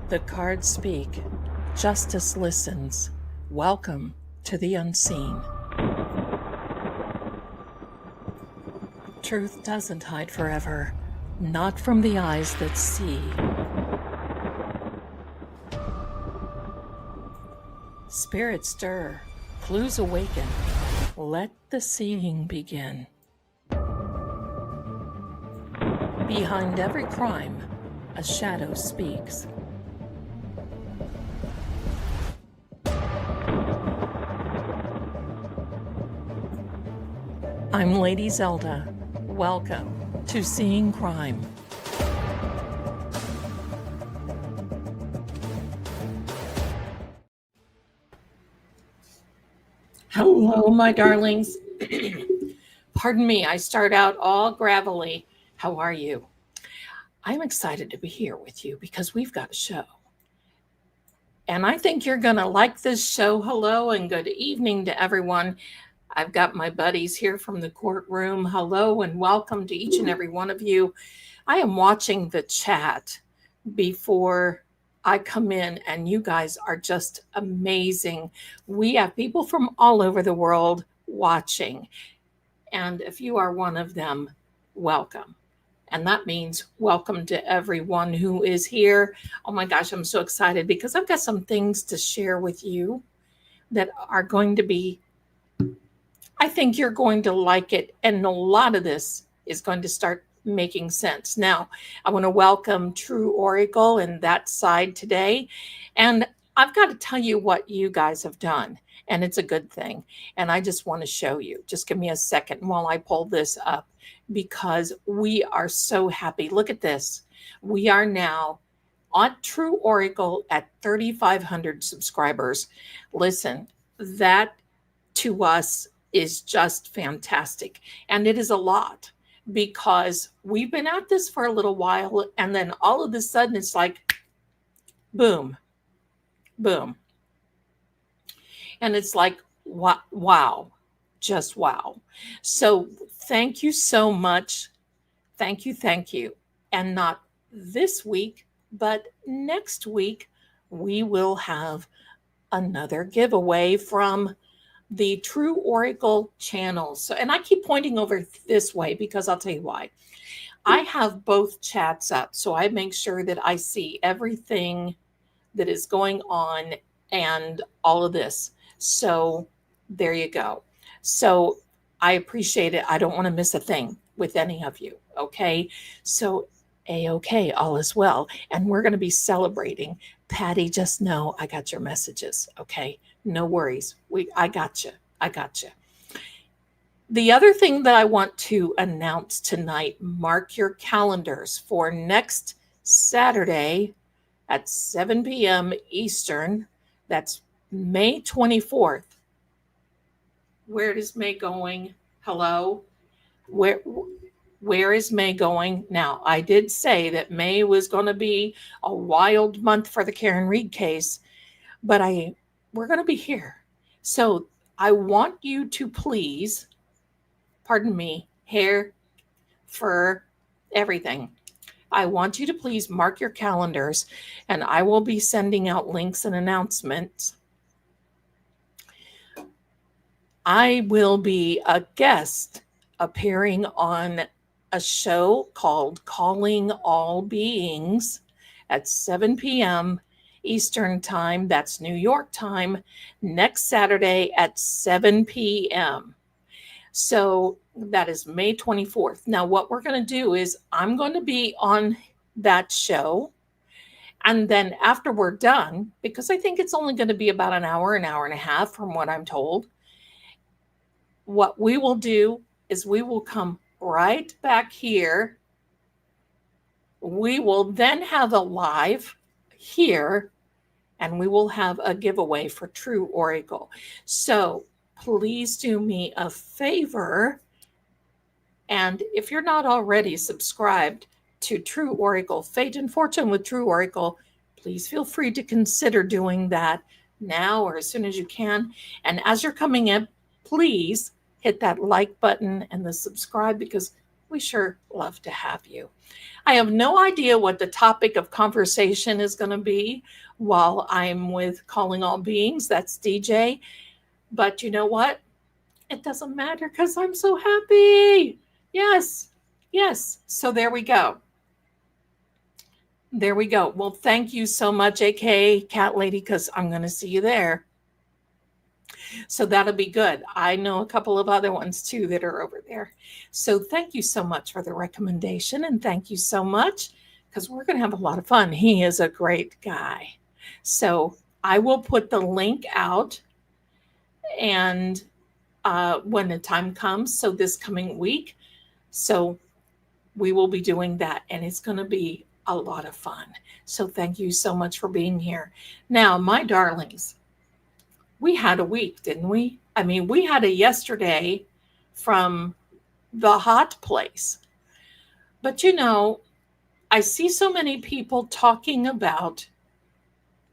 The cards speak. Justice listens. Welcome to the unseen. Truth doesn't hide forever, not from the eyes that see. Spirits stir, clues awaken. Let the seeing begin. Behind every crime, a shadow speaks. I'm Lady Zelda. Welcome to Seeing Crime. Hello, my darlings. Pardon me, I start out all gravelly. How are you? I'm excited to be here with you because we've got a show. And I think you're going to like this show. Hello and good evening to everyone. I've got my buddies here from the courtroom. Hello and welcome to each and every one of you. I am watching the chat before I come in, and you guys are just amazing. We have people from all over the world watching. And if you are one of them, welcome. And that means welcome to everyone who is here. Oh my gosh, I'm so excited because I've got some things to share with you. that are going to be, I think you're going to like it. And a lot of this is going to start making sense. Now, I want to welcome True Oracle and that side today. And I've got to tell you what you guys have done. And it's a good thing. And I just want to show you. Just give me a second while I pull this up because we are so happy. Look at this. We are now on True Oracle at 3,500 subscribers. Listen, that to us is just fantastic. And it is a lot because we've been at this for a little while. And then all of a sudden it's like, boom, boom. And it's like, wow, just wow. So thank you so much. Thank you. Thank you. And not this week, but next week, we will have another giveaway from the True Oracle channel. So, and I keep pointing over this way because I'll tell you why. I have both chats up, so I make sure that I see everything that is going on and all of this. So there you go. So I appreciate it. I don't want to miss a thing with any of you. Okay. So A-okay, all is well. And we're going to be celebrating. Patty, just know I got your messages. Okay. No worries. I got you. I got you. The other thing that I want to announce tonight, mark your calendars for next Saturday at 7 p.m. Eastern. That's May 24th. Where is May going? Hello? Where is May going? Now, I did say that May was going to be a wild month for the Karen Reed case, but we're going to be here. So I want you to please, pardon me, hair, fur, everything. I want you to please mark your calendars, and I will be sending out links and announcements. I will be a guest appearing on a show called Calling All Beings at 7 p.m. Eastern Time. That's New York time, next Saturday at 7 p.m. So that is May 24th. Now, what we're going to do is I'm going to be on that show. And then after we're done, because I think it's only going to be about an hour and a half from what I'm told, what we will do is we will come right back here. We will then have a live here, and we will have a giveaway for True Oracle. So please do me a favor. And if you're not already subscribed to True Oracle, Fate and Fortune with True Oracle, please feel free to consider doing that now or as soon as you can. And as you're coming in, please hit that like button and the subscribe because we sure love to have you. I have no idea what the topic of conversation is going to be while I'm with Calling All Beings. That's DJ. But you know what? It doesn't matter because I'm so happy. Yes. Yes. So there we go. There we go. Well, thank you so much, AK Cat Lady, because I'm going to see you there. So that'll be good. I know a couple of other ones too that are over there. So thank you so much for the recommendation. And thank you so much because we're going to have a lot of fun. He is a great guy. So I will put the link out and when the time comes. So this coming week. So we will be doing that. And it's going to be a lot of fun. So thank you so much for being here. Now, my darlings, we had a week, didn't we? I mean, we had a yesterday from the hot place. But you know, I see so many people talking about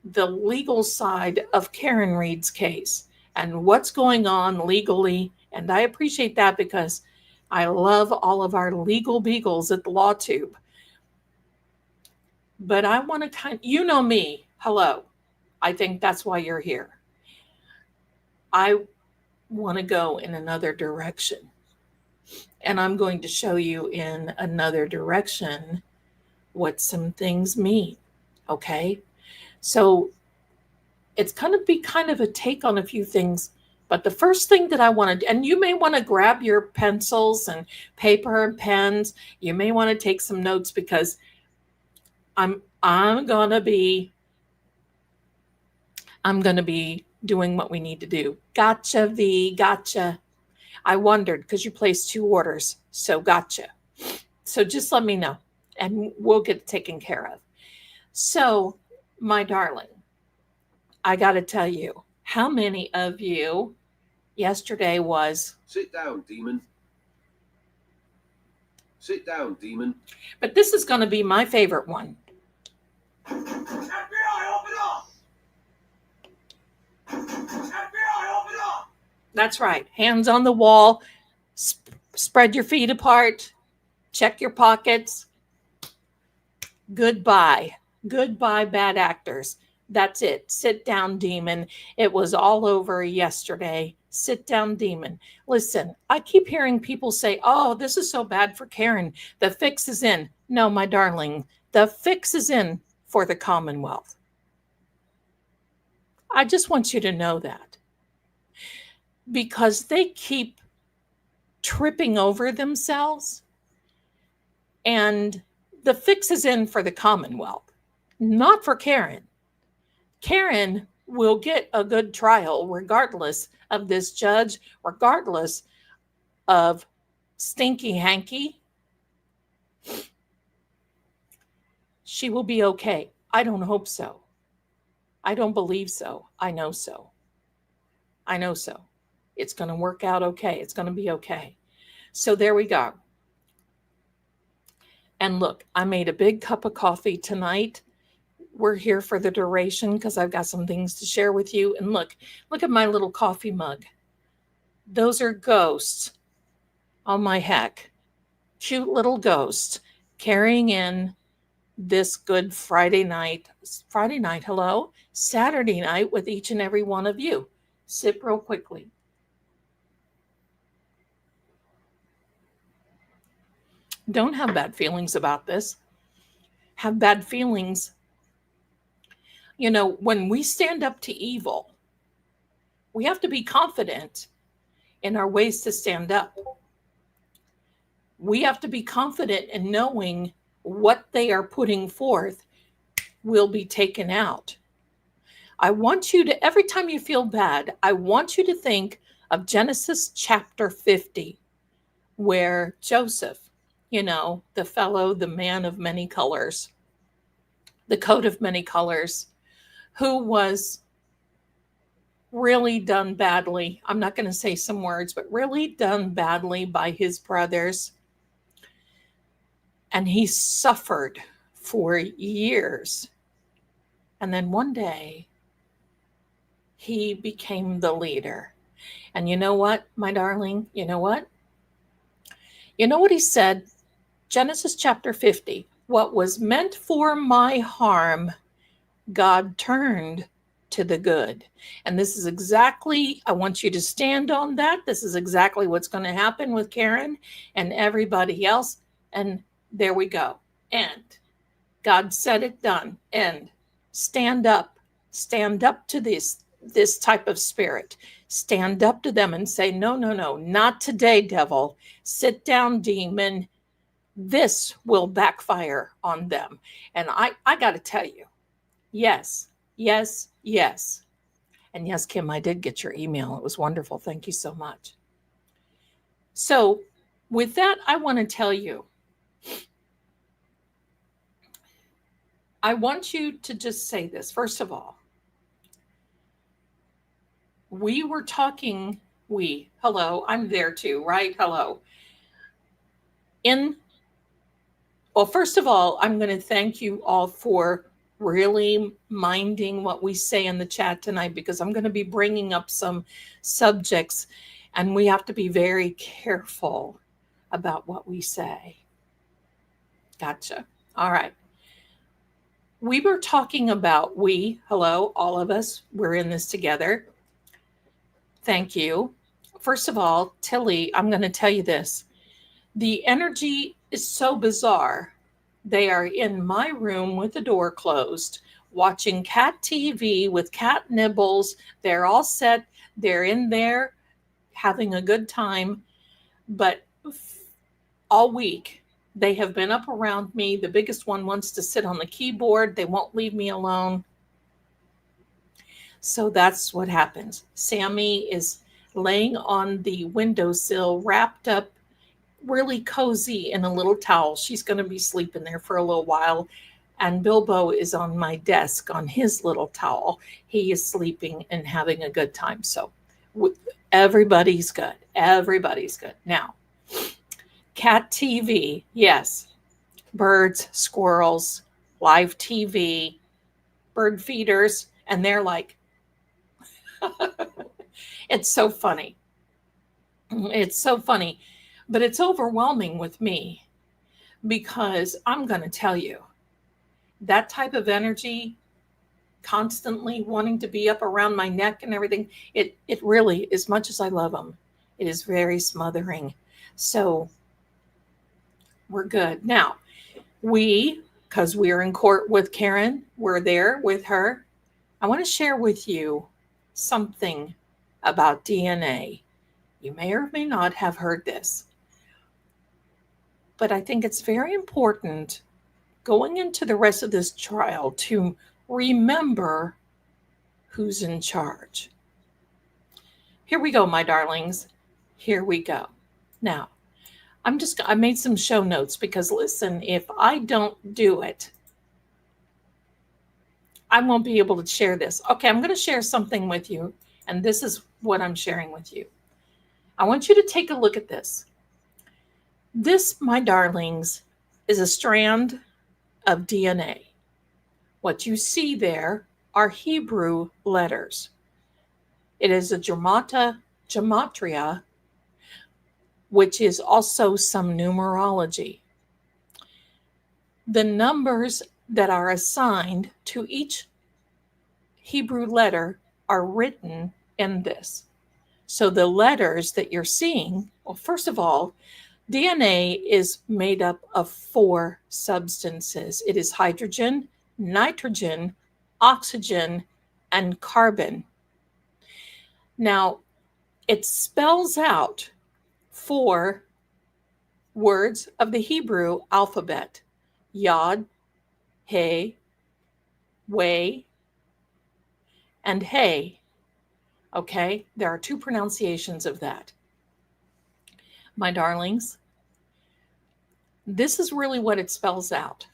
the legal side of Karen Reed's case and what's going on legally. And I appreciate that because I love all of our legal beagles at the LawTube. But I want to you know me. Hello. I think that's why you're here. I want to go in another direction. And I'm going to show you in another direction what some things mean. Okay? So It's going to be kind of a take on a few things. But the first thing that I want to, and you may want to grab your pencils and paper and pens. You may want to take some notes because I'm gonna be doing what we need to do. Gotcha, V. Gotcha. I wondered because you placed 2 orders, so gotcha. So just let me know, and we'll get it taken care of. So, my darling, I got to tell you, how many of you yesterday was... Sit down, demon. Sit down, demon. But this is going to be my favorite one. FBI, open up! FBI, open up! That's right. Hands on the wall. Spread your feet apart. Check your pockets. Goodbye. Goodbye, bad actors. That's it. Sit down, demon. It was all over yesterday. Sit down, demon. Listen, I keep hearing people say, oh, this is so bad for Karen. The fix is in. No, my darling, the fix is in for the Commonwealth. I just want you to know that. Because they keep tripping over themselves, and the fix is in for the Commonwealth, not for Karen. Karen will get a good trial regardless of this judge, regardless of Stinky Hanky. She will be okay. I don't hope so. I don't believe so. I know so. I know so. It's going to work out okay. It's going to be okay. So there we go. And look, I made a big cup of coffee tonight. We're here for the duration because I've got some things to share with you. And look at my little coffee mug. Those are ghosts. Oh my heck. Cute little ghosts carrying in this good Friday night, hello? Saturday night with each and every one of you. Sip real quickly. Don't have bad feelings about this. Have bad feelings. You know, when we stand up to evil, we have to be confident in our ways to stand up. We have to be confident in knowing what they are putting forth will be taken out. I want you to, every time you feel bad, I want you to think of Genesis chapter 50, where Joseph, you know, the man of many colors, the coat of many colors, who was really done badly. I'm not going to say some words, but really done badly by his brothers. And he suffered for years. And then one day, he became the leader. And you know what, my darling? You know what? You know what he said? Genesis chapter 50. What was meant for my harm, God turned to the good. And this is exactly, I want you to stand on that. This is exactly what's going to happen with Karen and everybody else. And there we go. End. God said it, done. End. Stand up. Stand up to this type of spirit. Stand up to them and say, no, not today, devil. Sit down, demon. This will backfire on them. And I got to tell you, yes. And yes, Kim, I did get your email. It was wonderful. Thank you so much. So with that, I want to tell you, I want you to just say this. First of all, we were talking, hello, I'm there too, right? Hello. Well, first of all, I'm going to thank you all for really minding what we say in the chat tonight, because I'm going to be bringing up some subjects and we have to be very careful about what we say. Gotcha. All right. We were talking about hello, all of us, we're in this together. Thank you. First of all, Tilly, I'm going to tell you this. The energy is so bizarre. They are in my room with the door closed watching cat TV with cat nibbles. They're all set. They're in there having a good time. But all week, they have been up around me. The biggest one wants to sit on the keyboard. They won't leave me alone. So that's what happens. Sammy is laying on the windowsill, wrapped up really cozy in a little towel. She's going to be sleeping there for a little while. And Bilbo is on my desk on his little towel. He is sleeping and having a good time. So everybody's good. Everybody's good. Now, cat TV, yes. Birds, squirrels, live TV, bird feeders. And they're like, it's so funny. It's so funny. But it's overwhelming with me because I'm going to tell you, that type of energy, constantly wanting to be up around my neck and everything, it really, as much as I love them, it is very smothering. So we're good. Now, because we're in court with Karen, we're there with her. I want to share with you something about DNA. You may or may not have heard this, but I think it's very important going into the rest of this trial to remember who's in charge. Here we go, my darlings. Here we go. Now, I made some show notes because listen, if I don't do it, I won't be able to share this. Okay, I'm going to share something with you, and this is what I'm sharing with you. I want you to take a look at this. This, my darlings, is a strand of DNA. What you see there are Hebrew letters. It is a gematria, which is also some numerology. The numbers that are assigned to each Hebrew letter are written in this. So the letters that you're seeing, well, first of all, DNA is made up of 4 substances. It is hydrogen, nitrogen, oxygen, and carbon. Now, it spells out 4 words of the Hebrew alphabet: Yod, He, Way, and Hey. Okay, there are 2 pronunciations of that. My darlings, this is really what it spells out.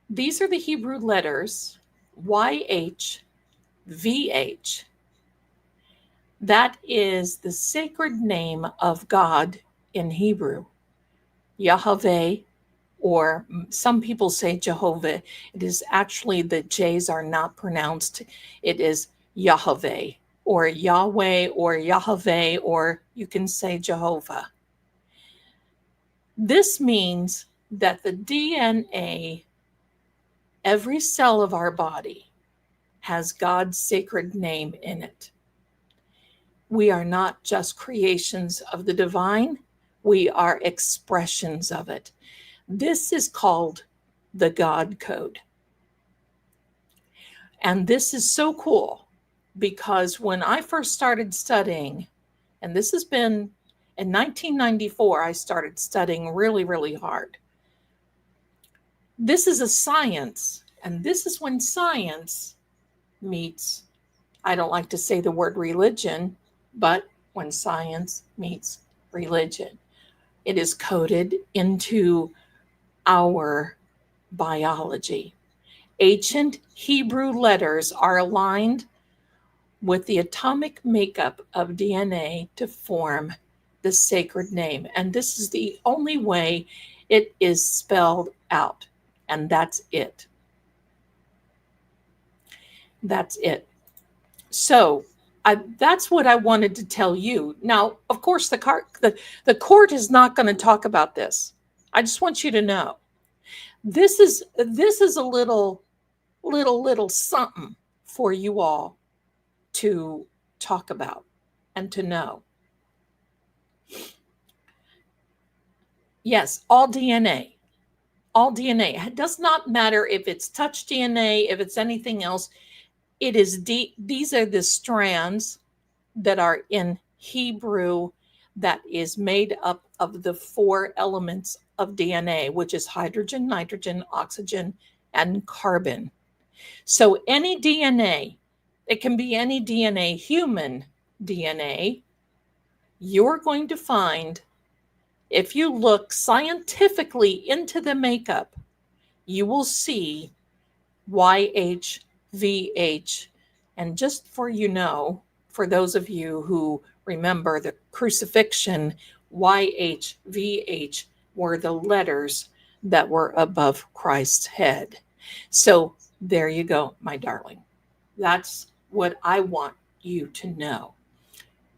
These are the Hebrew letters YH, VH. That is the sacred name of God in Hebrew. Yahweh, or some people say Jehovah. It is actually, the J's are not pronounced. It is Yahweh, or Yahweh, or Yahweh, or you can say Jehovah. This means that the DNA, every cell of our body, has God's sacred name in it. We are not just creations of the divine, we are expressions of it. This is called the God Code. And this is so cool because when I first started studying, and this has been in 1994, I started studying really, really hard. This is a science, and this is when science meets, I don't like to say the word religion, but when science meets religion, it is coded into our biology. Ancient Hebrew letters are aligned with the atomic makeup of DNA to form the sacred name. And this is the only way it is spelled out. And that's it. That's it. So that's what I wanted to tell you. Now, of course, the court is not going to talk about this. I just want you to know. This is a little something for you all to talk about and to know. Yes, all DNA. All DNA. It does not matter if it's touch DNA, if it's anything else. It is these are the strands that are in Hebrew that is made up of the four elements of DNA, which is hydrogen, nitrogen, oxygen, and carbon. So any DNA, it can be any DNA, human DNA, you're going to find, if you look scientifically into the makeup, you will see YHVH. And just for those of you who remember the crucifixion, YHVH were the letters that were above Christ's head. So there you go, my darling. That's what I want you to know.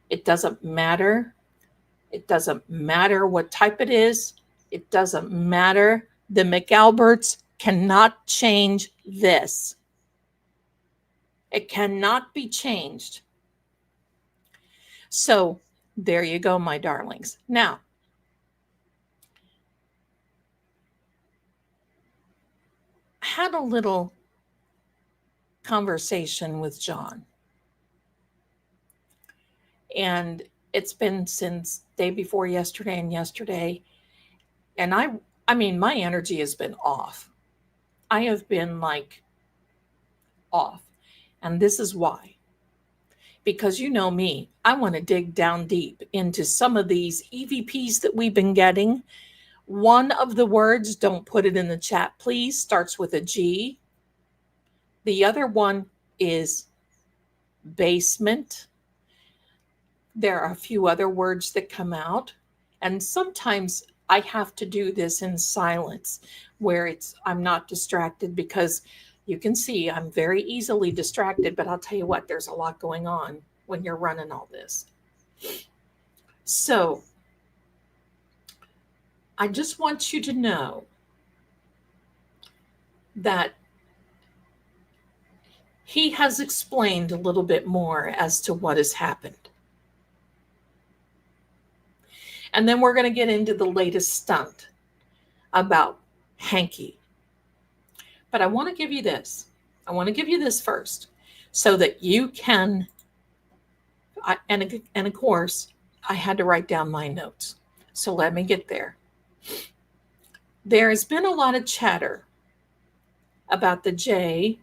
It doesn't matter. It doesn't matter what type it is. It doesn't matter. The McAlberts cannot change this. It cannot be changed. So there you go, my darlings. Now, I had a little conversation with John. And it's been since day before yesterday and yesterday. And I mean, my energy has been off. I have been like off. And this is why. Because you know me, I want to dig down deep into some of these EVPs that we've been getting. One of the words, don't put it in the chat, please, starts with a G. The other one is basement. There are a few other words that come out. And sometimes I have to do this in silence where I'm not distracted, because you can see I'm very easily distracted, but I'll tell you what, there's a lot going on when you're running all this. So I just want you to know that he has explained a little bit more as to what has happened. And then we're going to get into the latest stunt about Hanky. But I want to give you this. I want to give you this first so that you can, and of course, I had to write down my notes. So let me get there. There has been a lot of chatter about the J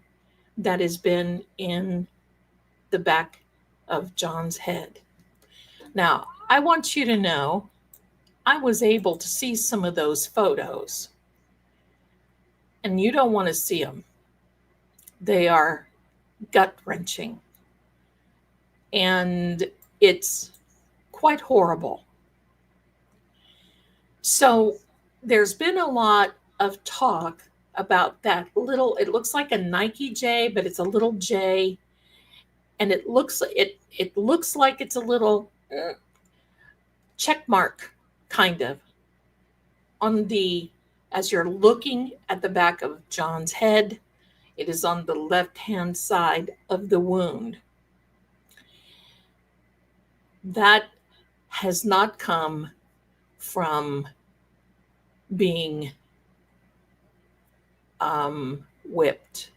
that has been in the back of John's head. Now, I want you to know I was able to see some of those photos, and you don't want to see them. They are gut-wrenching, and it's quite horrible. So there's been a lot of talk about that little, it looks like a Nike J, but it's a little J, and it looks like it's a little check mark, kind of, on the, as you're looking at the back of John's head. It is on the left-hand side of the wound. That has not come from being whipped.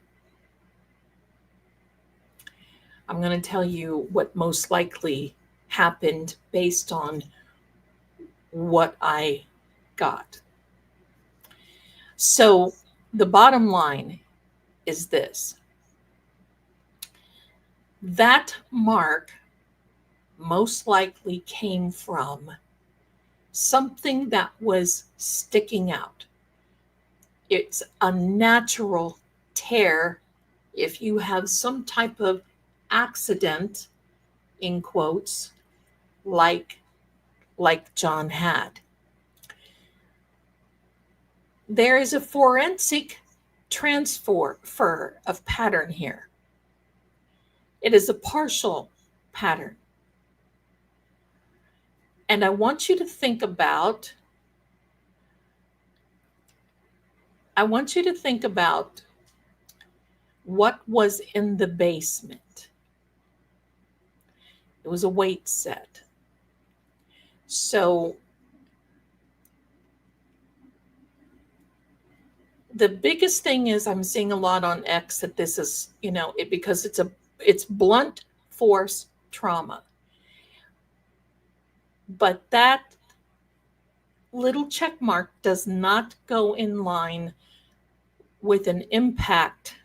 I'm going to tell you what most likely happened based on what I got. So the bottom line is this. That mark most likely came from something that was sticking out. It's a natural tear if you have some type of accident, in quotes, like John had. There is a forensic transfer of pattern here. It is a partial pattern. And I want you to think about what was in the basement. It was a weight set. So the biggest thing is I'm seeing a lot on X that this is, because it's blunt force trauma. But that little check mark does not go in line with an impact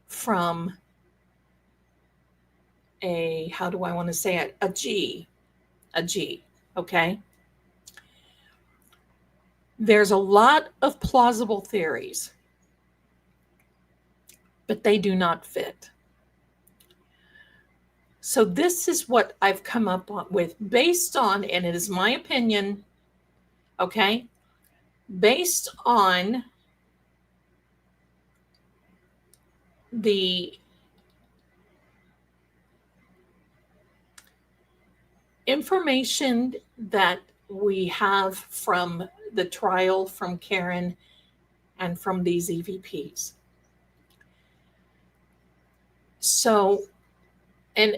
from how do I want to say it? A G, okay? There's a lot of plausible theories, but they do not fit. So this is what I've come up with based on, and it is my opinion, okay? Based on the information that we have from the trial from Karen and from these EVPs. So, and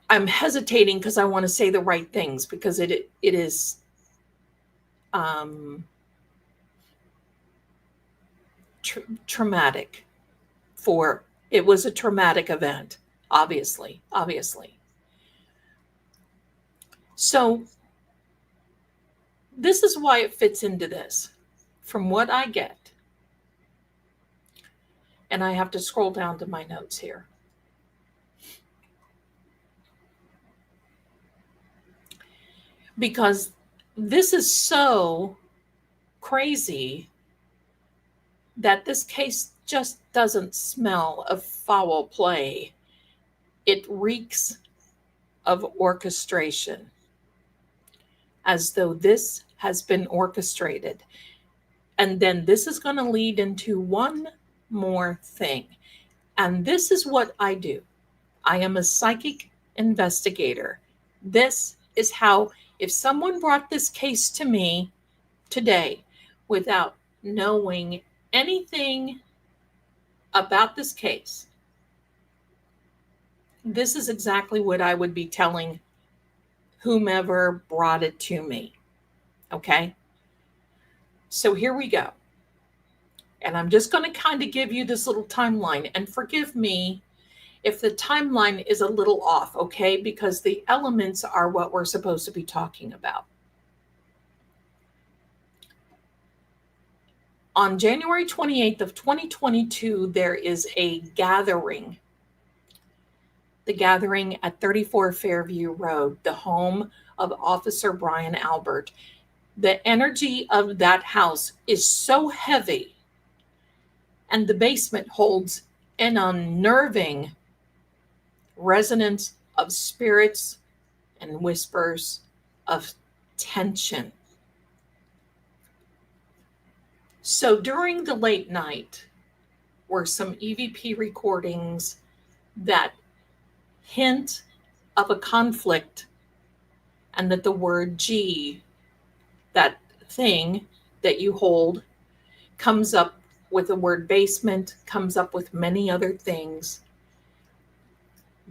I'm hesitating because I want to say the right things, because it is traumatic. It was a traumatic event, obviously. So this is why it fits into this, from what I get. And I have to scroll down to my notes here. Because this is so crazy that this case just doesn't smell of foul play. It reeks of orchestration, as though this has been orchestrated. And then this is going to lead into one more thing. And this is what I do. I am a psychic investigator. This is how, if someone brought this case to me today without knowing anything about this case, this is exactly what I would be telling whomever brought it to me. Okay? So here we go. And I'm just going to kind of give you this little timeline. And forgive me if the timeline is a little off, okay? Because the elements are what we're supposed to be talking about. On January 28th of 2022, there is a gathering. The gathering at 34 Fairview Road, the home of Officer Brian Albert. The energy of that house is so heavy, and the basement holds an unnerving resonance of spirits and whispers of tension. So during the late night were some EVP recordings that hint of a conflict, and that the word G, that thing that you hold, comes up with the word basement, comes up with many other things,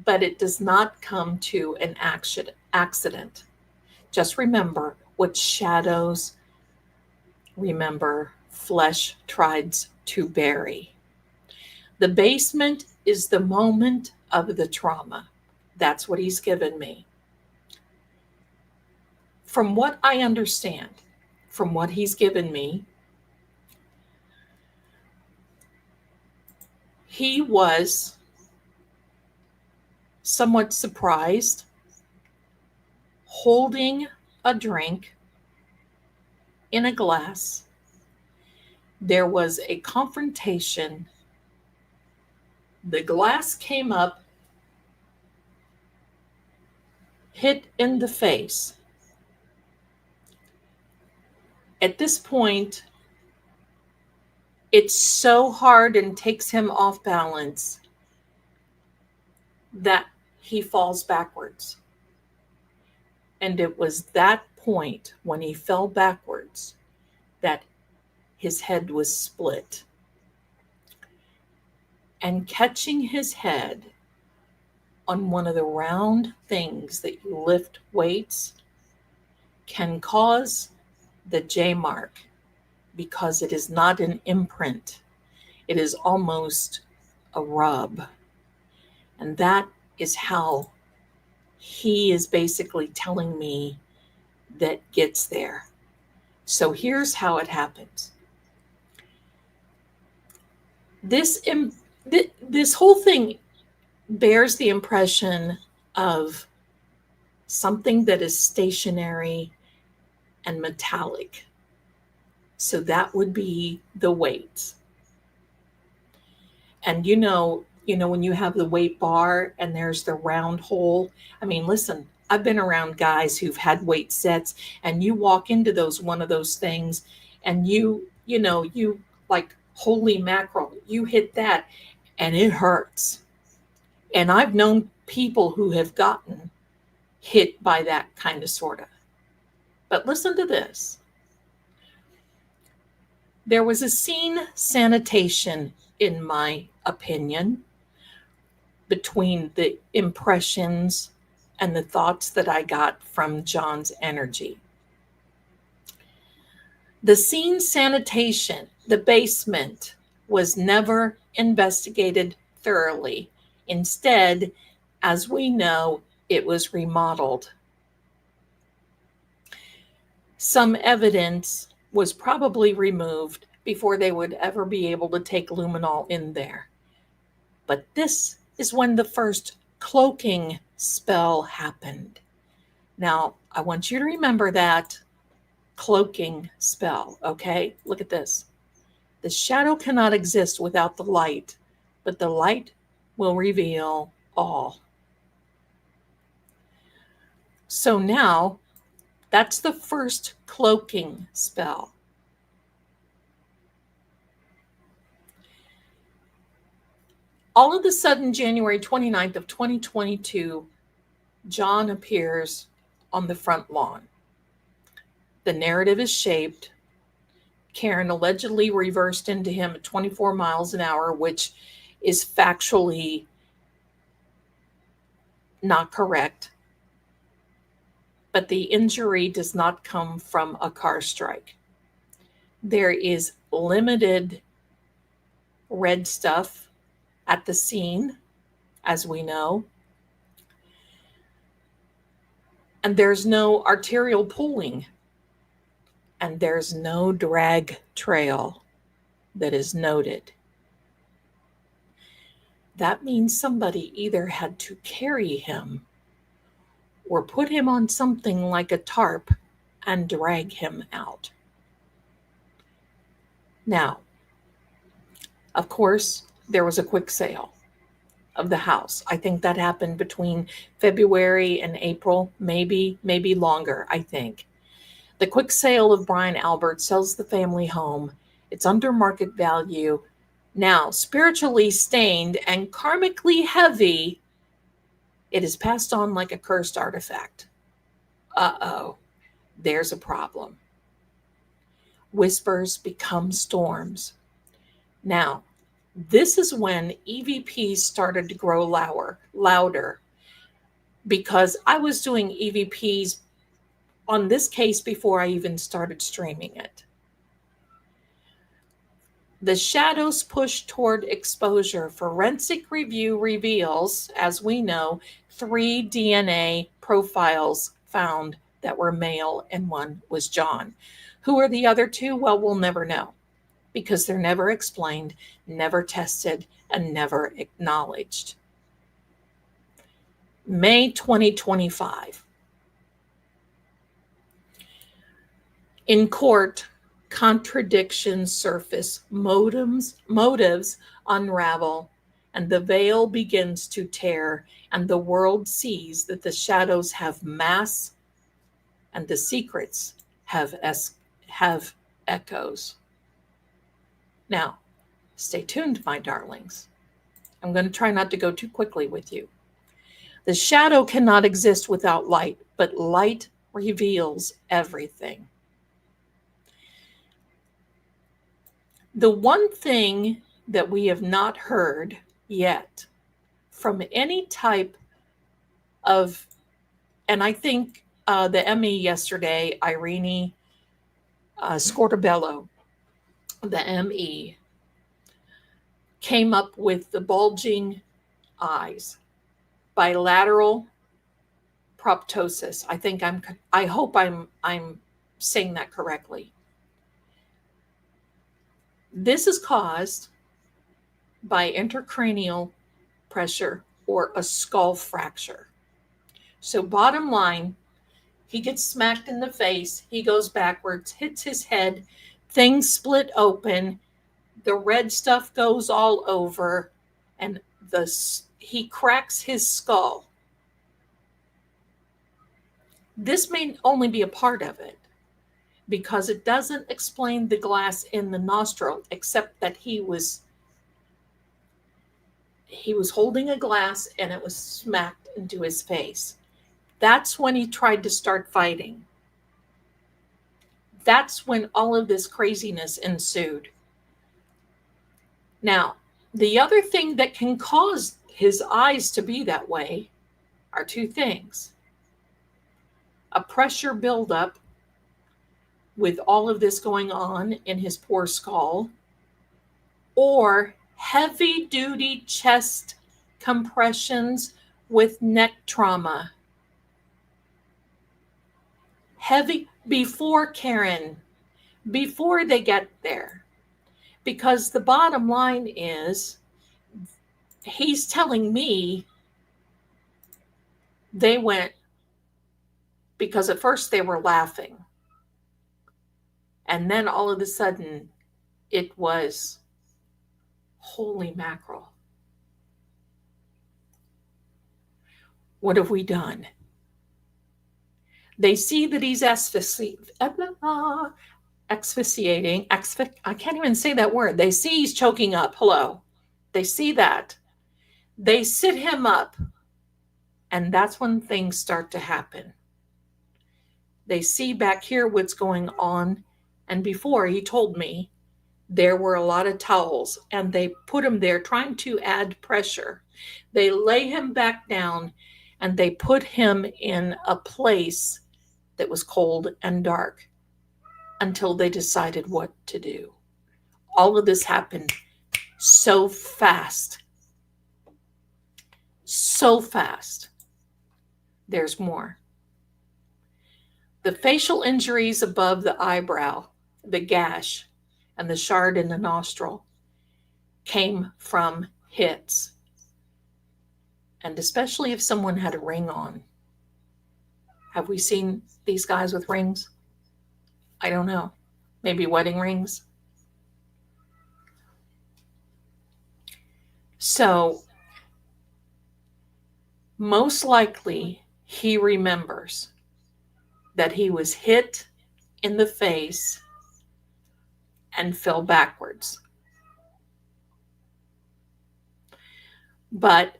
but it does not come to an accident. Just remember what shadows, remember, flesh tries to bury. The basement is the moment of the trauma. That's what he's given me. From what I understand, from what he's given me, he was somewhat surprised, holding a drink in a glass. There was a confrontation. The glass came up, hit in the face. At this point, it's so hard and takes him off balance that he falls backwards. And it was that point, when he fell backwards, that his head was split. And catching his head on one of the round things that you lift weights can cause the J mark, because it is not an imprint. It is almost a rub. And that is how he is basically telling me that gets there. So here's how it happens. This whole thing bears the impression of something that is stationary and metallic. So that would be the weights. And when you have the weight bar and there's the round hole. I mean, listen, I've been around guys who've had weight sets, and you walk into one of those things, and you like, holy mackerel, you hit that and it hurts. And I've known people who have gotten hit by that kind of sort of. But listen to this. There was a scene sanitation, in my opinion, between the impressions and the thoughts that I got from John's energy. The scene sanitation, the basement, was never investigated thoroughly. Instead, as we know, it was remodeled. Some evidence was probably removed before they would ever be able to take luminol in there. But this is when the first cloaking spell happened. Now, I want you to remember that cloaking spell, okay? Look at this. The shadow cannot exist without the light, but the light will reveal all. So now, that's the first cloaking spell. All of a sudden, January 29th of 2022, John appears on the front lawn. The narrative is shaped. Karen allegedly reversed into him at 24 miles an hour, which is factually not correct. But the injury does not come from a car strike. There is limited red stuff at the scene, as we know. And there's no arterial pooling. And there's no drag trail that is noted. That means somebody either had to carry him or put him on something like a tarp and drag him out. Now, of course, there was a quick sale of the house. I think that happened between February and April, maybe longer, I think. The quick sale of Brian Albert sells the family home. It's under market value. Now, spiritually stained and karmically heavy, it is passed on like a cursed artifact. Uh-oh, there's a problem. Whispers become storms. Now, this is when EVPs started to grow louder, because I was doing EVPs on this case before I even started streaming it. The shadows push toward exposure. Forensic review reveals, as we know, 3 DNA profiles found that were male and one was John. Who are the other 2? Well, we'll never know, because they're never explained, never tested, and never acknowledged. May 2025. In court, contradictions surface, motives unravel, and the veil begins to tear, and the world sees that the shadows have mass and the secrets have echoes. Now, stay tuned, my darlings. I'm going to try not to go too quickly with you. The shadow cannot exist without light, but light reveals everything. The one thing that we have not heard yet from any type of, and I think the ME yesterday, Irene Scortabello, the ME, came up with the bulging eyes, bilateral proptosis. I hope I'm saying that correctly. This is caused by intracranial pressure or a skull fracture. So bottom line, he gets smacked in the face, he goes backwards, hits his head, things split open, the red stuff goes all over, and he cracks his skull. This may only be a part of it because it doesn't explain the glass in the nostril, except that he was holding a glass and it was smacked into his face. That's when he tried to start fighting. That's when all of this craziness ensued. Now, the other thing that can cause his eyes to be that way are two things: a pressure buildup with all of this going on in his poor skull, or heavy duty chest compressions with neck trauma. Heavy before Karen, before they get there. Because the bottom line is, he's telling me they went, because at first they were laughing. And then all of a sudden, it was, holy mackerel. What have we done? They see that he's asphyxiating. I can't even say that word. They see he's choking up. Hello. They see that. They sit him up. And that's when things start to happen. They see back here what's going on. And before, he told me there were a lot of towels, and they put him there trying to add pressure. They lay him back down, and they put him in a place that was cold and dark until they decided what to do. All of this happened so fast. So fast. There's more. The facial injuries above the eyebrow, the gash, and the shard in the nostril came from hits. And especially if someone had a ring on. Have we seen these guys with rings? I don't know. Maybe wedding rings? So, most likely, he remembers that he was hit in the face and fell backwards. But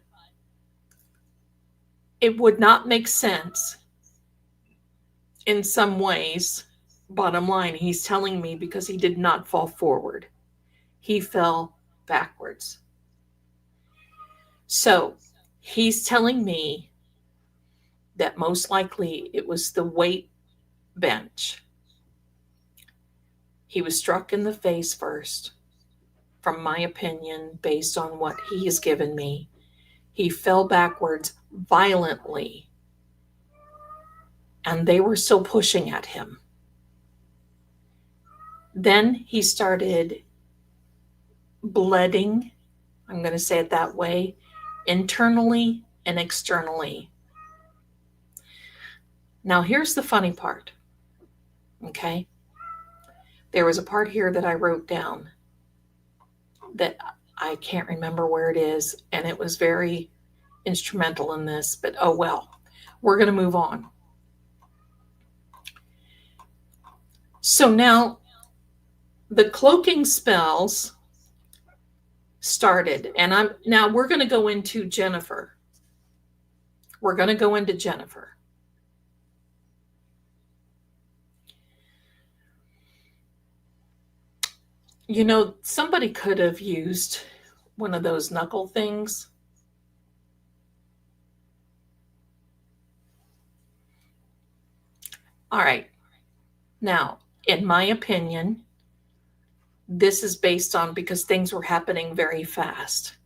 it would not make sense in some ways. Bottom line, he's telling me because he did not fall forward. He fell backwards. So he's telling me that most likely it was the weight bench. He was struck in the face first, from my opinion, based on what he has given me. He fell backwards violently, and they were still pushing at him. Then he started bleeding, I'm going to say it that way, internally and externally. Now, here's the funny part, okay? There was a part here that I wrote down that I can't remember where it is, and it was very instrumental in this, but oh well. We're going to move on. So now, the cloaking spells started, and we're going to go into Jennifer. We're going to go into Jennifer. You know, somebody could have used one of those knuckle things. All right. Now, in my opinion, This is based on because things were happening very fast.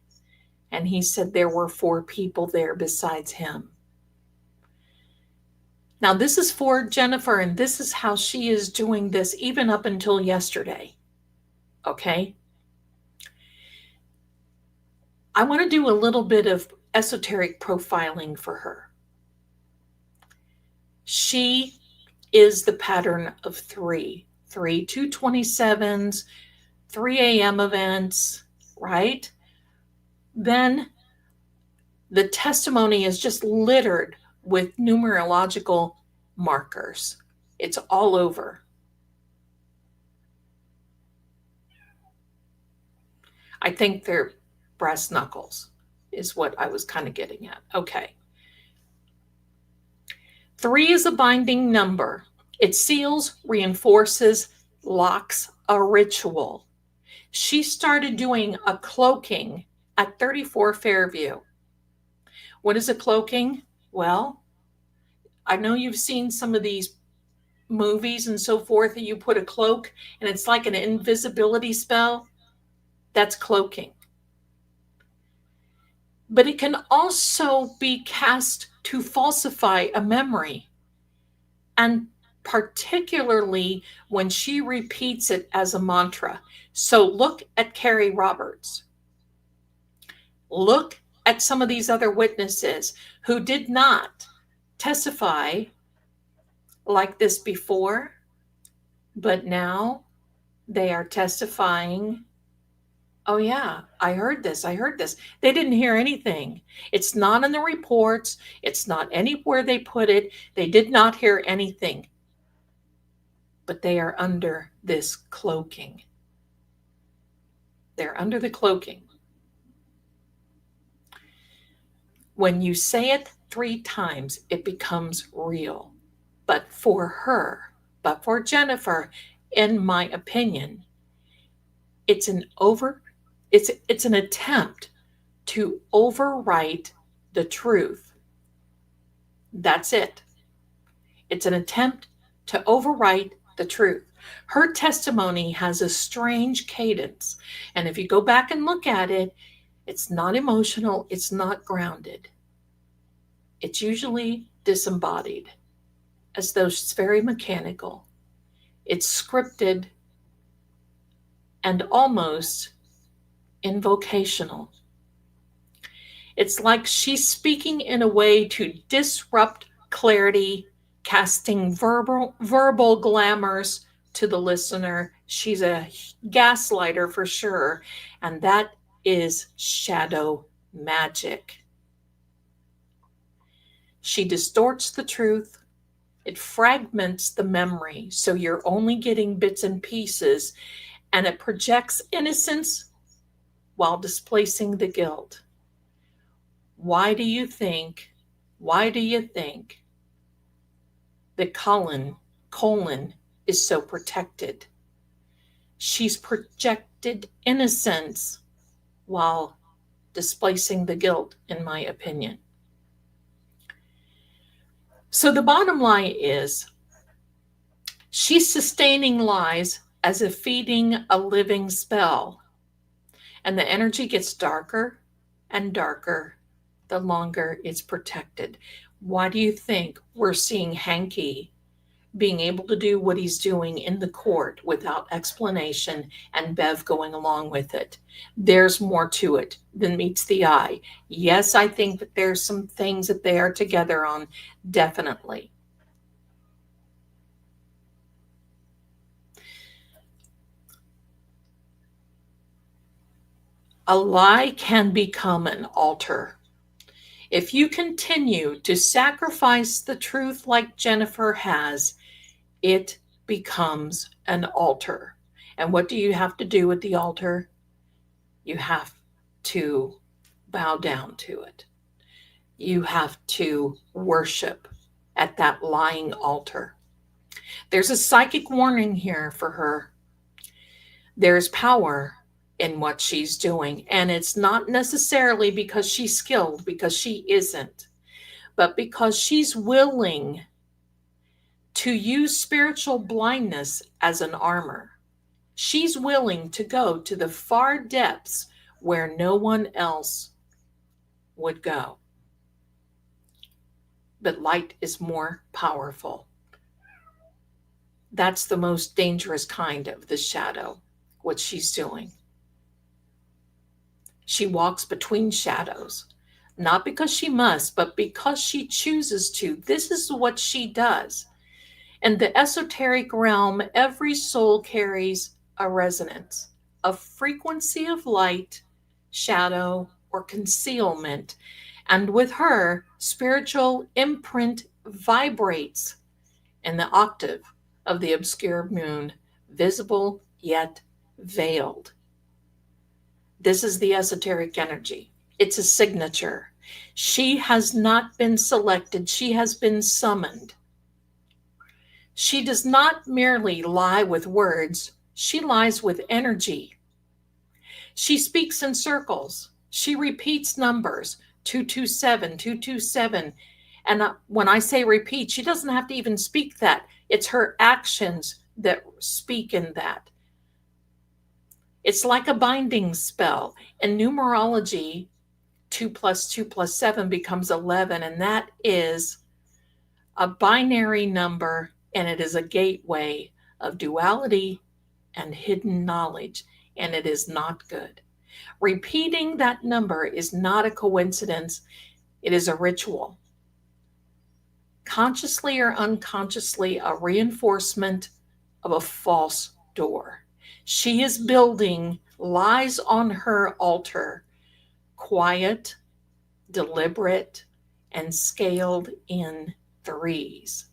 And he said there were 4 people there besides him. Now, this is for Jennifer, and this is how she is doing this even up until yesterday. Okay? I want to do a little bit of esoteric profiling for her. She is the pattern of 3 227s, 3 a.m. events, right? Then the testimony is just littered with numerological markers. It's all over. I think they're brass knuckles is what I was kind of getting at. Okay. 3 is a binding number. It seals, reinforces, locks a ritual. She started doing a cloaking at 34 Fairview. What is a cloaking? Well, I know you've seen some of these movies and so forth that you put a cloak and it's like an invisibility spell. That's cloaking. But it can also be cast to falsify a memory. And particularly when she repeats it as a mantra. So look at Carrie Roberts. Look at some of these other witnesses who did not testify like this before, but now they are testifying. Oh yeah, I heard this. They didn't hear anything. It's not in the reports. It's not anywhere they put it. They did not hear anything. But they are under this cloaking. They're under the cloaking. When you say it 3 times, it becomes real. But for her, but for Jennifer, in my opinion, it's an attempt to overwrite the truth. That's it. It's an attempt to overwrite the truth. Her testimony has a strange cadence. And if you go back and look at it, it's not emotional, it's not grounded. It's usually disembodied, as though it's very mechanical. It's scripted and almost invocational. It's like she's speaking in a way to disrupt clarity, casting verbal glamours to the listener. She's a gaslighter for sure, and that is shadow magic. She distorts the truth. It fragments the memory, so you're only getting bits and pieces, and it projects innocence while displacing the guilt. Why do you think that Colin is so protected? She's projected innocence while displacing the guilt, in my opinion. So the bottom line is she's sustaining lies as if feeding a living spell. And the energy gets darker and darker the longer it's protected. Why do you think we're seeing Hanky being able to do what he's doing in the court without explanation and Bev going along with it? There's more to it than meets the eye. Yes, I think that there's some things that they are together on, definitely. A lie can become an altar. If you continue to sacrifice the truth like Jennifer has, it becomes an altar. And what do you have to do with the altar? You have to bow down to it. You have to worship at that lying altar. There's a psychic warning here for her. There's power in what she's doing. And it's not necessarily because she's skilled, because she isn't, but because she's willing to use spiritual blindness as an armor. She's willing to go to the far depths where no one else would go. But light is more powerful. That's the most dangerous kind of the shadow, what she's doing. She walks between shadows, not because she must, but because she chooses to. This is what she does. In the esoteric realm, every soul carries a resonance, a frequency of light, shadow, or concealment. And with her, spiritual imprint vibrates in the octave of the obscure moon, visible yet veiled. This is the esoteric energy. It's a signature. She has not been selected, she has been summoned. She does not merely lie with words, she lies with energy. She speaks in circles. She repeats numbers, 227, 227. And when I say repeat, she doesn't have to even speak that. It's her actions that speak in that. It's like a binding spell. In numerology, 2 plus 2 plus 7 becomes 11, and that is a binary number, and it is a gateway of duality and hidden knowledge, and it is not good. Repeating that number is not a coincidence, it is a ritual. Consciously or unconsciously, a reinforcement of a false door. She is building lies on her altar, quiet, deliberate, and scaled in threes.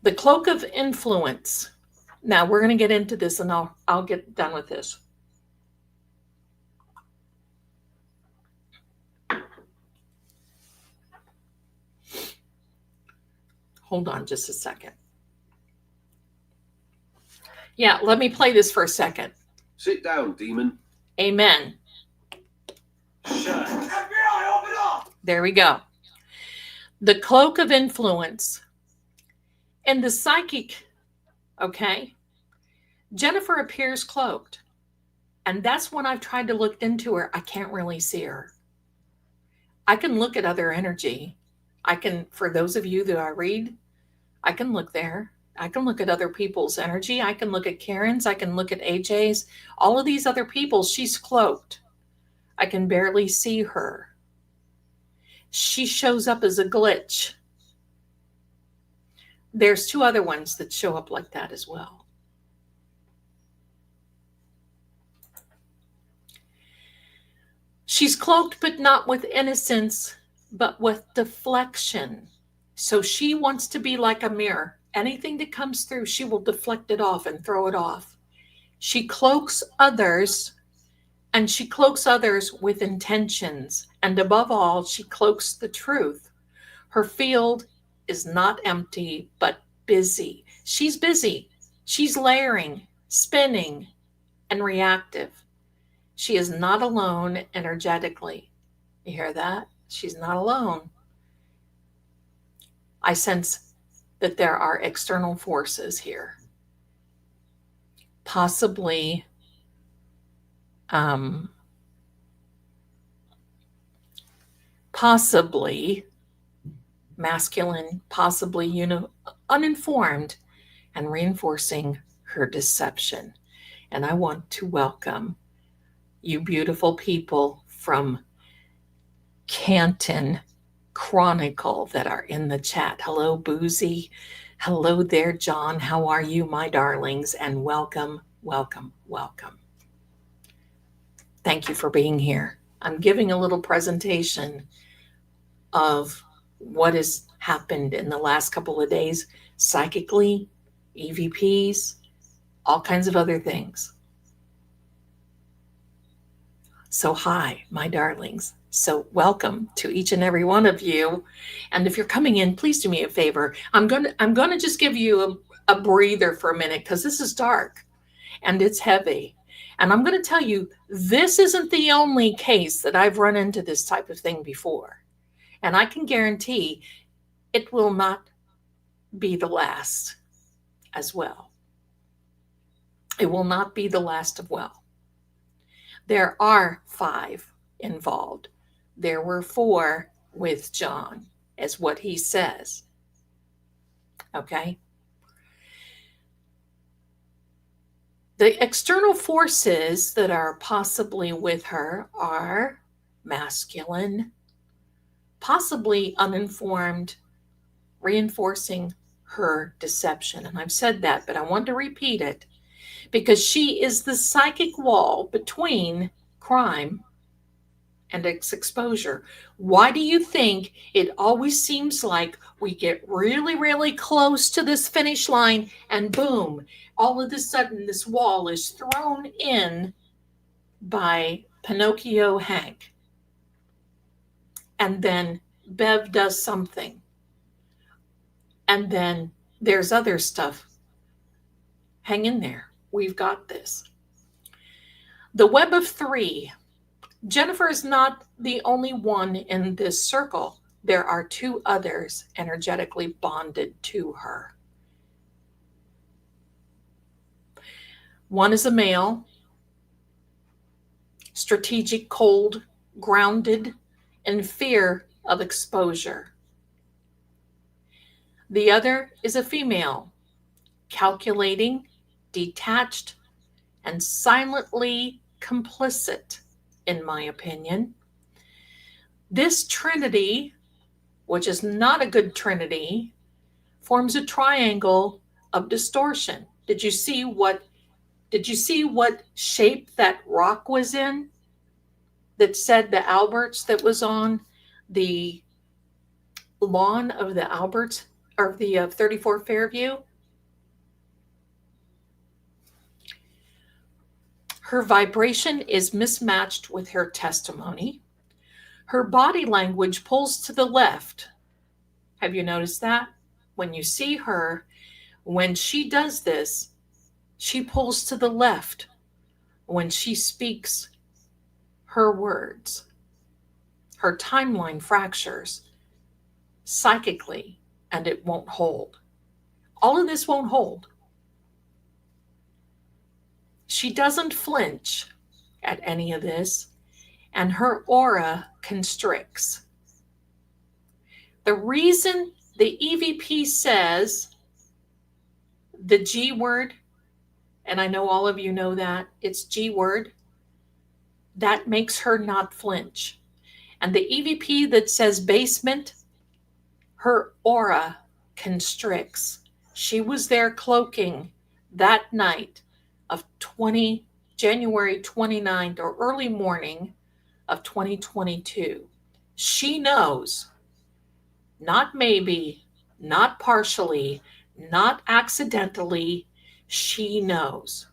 The cloak of influence. Now we're going to get into this, and I'll get done with this. Hold on just a second. Yeah, let me play this for a second. Sit down, demon. Amen. Shut. FBI, open up! There we go. The cloak of influence. And the psychic, okay, Jennifer appears cloaked. And that's when I've tried to look into her. I can't really see her. I can look at other energy. I can, for those of you that I read, I can look there. I can look at other people's energy. I can look at Karen's. I can look at AJ's. All of these other people, she's cloaked. I can barely see her. She shows up as a glitch. There's 2 other ones that show up like that as well. She's cloaked, but not with innocence, but with deflection. So she wants to be like a mirror. Anything that comes through, she will deflect it off and throw it off. She cloaks others, and she cloaks others with intentions. And above all, she cloaks the truth. Her field is not empty, but busy. She's busy. She's layering, spinning, and reactive. She is not alone energetically. You hear that? She's not alone. I sense that there are external forces here. Possibly masculine, possibly uninformed, and reinforcing her deception. And I want to welcome you beautiful people from Canton Chronicle that are in the chat. Hello, Boozy. Hello there, John. How are you, my darlings? And welcome, welcome, welcome. Thank you for being here. I'm giving a little presentation of what has happened in the last couple of days, psychically, EVPs, all kinds of other things. So hi, my darlings. So welcome to each and every one of you. And if you're coming in, please do me a favor. I'm going to just give you a breather for a minute, because this is dark and it's heavy. And I'm going to tell you, this isn't the only case that I've run into this type of thing before. And I can guarantee it will not be the last as well. It will not be the last of well. There are 5 involved. There were 4 with John, is what he says. Okay? The external forces that are possibly with her are masculine, possibly uninformed, reinforcing her deception. And I've said that, but I want to repeat it because she is the psychic wall between crime and its exposure. Why do you think it always seems like we get really, really close to this finish line and boom, all of a sudden this wall is thrown in by Pinocchio Hank? And then Bev does something. And then there's other stuff. Hang in there. We've got this. The web of 3. Jennifer is not the only one in this circle. There are 2 others energetically bonded to her. One is a male, strategic, cold, grounded, in fear of exposure. The other is a female, calculating, detached, and silently complicit, in my opinion. This trinity, which is not a good trinity, forms a triangle of distortion. Did you see what shape that rock was in? That said the Alberts that was on the lawn of the Alberts or the 34 Fairview? Her vibration is mismatched with her testimony. Her body language pulls to the left. Have you noticed that? When you see her, when she does this, she pulls to the left when she speaks her words. Her timeline fractures psychically, and it won't hold. All of this won't hold. She doesn't flinch at any of this, and her aura constricts. The reason the EVP says the G word, and I know all of you know that, it's G word, that makes her not flinch. And the EVP that says basement, her aura constricts. She was there cloaking that night of January 29th or early morning of 2022. She knows, not maybe, not partially, not accidentally, she knows.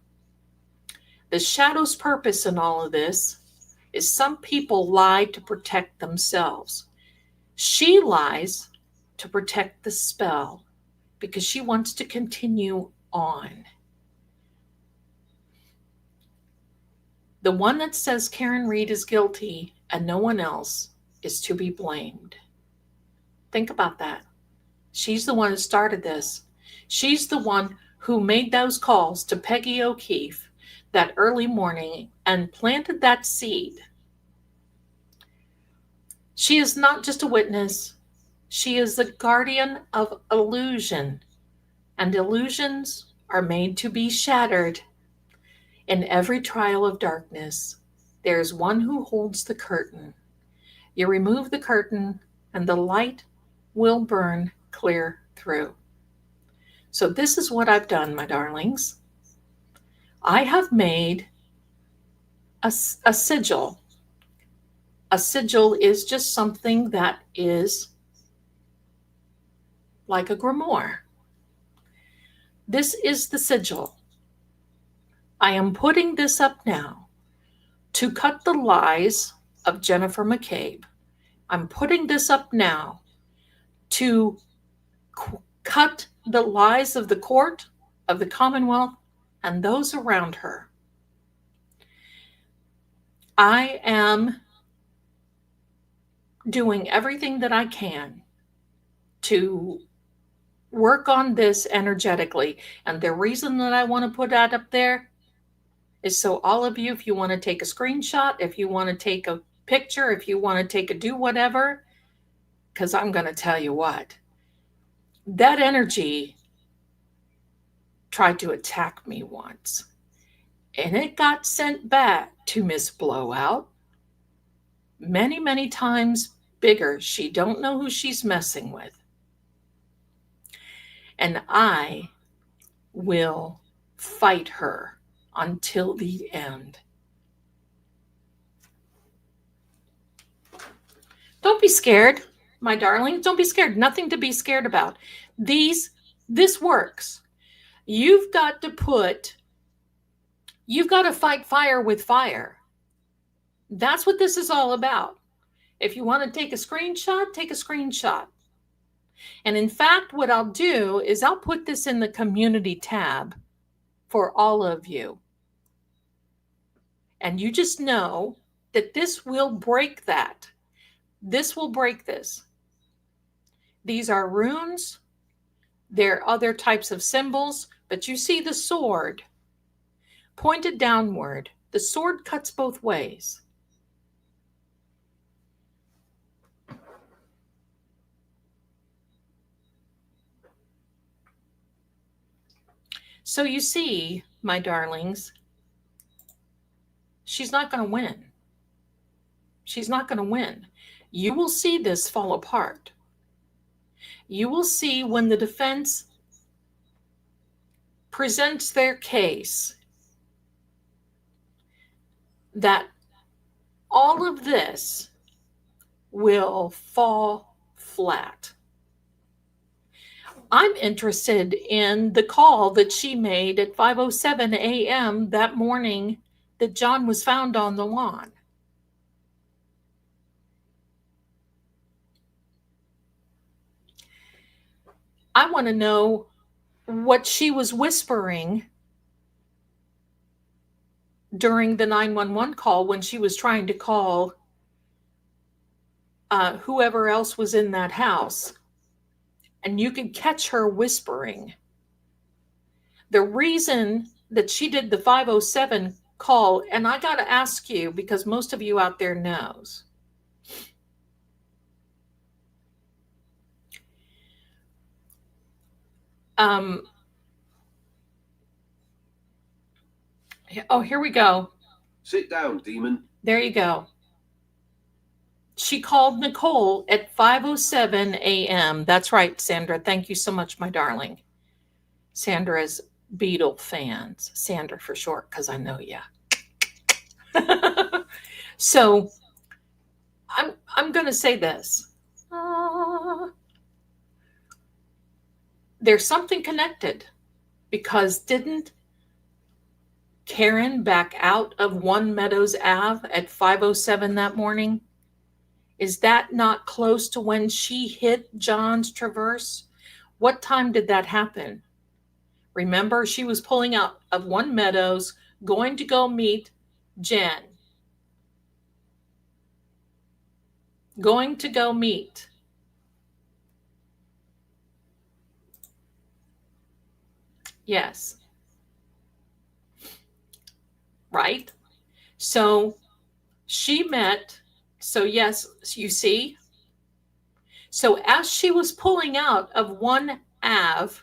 The shadow's purpose in all of this is some people lie to protect themselves. She lies to protect the spell because she wants to continue on. The one that says Karen Reed is guilty and no one else is to be blamed. Think about that. She's the one who started this. She's the one who made those calls to Peggy O'Keefe that early morning and planted that seed. She is not just a witness. She is the guardian of illusion, and illusions are made to be shattered. In every trial of darkness, there is one who holds the curtain. You remove the curtain, and the light will burn clear through. So this is what I've done, my darlings. I have made a sigil. A sigil is just something that is like a grimoire. This is the sigil. I am putting this up now to cut the lies of Jennifer McCabe. I'm putting this up now to cut the lies of the court, of the Commonwealth, and those around her. I am doing everything that I can to Work on this energetically. And the reason that I want to put that up there is so all of you, if you want to take a screenshot, if you want to take a picture, if you want to take a do whatever, because I'm going to tell you what, that energy tried to attack me once. And it got sent back to Miss Blowout many, many times bigger. She don't know who she's messing with. And I will fight her until the end. Don't be scared, my darling. Don't be scared. Nothing to be scared about. This works. You've got to fight fire with fire. That's what this is all about. If you want to take a screenshot, take a screenshot. And in fact, what I'll do is I'll put this in the community tab for all of you. And you just know that this will break that. This will break this. These are runes. There are other types of symbols, but you see the sword pointed downward. The sword cuts both ways. So you see, my darlings, she's not going to win. She's not going to win. You will see this fall apart. You will see when the defense presents their case that all of this will fall flat. I'm interested in the call that she made at 5:07 a.m. that morning that John was found on the lawn. I want to know what she was whispering during the 911 call when she was trying to call whoever else was in that house. And you could catch her whispering. The reason that she did the 5:07 call, and I got to ask you, because most of you out there knows, oh, here we go. Sit down, demon. There you go. She called Nicole at 5:07 a.m. That's right, Sandra. Thank you so much, my darling. Sandra's Beatle fans. Sandra for short, because I know ya. So I'm going to say this. There's something connected, because didn't Karen back out of One Meadows Ave at 5:07 that morning? Is that not close to when she hit John's Traverse? What time did that happen? Remember, she was pulling out of One Meadows, going to go meet Jen. Going to go meet. Yes. Right? So she met, so yes, you see? So as she was pulling out of One Ave,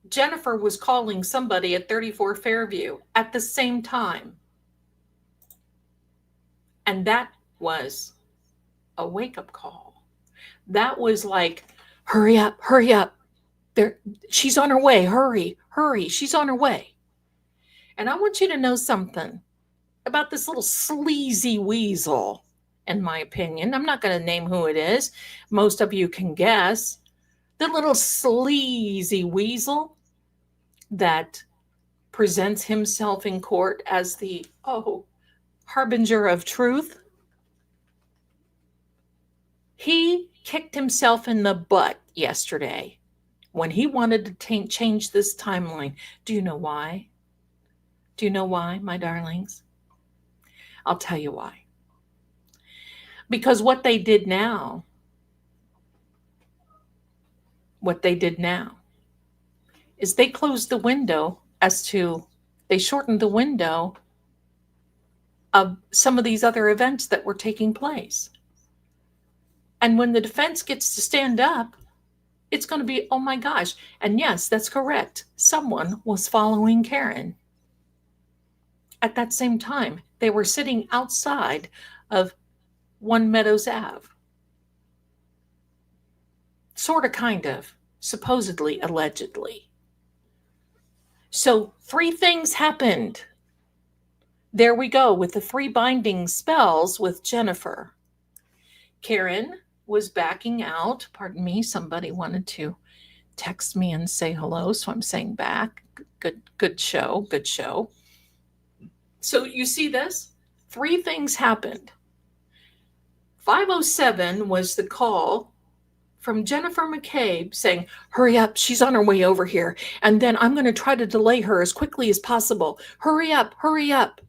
Jennifer was calling somebody at 34 Fairview at the same time. And that was a wake-up call. That was like, hurry up, hurry up. She's on her way. Hurry, hurry. She's on her way. And I want you to know something about this little sleazy weasel, in my opinion. I'm not going to name who it is. Most of you can guess. The little sleazy weasel that presents himself in court as the, harbinger of truth. He kicked himself in the butt yesterday when he wanted to change this timeline. Do you know why? Do you know why, my darlings? I'll tell you why. Because what they did now What they did now is they closed the window they shortened the window of some of these other events that were taking place. And when the defense gets to stand up, it's going to be, oh my gosh. And yes, that's correct. Someone was following Karen. At that same time, they were sitting outside of One Meadows Ave. Sort of, kind of, supposedly, allegedly. So 3 things happened. There we go with the 3 binding spells with Jennifer. Karen was backing out. Pardon me, somebody wanted to text me and say hello, so I'm saying back. Good show, good show. So you see this? 3 things happened. 5:07 was the call from Jennifer McCabe saying, hurry up, she's on her way over here. And then I'm going to try to delay her as quickly as possible. Hurry up, hurry up.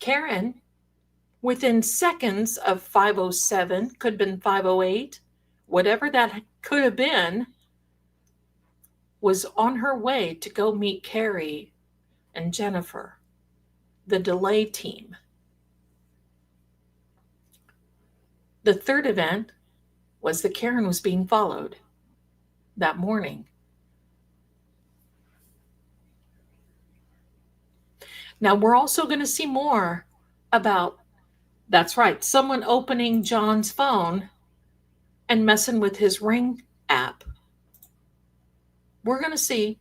Karen, within seconds of 5:07, could have been 5:08, whatever that could have been, was on her way to go meet Carrie and Jennifer, the delay team. The third event was that Karen was being followed that morning. Now we're also going to see more about, that's right, someone opening John's phone and messing with his Ring app. We're going to see,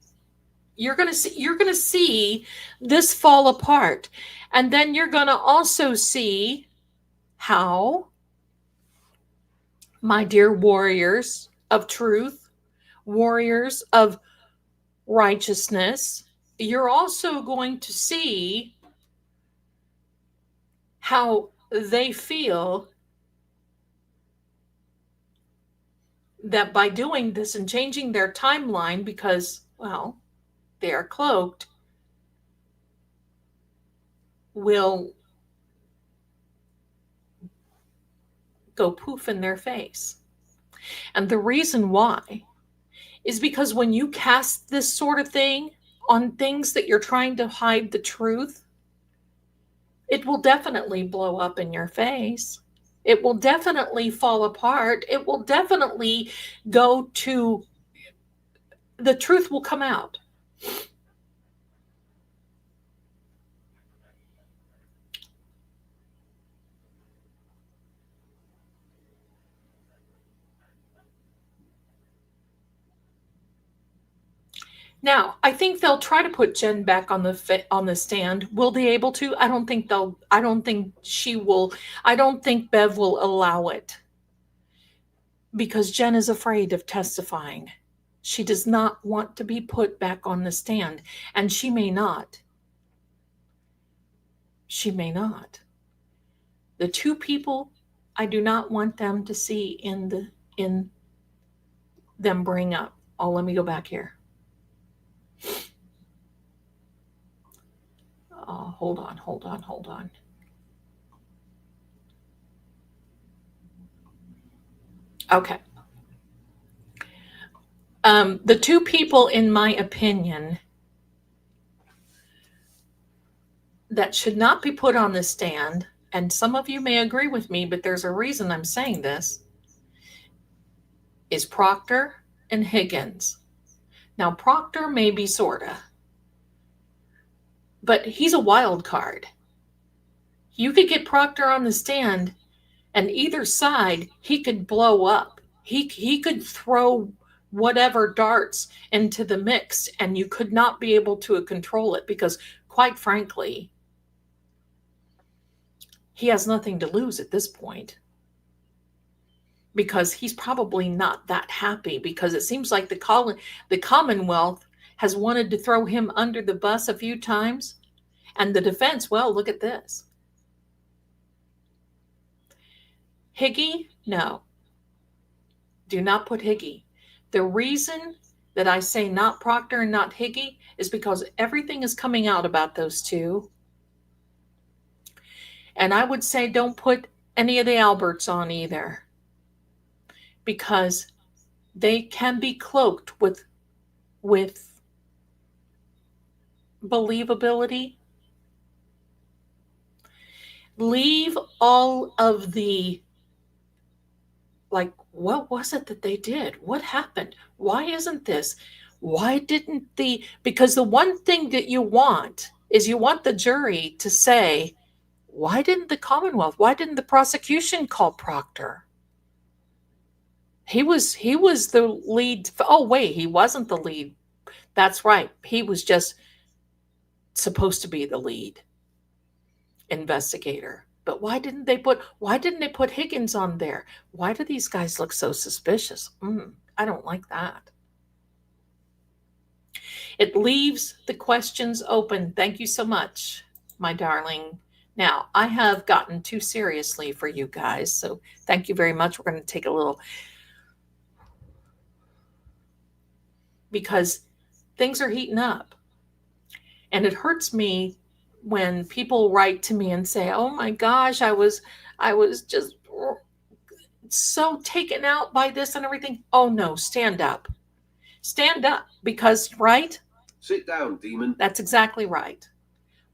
you're going to see this fall apart. And then you're going to also see how, my dear warriors of truth, warriors of righteousness, you're also going to see how they feel that by doing this and changing their timeline because, well, they are cloaked, will go poof in their face. And the reason why is because when you cast this sort of thing on things that you're trying to hide the truth, it will definitely blow up in your face. It will definitely fall apart. It will definitely go to, the truth will come out. Now, I think they'll try to put Jen back on the stand. Will they able to? I don't think she will. I don't think Bev will allow it. Because Jen is afraid of testifying. She does not want to be put back on the stand, and she may not. She may not. The 2 people I do not want them to see in them bring up. Oh, let me go back here. Hold on. Okay. The 2 people, in my opinion, that should not be put on the stand, and some of you may agree with me, but there's a reason I'm saying this, is Proctor and Higgins. Now, Proctor may be sorta, but he's a wild card. You could get Proctor on the stand, and either side, he could blow up. He could throw whatever darts into the mix, and you could not be able to control it because, quite frankly, he has nothing to lose at this point. Because he's probably not that happy, because it seems like the Commonwealth has wanted to throw him under the bus a few times. And the defense, well, look at this. Higgy, no. Do not put Higgy. The reason that I say not Proctor and not Higgy is because everything is coming out about those 2. And I would say don't put any of the Alberts on either. because they can be cloaked with believability. Leave all of the, like, what was it that they did? What happened? Why isn't this? Why didn't because the one thing that you want is you want the jury to say, why didn't the Commonwealth, why didn't the prosecution call Proctor? He was the lead. Oh, wait, he wasn't the lead. That's right. He was just supposed to be the lead investigator. But why didn't they put Higgins on there? Why do these guys look so suspicious? I don't like that. It leaves the questions open. Thank you so much, my darling. Now, I have gotten too seriously for you guys, so thank you very much. We're going to take a little, because things are heating up. And it hurts me when people write to me and say, "Oh my gosh, I was just so taken out by this and everything." Oh no, stand up. Stand up, because, right? Sit down, demon. That's exactly right.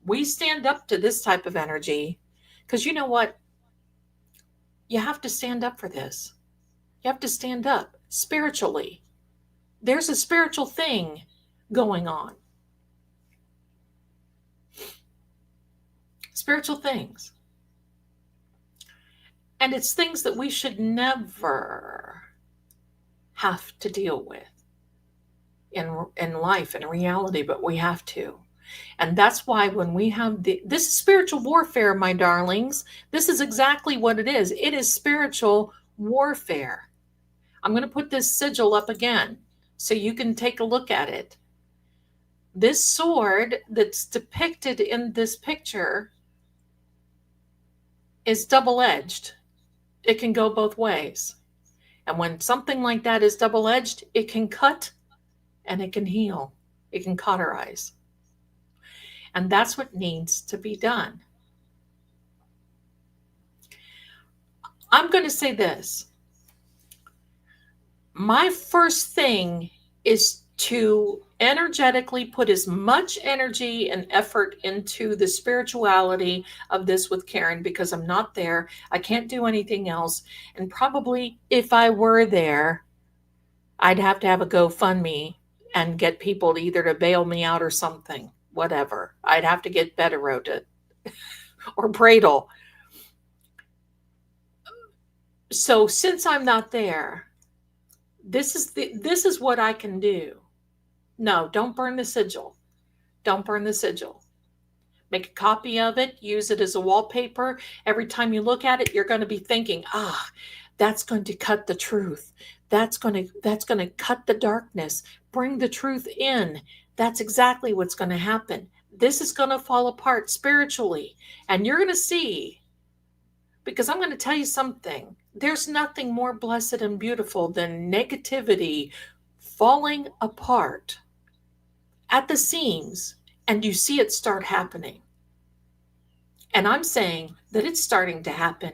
We stand up to this type of energy because you know what? You have to stand up for this. You have to stand up spiritually. There's a spiritual thing going on. Spiritual things. And it's things that we should never have to deal with in life, in reality, but we have to. And that's why when we have this is spiritual warfare, my darlings. This is exactly what it is. It is spiritual warfare. I'm going to put this sigil up again so you can take a look at it. This sword that's depicted in this picture is double-edged. It can go both ways. And when something like that is double-edged, it can cut and it can heal. It can cauterize. And that's what needs to be done. I'm going to say this. My first thing is to energetically put as much energy and effort into the spirituality of this with Karen, because I'm not there. I can't do anything else. And probably if I were there, I'd have to have a GoFundMe and get people either to bail me out or something, whatever. I'd have to get Betterow to or Bradle. So since I'm not there, this is what I can do. No, don't burn the sigil. Don't burn the sigil. Make a copy of it. Use it as a wallpaper. Every time you look at it, you're going to be thinking, that's going to cut the truth. That's going to cut the darkness. Bring the truth in. That's exactly what's going to happen. This is going to fall apart spiritually. And you're going to see, because I'm going to tell you something. There's nothing more blessed and beautiful than negativity falling apart at the seams, and you see it start happening. And I'm saying that it's starting to happen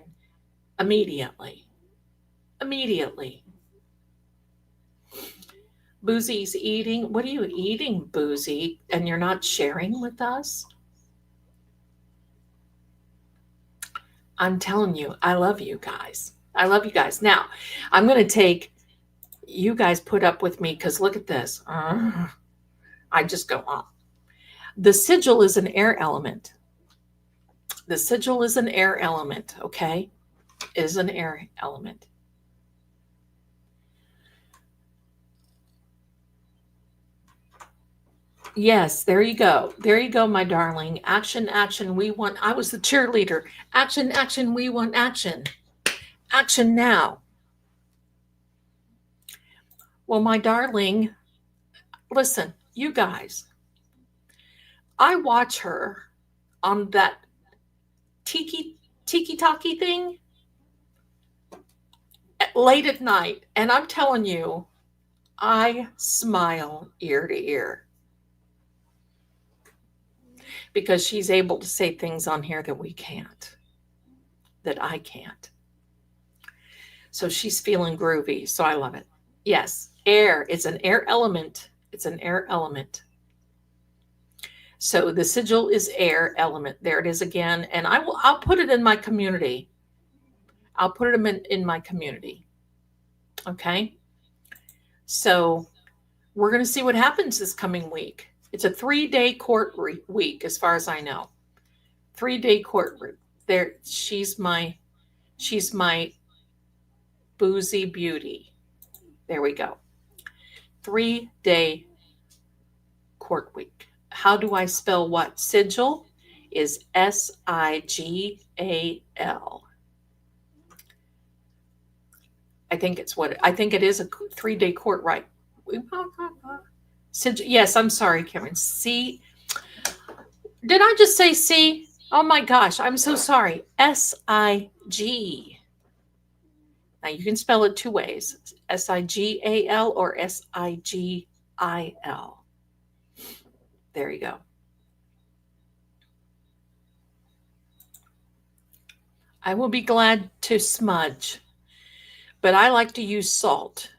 immediately. Immediately. Boozy's eating. What are you eating, Boozy? And you're not sharing with us? I'm telling you, I love you guys. I love you guys. Now, I'm going to take, you guys put up with me because look at this. I just go on. The sigil is an air element. The sigil is an air element, okay? It is an air element. Yes, there you go. There you go, my darling. Action, action, we want. I was the cheerleader. Action, action, we want action. Action now. Well, my darling, listen, you guys. I watch her on that tiki-talkie thing late at night, and I'm telling you, I smile ear to ear. Because she's able to say things on here that we can't, that I can't. So she's feeling groovy. So I love it. Yes, air. It's an air element. It's an air element. So the sigil is air element. There it is again. And I'll put it in my community. I'll put them in my community. Okay. So we're going to see what happens this coming week. It's a 3-day court week, as far as I know. 3-day court week. There, she's my boozy beauty. There we go. 3-day court week. How do I spell what? Sigil is Sigal. I think it is a 3-day court, right? Yes, I'm sorry, Karen. C. Did I just say C? Oh my gosh, I'm so sorry. SIG. Now you can spell it 2 ways: SIGAL or SIGIL. There you go. I will be glad to smudge, but I like to use salt.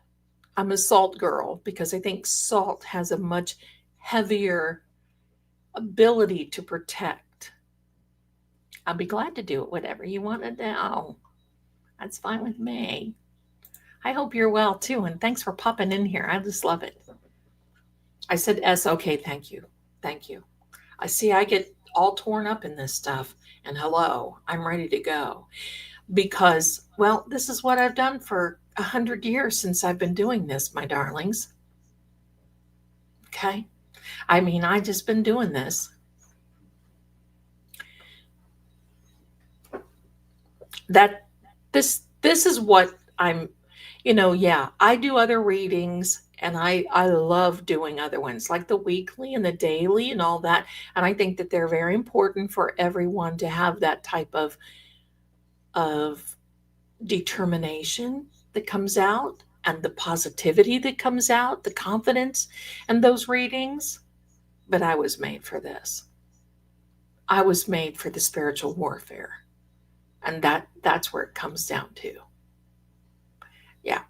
I'm a salt girl because I think salt has a much heavier ability to protect. I'll be glad to do it, whatever you want to do. That's fine with me. I hope you're well too, and thanks for popping in here. I just love it. I said S. Okay, thank you. Thank you. I see I get all torn up in this stuff, and hello, I'm ready to go. Because, well, this is what I've done for 100 years since I've been doing this, my darlings. Okay? I mean, I just been doing this. This is what I'm, yeah, I do other readings and I love doing other ones like the weekly and the daily and all that. And I think that they're very important for everyone to have that type of determination that comes out and the positivity that comes out, the confidence and those readings. But I was made for this. I was made for the spiritual warfare. And that's where it comes down to. Yeah.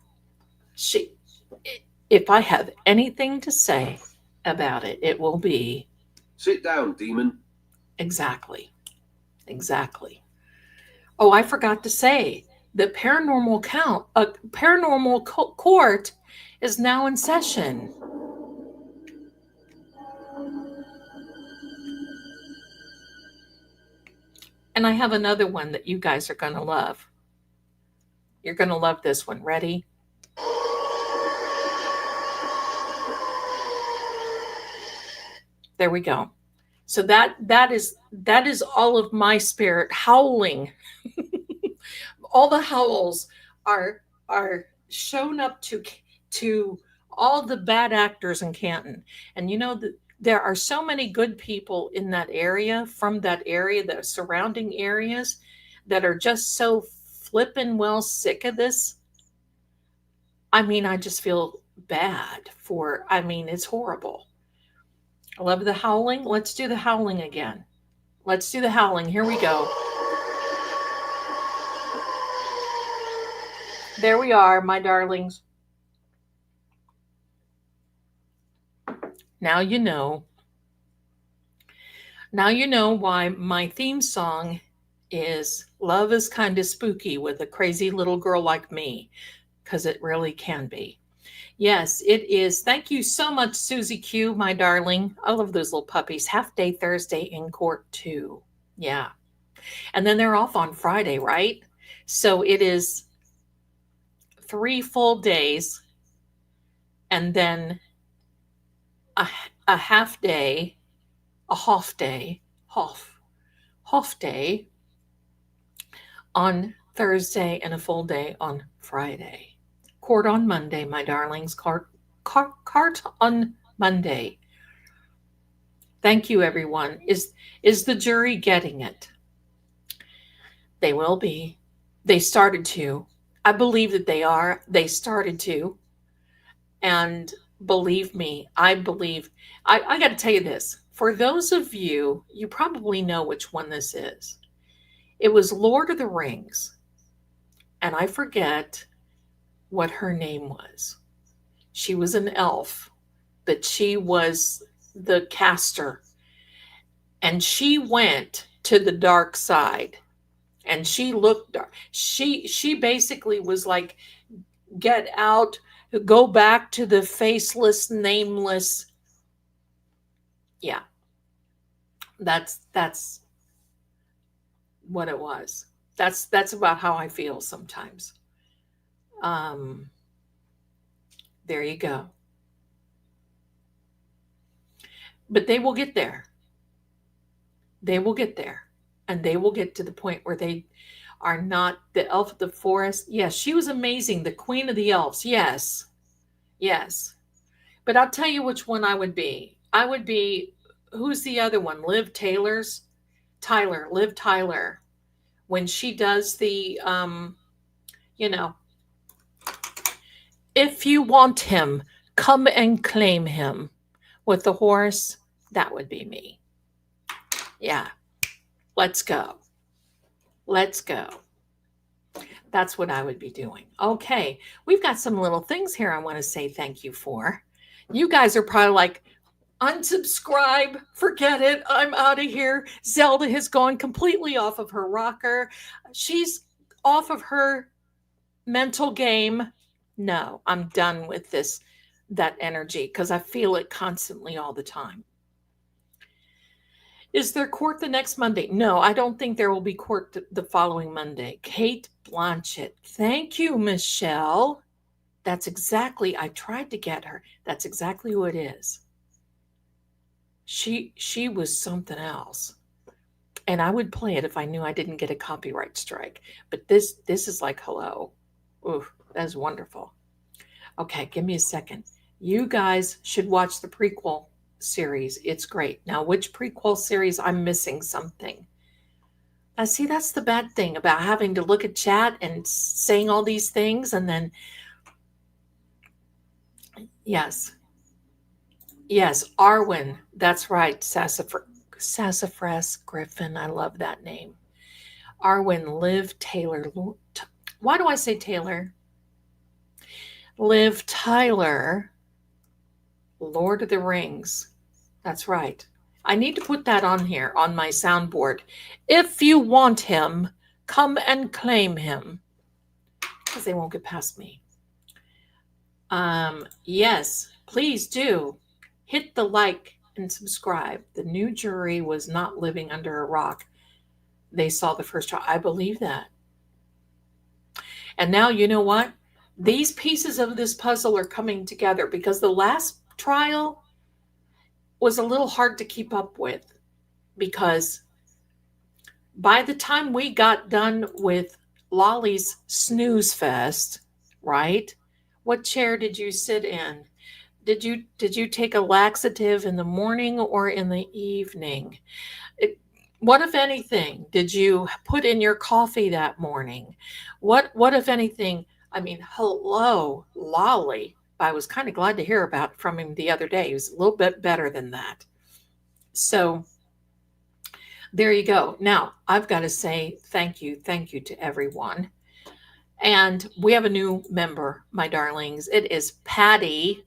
If I have anything to say about it, it will be sit down, demon. Exactly. Oh, I forgot to say the paranormal court is now in session. And I have another one that you guys are going to love. You're going to love this one. Ready? There we go. So that is all of my spirit howling. All the howls are shown up to all the bad actors in Canton. And there are so many good people in that area, from that area, the surrounding areas, that are just so flippin' well sick of this. I mean, I just feel bad it's horrible. I love the howling. Let's do the howling again. Let's do the howling. Here we go. There we are, my darlings. Now you know. Now you know why my theme song is Love is Kind of Spooky with a Crazy Little Girl Like Me, because it really can be. Yes, it is. Thank you so much, Susie Q, my darling. I love those little puppies. Half day Thursday in court too. Yeah. And then they're off on Friday, right? So it is 3 full days and then a half day, a half day on Thursday and a full day on Friday. Court on Monday, my darlings. Cart on Monday. Thank you, everyone. Is the jury getting it? They will be. They started to. I believe that they are. They started to. And believe me, I believe. I got to tell you this. For those of you, you probably know which one this is. It was Lord of the Rings. And I forget what her name was. She was an elf, but she was the caster. And she went to the dark side and she looked dark. She basically was like, get out, go back to the faceless, nameless. Yeah, that's what it was. That's about how I feel sometimes. Um, there you go. But they will get there. They will get there. And they will get to the point where they are not the elf of the forest. Yes, she was amazing. The queen of the elves. Yes. Yes. But I'll tell you which one I would be. I would be, who's the other one? Liv Tyler. When she does the, you know, if you want him, come and claim him with the horse, that would be me. Yeah. Let's go. Let's go. That's what I would be doing. Okay. We've got some little things here I want to say thank you for. You guys are probably like, unsubscribe, forget it, I'm out of here. Zelda has gone completely off of her rocker. She's off of her mental game. No, I'm done with that energy because I feel it constantly all the time. Is there court the next Monday? No, I don't think there will be court the following Monday. Kate Blanchett. Thank you, Michelle. That's exactly, I tried to get her. That's exactly who it is. She was something else. And I would play it if I knew I didn't get a copyright strike. But this is like, hello. Ooh, that is wonderful. Okay, give me a second. You guys should watch the prequel series. It's great. Now, which prequel series? I'm missing something. I see that's the bad thing about having to look at chat and saying all these things and then yes. Yes, Arwen. That's right. Sassafras Griffin. I love that name. Arwen, Liv Taylor. Why do I say Taylor? Liv Tyler, Lord of the Rings. That's right. I need to put that on here on my soundboard. If you want him, come and claim him. Because they won't get past me. Yes, please do. Hit the like and subscribe. The new jury was not living under a rock. They saw the first trial. I believe that. And now, you know what? These pieces of this puzzle are coming together because the last trial was a little hard to keep up with because by the time we got done with Lolly's snooze fest, right? What chair did you sit in? Did you take a laxative in the morning or in the evening? What, if anything, did you put in your coffee that morning? What if anything? I mean, hello, Lolly. I was kind of glad to hear about from him the other day. He was a little bit better than that. So there you go. Now, I've got to say thank you to everyone. And we have a new member, my darlings. It is Patty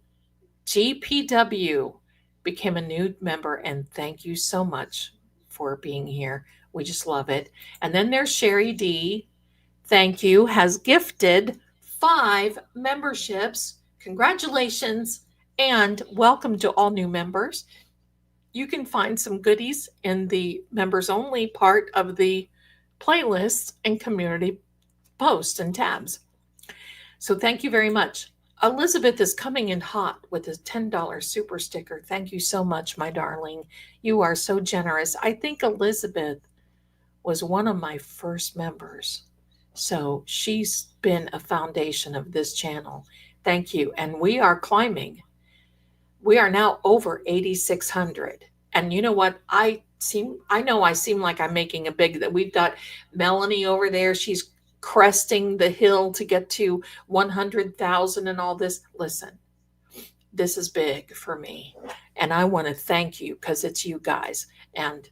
GPW became a new member, and thank you so much for being here. We just love it. And then there's Sherry D. Thank you, has gifted 5 memberships. Congratulations and welcome to all new members. You can find some goodies in the members only part of the playlist and community posts and tabs. So thank you very much. Elizabeth is coming in hot with a $10 super sticker. Thank you so much, my darling. You are so generous. I think Elizabeth was one of my first members. So she's been a foundation of this channel. Thank you. And we are climbing. We are now over 8,600. And you know what? I know I seem like I'm making a big, that we've got Melanie over there. She's cresting the hill to get to 100,000 and all this. Listen, this is big for me. And I want to thank you because it's you guys. And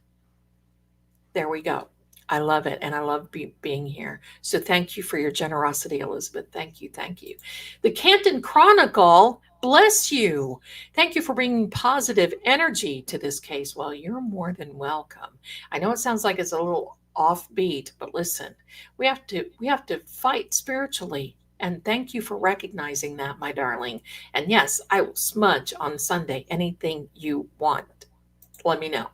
there we go. I love it, and I love being here. So thank you for your generosity, Elizabeth. Thank you, thank you. The Canton Chronicle, bless you. Thank you for bringing positive energy to this case. Well, you're more than welcome. I know it sounds like it's a little offbeat, but listen, we have to fight spiritually. And thank you for recognizing that, my darling. And yes, I will smudge on Sunday anything you want. Let me know.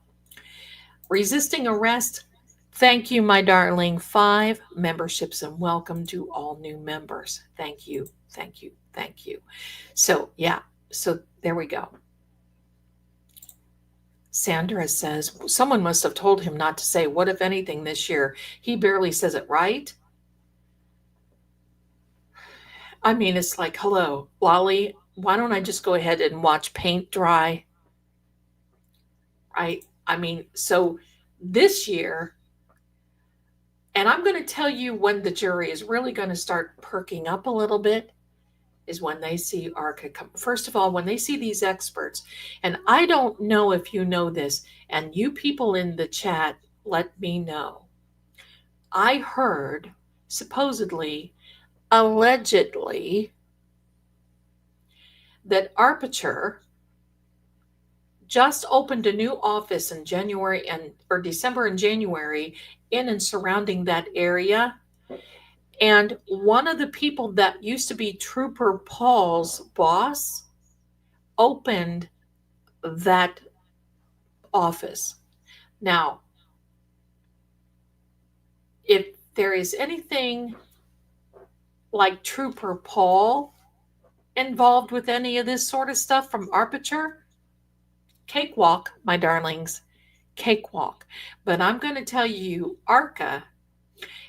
Resisting arrest. Thank you, my darling. 5 memberships and welcome to all new members. Thank you, thank you, thank you. So, yeah, so there we go. Sandra says, someone must have told him not to say, what if anything this year? He barely says it right. I mean, it's like, hello, Lolly, why don't I just go ahead and watch paint dry? Right? I mean, so this year, and I'm going to tell you when the jury is really going to start perking up a little bit is when they see ARCA come. First of all, when they see these experts, and I don't know if you know this, and you people in the chat, let me know. I heard, supposedly, allegedly, that Arpiture just opened a new office in January or December and January in and surrounding that area. And one of the people that used to be Trooper Paul's boss opened that office. Now, if there is anything like Trooper Paul involved with any of this sort of stuff from Arpiture, cakewalk, my darlings, cakewalk. But I'm going to tell you, ARCA,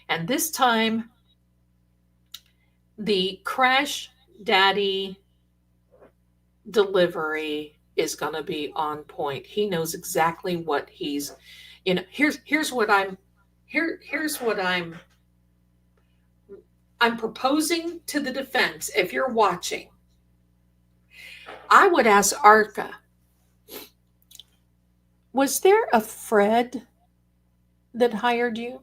and this time the Crash Daddy delivery is going to be on point. He knows exactly what he's, here's what I'm proposing to the defense. If you're watching, I would ask ARCA, was there a Fred that hired you?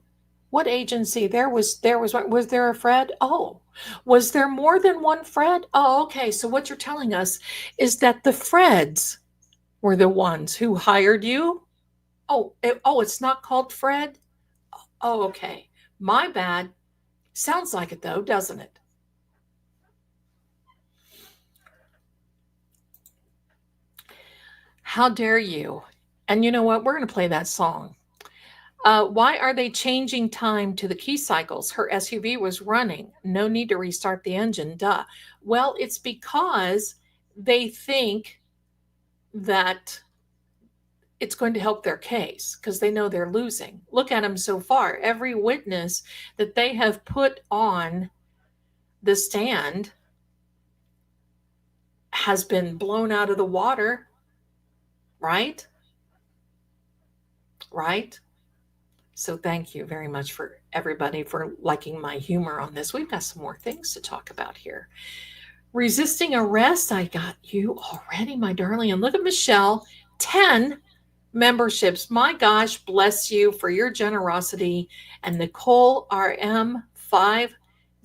What agency? Was there a Fred? Oh, was there more than one Fred? Oh, okay. So what you're telling us is that the Freds were the ones who hired you? It's not called Fred? Oh, okay. My bad. Sounds like it though, doesn't it? How dare you? And you know what? We're going to play that song. Why are they changing time to the key cycles? Her SUV was running. No need to restart the engine. Duh. Well, it's because they think that it's going to help their case because they know they're losing. Look at them so far. Every witness that they have put on the stand has been blown out of the water, right? Right? So thank you very much for everybody for liking my humor on this. We've got some more things to talk about here. Resisting arrest, I got you already, my darling. And look at Michelle, 10 memberships. My gosh, bless you for your generosity. And Nicole RM, 5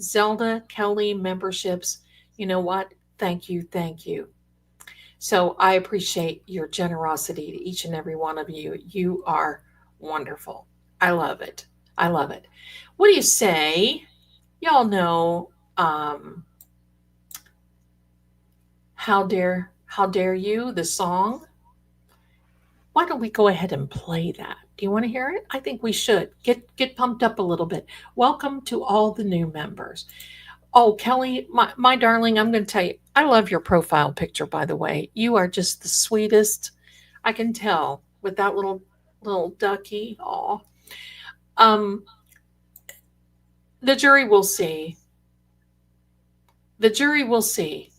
Zelda Kelly memberships. You know what? Thank you, thank you. So I appreciate your generosity to each and every one of you. You are wonderful. I love it. I love it. What do you say? Y'all know How Dare You, the song. Why don't we go ahead and play that? Do you want to hear it? I think we should. Get pumped up a little bit. Welcome to all the new members. Oh, Kelly, my darling, I'm going to tell you, I love your profile picture, by the way. You are just the sweetest. I can tell with that little ducky. Aw. The jury will see. The jury will see.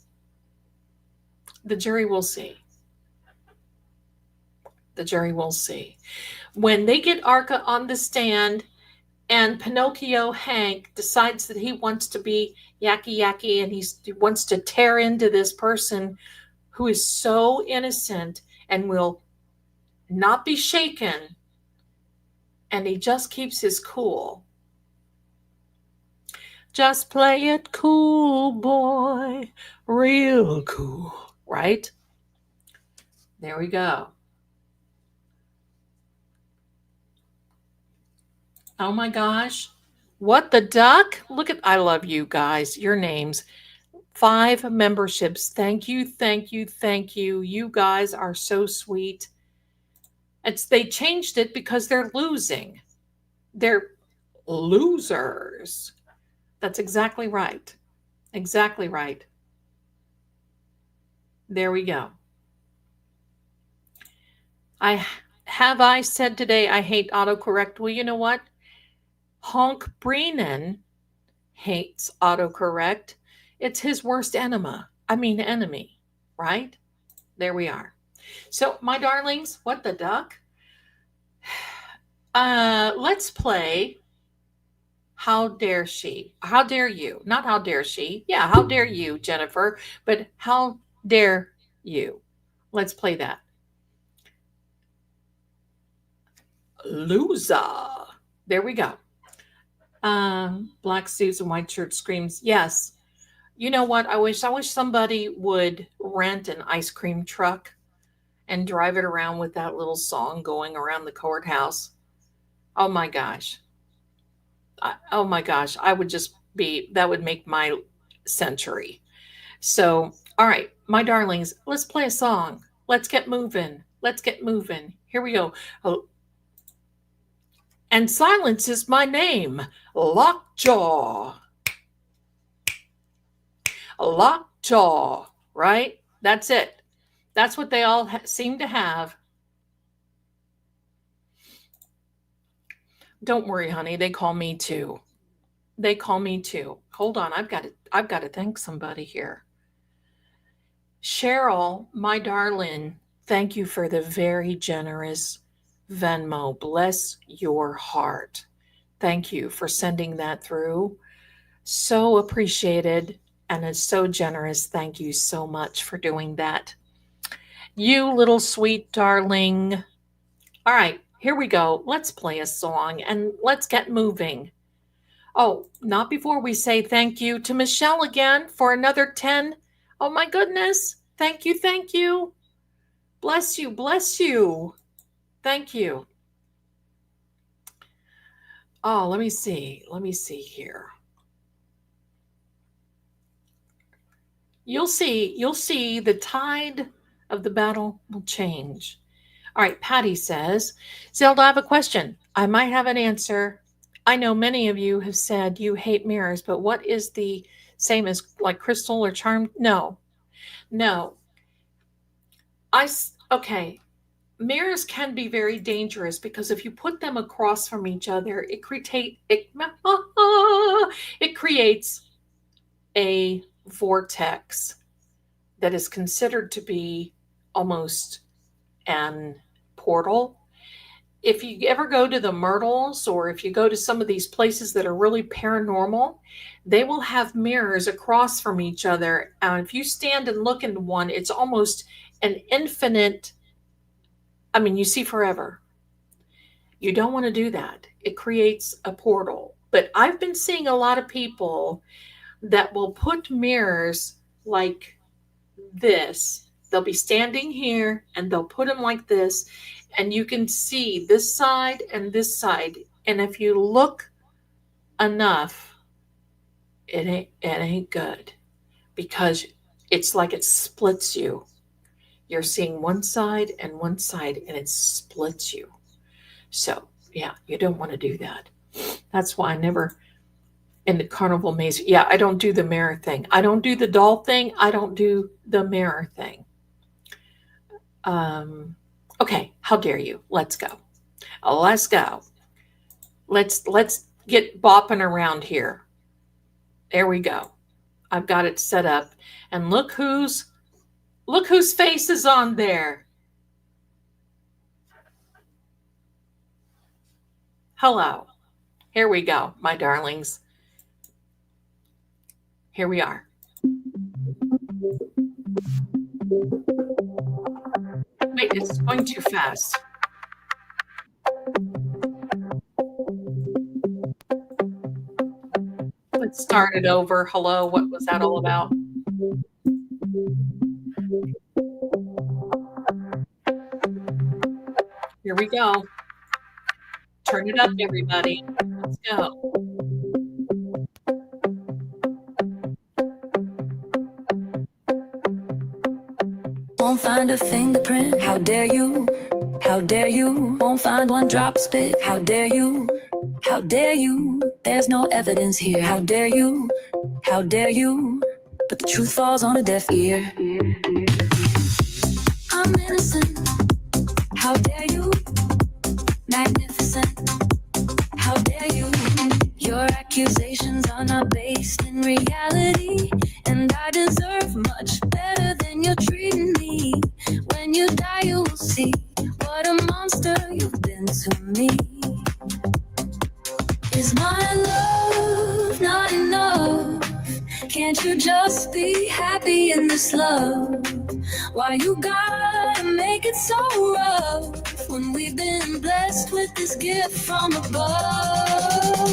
The jury will see. The jury will see. When they get ARCA on the stand and Pinocchio Hank decides that he wants to be yucky and he wants to tear into this person who is so innocent and will not be shaken and he just keeps his cool. Just play it cool, boy, real cool, right? There we go. Oh my gosh. What the duck? Look at, I love you guys, your names. 5 memberships. Thank you, thank you, thank you. You guys are so sweet. They changed it because they're losing. They're losers. That's exactly right. Exactly right. There we go. I said today I hate autocorrect. Well, you know what? Honk Brennan hates autocorrect. It's his worst enemy, right? There we are. So, my darlings, what the duck? Let's play How Dare She? How dare you? Not how dare she. Yeah, how dare you, Jennifer? But how dare you? Let's play that. Loser. There we go. Black suits and white shirt screams. Yes. You know what? I wish somebody would rent an ice cream truck and drive it around with that little song going around the courthouse. Oh my gosh. Oh my gosh. That would make my century. So, all right, my darlings, let's play a song. Let's get moving. Let's get moving. Here we go. Oh, and silence is my name. Lockjaw. Lockjaw, right? That's it. That's what they all seem to have. Don't worry, honey. They call me too. They call me too. Hold on. I've got to thank somebody here. Cheryl, my darling, thank you for the very generous Venmo. Bless your heart. Thank you for sending that through. So appreciated and it's so generous. Thank you so much for doing that. You little sweet darling. All right, here we go. Let's play a song and let's get moving. Oh, not before we say thank you to Michelle again for another 10. Oh my goodness. Thank you, thank you. Bless you, bless you. Thank you. Oh, let me see. Let me see here. You'll see the tide of the battle will change. All right, Patty says, Zelda, I have a question. I might have an answer. I know many of you have said you hate mirrors, but what is the same as like crystal or charm? No. Okay. Mirrors can be very dangerous because if you put them across from each other, it creates a vortex that is considered to be almost an portal. If you ever go to the Myrtles or if you go to some of these places that are really paranormal, they will have mirrors across from each other. And if you stand and look into one, it's almost an infinite, you see forever. You don't want to do that. It creates a portal. But I've been seeing a lot of people that will put mirrors like this. They'll be standing here and they'll put them like this, and you can see this side and this side. And if you look enough, it ain't good because it's like it splits you. You're seeing one side and it splits you. So, yeah, you don't want to do that. That's why I never, in the carnival maze, I don't do the mirror thing. I don't do the doll thing. I don't do the mirror thing. Okay, how dare you? Let's go. Let's go. Let's get bopping around here. There we go. I've got it set up. And look whose face is on there. Hello. Here we go, my darlings. Here we are. Wait, it's going too fast. Let's start it over. Hello, what was that all about? Here we go. Turn it up, everybody. Let's go. Won't find a fingerprint, how dare you? How dare you? Won't find one drop of spit, how dare you? How dare you? There's no evidence here, how dare you? How dare you? But the truth falls on a deaf ear. I'm innocent, how dare you? Magnificent, how dare you? Your accusations are not based in reality, and I deserve much better than you're treating me. When you die, you will see what a monster you've been to me. Is my love not enough? Can't you just be happy in this love? Why you gotta make it so rough when we've been blessed with this gift from above?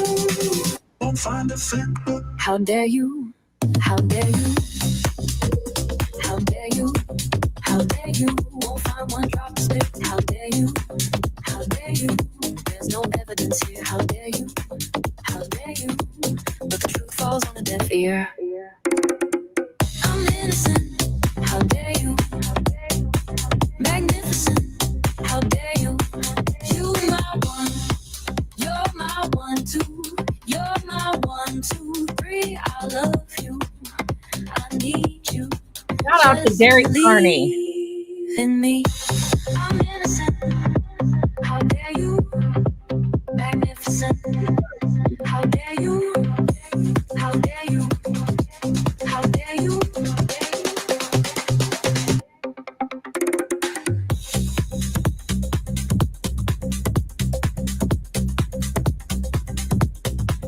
Won't find a finger. How dare you? How dare you? How dare you? How dare you? Won't find one drop of spit. How dare you? How dare you? There's no evidence here. How dare you? How dare you? But the truth falls on a deaf ear. I'm innocent. How dare you? Magnificent. How dare you? You my one. You're my 1, 2. You're my 1, 2, 3. I love you. I need you. Shout out to Derek Carney. In me. I'm innocent. How dare you? Magnificent. How dare you? How dare you? How dare you?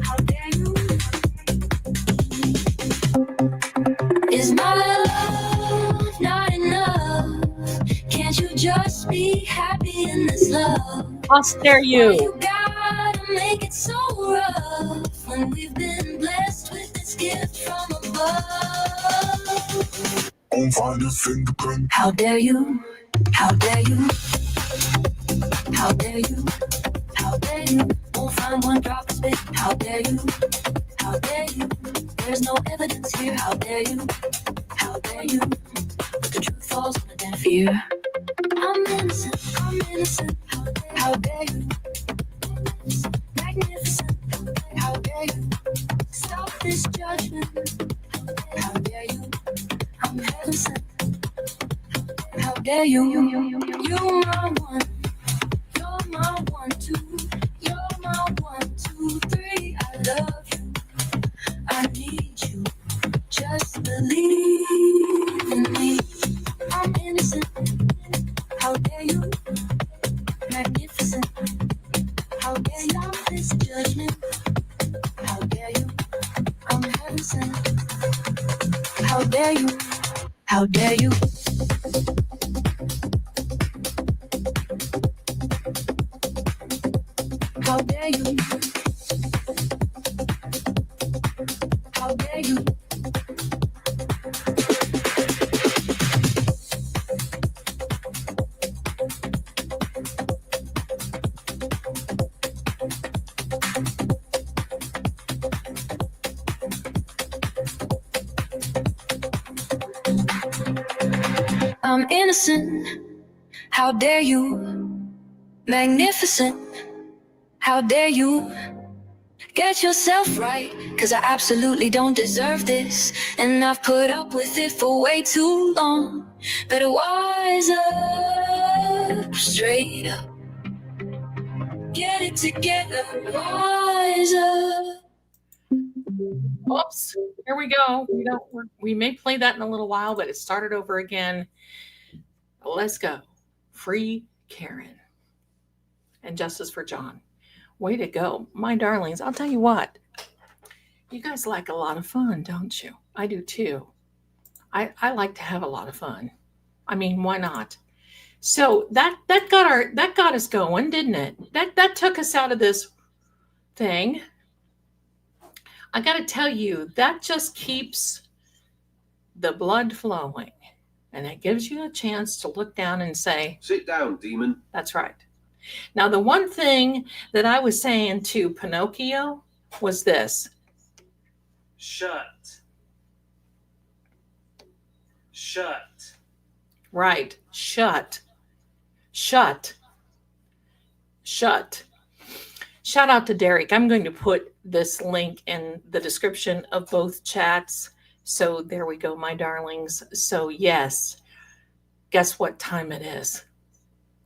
How dare you? Is my love not enough? Can't you just be happy in this love? How dare Why you? you gotta make it so rough when we've been blessed with this gift from above? Won't find a fingerprint. How dare you? How dare you? How dare you? How dare you? Won't find one drop of spit. How dare you? How dare you? There's no evidence here. How dare you? How dare you? But the truth falls on a deaf ear. I'm innocent. I'm innocent. How dare you? Magnificent. How dare you? Stop this judgment. How dare you? I'm heaven sent. How dare you? You're my one. You're my 1, 2. You're my 1, 2, 3. I love you. I need you. Just believe in me. I'm innocent. How dare you? Magnificent. How dare you? Stop this judgment. How dare you? I'm heaven sent. How dare you? How dare you? How dare you? How dare you? I'm innocent. How dare you? Magnificent. How dare you? Get yourself right, 'cause I absolutely don't deserve this. And I've put up with it for way too long. Better wise up, straight up. Get it together, wise up. Oops. Here we go. We may play that in a little while, but it started over again. Let's go. Free Karen. And justice for John. Way to go. My darlings, I'll tell you what. You guys like a lot of fun, don't you? I do too. I like to have a lot of fun. I mean, why not? So that got us going, didn't it? That took us out of this thing. I got to tell you, that just keeps the blood flowing. And it gives you a chance to look down and say, Sit down, demon. that's right. Now, the one thing that I was saying to Pinocchio was this. Shut. Shut. Right. Shut. Shut. Shut. Shout out to Derek. I'm going to put this link in the description of both chats. So there we go, my darlings. So yes, guess what time it is?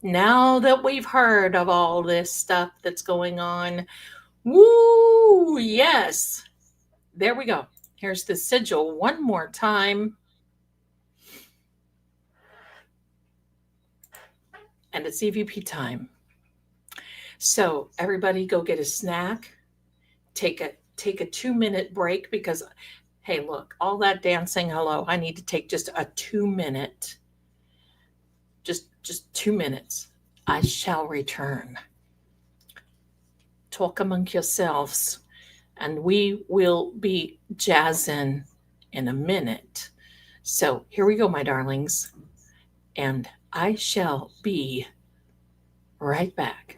Now that we've heard of all this stuff that's going on, woo, yes. There we go. Here's the sigil one more time. And it's EVP time. So everybody go get a snack. Take a 2-minute break because, hey, look, all that dancing, hello, I need to take just a 2-minute. Just 2 minutes. I shall return. Talk among yourselves, and we will be jazzing in a minute. So here we go, my darlings, and I shall be right back.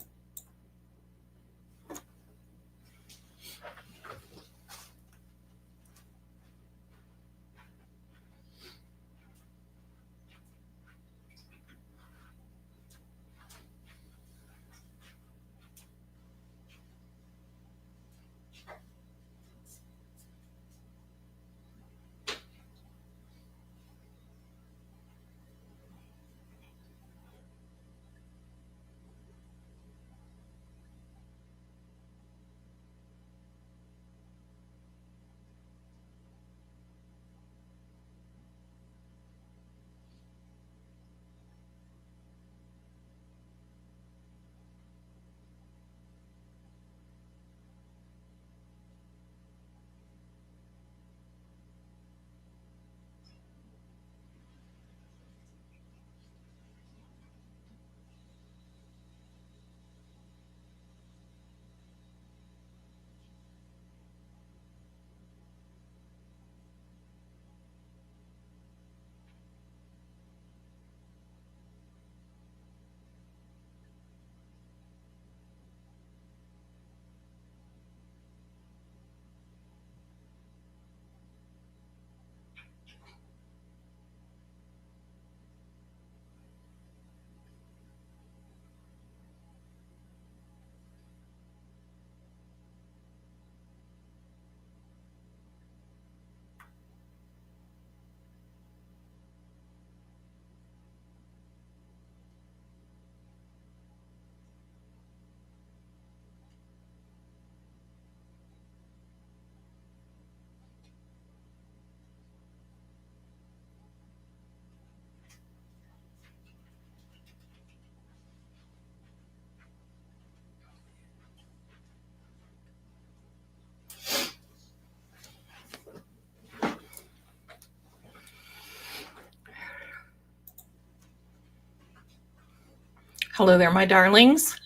Hello there, my darlings.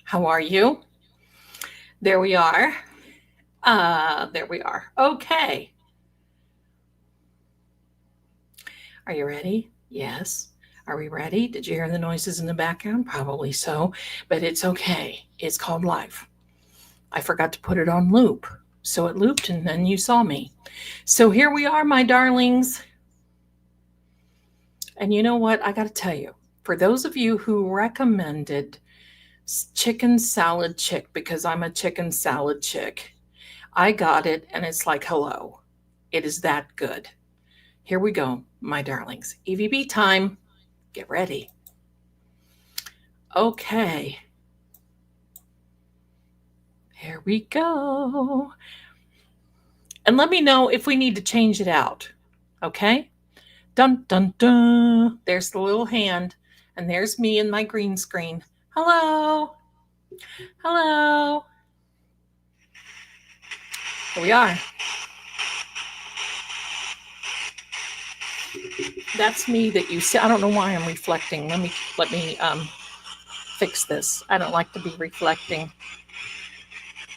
How are you? There we are. There we are. Okay. Are you ready? Yes. Are we ready? Did you hear the noises in the background? Probably so, but it's okay. It's called life. I forgot to put it on loop. So it looped and then you saw me. So here we are, my darlings. And you know what? I got to tell you, for those of you who recommended chicken salad chick, because I'm a chicken salad chick, I got it and it's like, hello, it is that good. Here we go, my darlings. EVB time. Get ready. Okay. Here we go. And let me know if we need to change it out. Okay? Dun, dun, dun. There's the little hand. And there's me in my green screen. Hello. Hello. Here we are. That's me that you see. I don't know why I'm reflecting. Let me fix this. I don't like to be reflecting.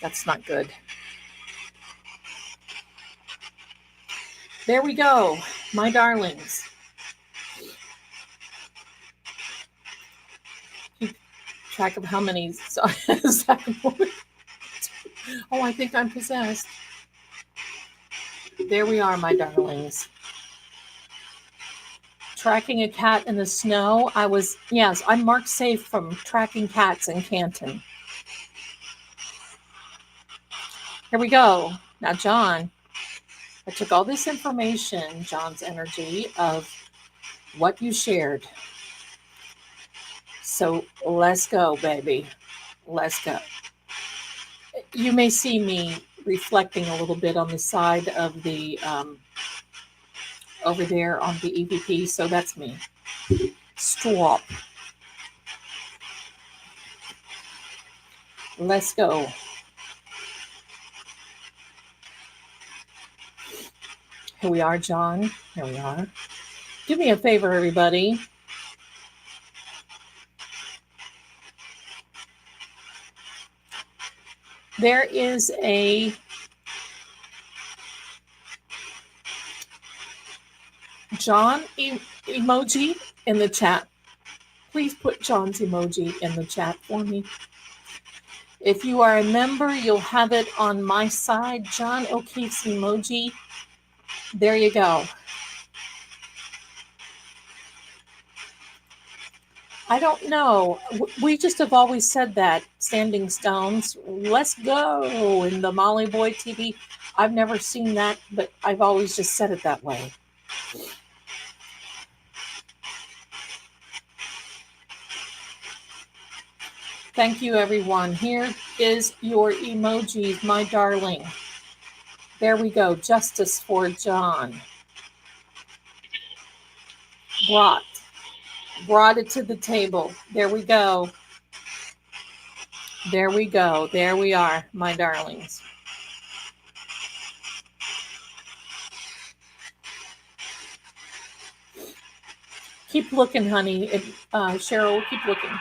That's not good. There we go, my darlings. Keep track of how many. Oh, I think I'm possessed. There we are, my darlings. Tracking a cat in the snow. I'm marked safe from tracking cats in Canton. Here we go. Now, John, I took all this information, John's energy of what you shared. So let's go, baby. Let's go. You may see me reflecting a little bit on the side of the over there on the EVP. So that's me. Stop. Let's go. Here we are, John. Here we are. Do me a favor, everybody. There is a John emoji in the chat. Please put John's emoji in the chat for me. If you are a member, you'll have it on my side. John O'Keefe's emoji. There you go. I don't know. We just have always said that. Standing Stones. Let's go in the Molly Boy TV. I've never seen that, but I've always just said it that way. Thank you, everyone. Here is your emojis, my darling. There we go. Justice for John. Brought it to the table. There we go. There we go. There we are, my darlings. Keep looking, honey. Cheryl, keep looking.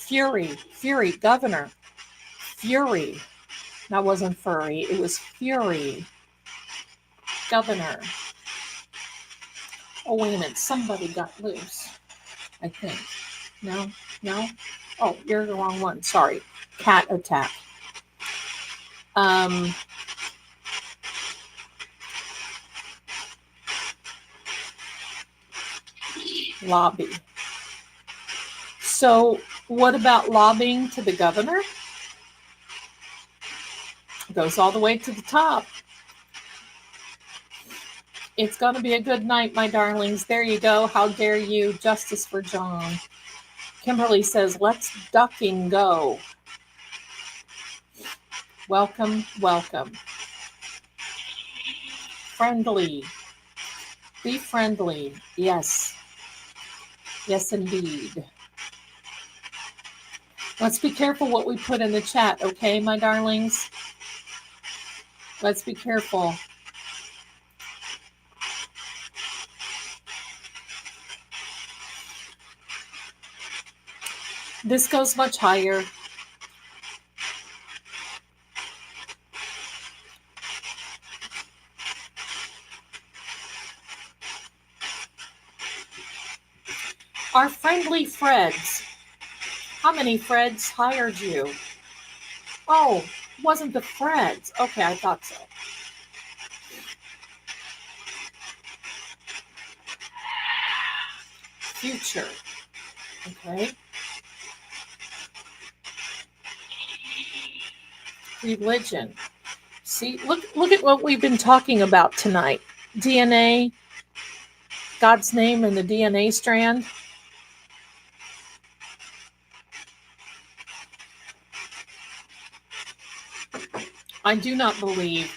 Fury, governor. Fury. That wasn't furry. It was Fury. Governor. Oh, wait a minute. Somebody got loose, I think. No? Oh, you're the wrong one. Sorry. Cat attack. Lobby. So what about lobbying to the governor? Goes all the way to the top. It's going to be a good night, my darlings. There you go. How dare you? Justice for John. Kimberly says, let's ducking go. Welcome. Friendly. Be friendly. Yes. Yes, indeed. Let's be careful what we put in the chat, okay, my darlings? Let's be careful. This goes much higher. Our friendly Freds. How many Freds hired you? Oh, wasn't the Freds. Okay, I thought so. Future. Okay. Religion. See, look at what we've been talking about tonight. DNA, God's name in the DNA strand. I do not believe,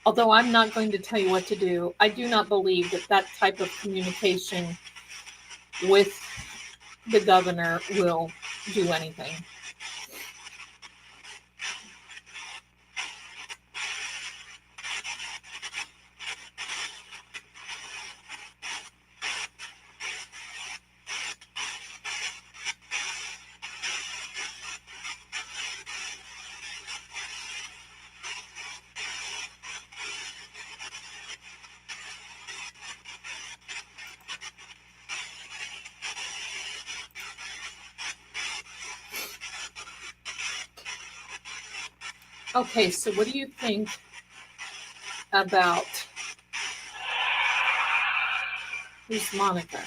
although I'm not going to tell you what to do, I do not believe that type of communication with the governor will do anything. Okay, so what do you think about who's Monica?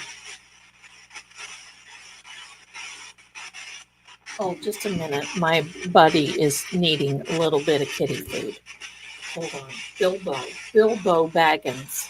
Oh, just a minute. My buddy is needing a little bit of kitty food. Hold on. Bilbo Baggins.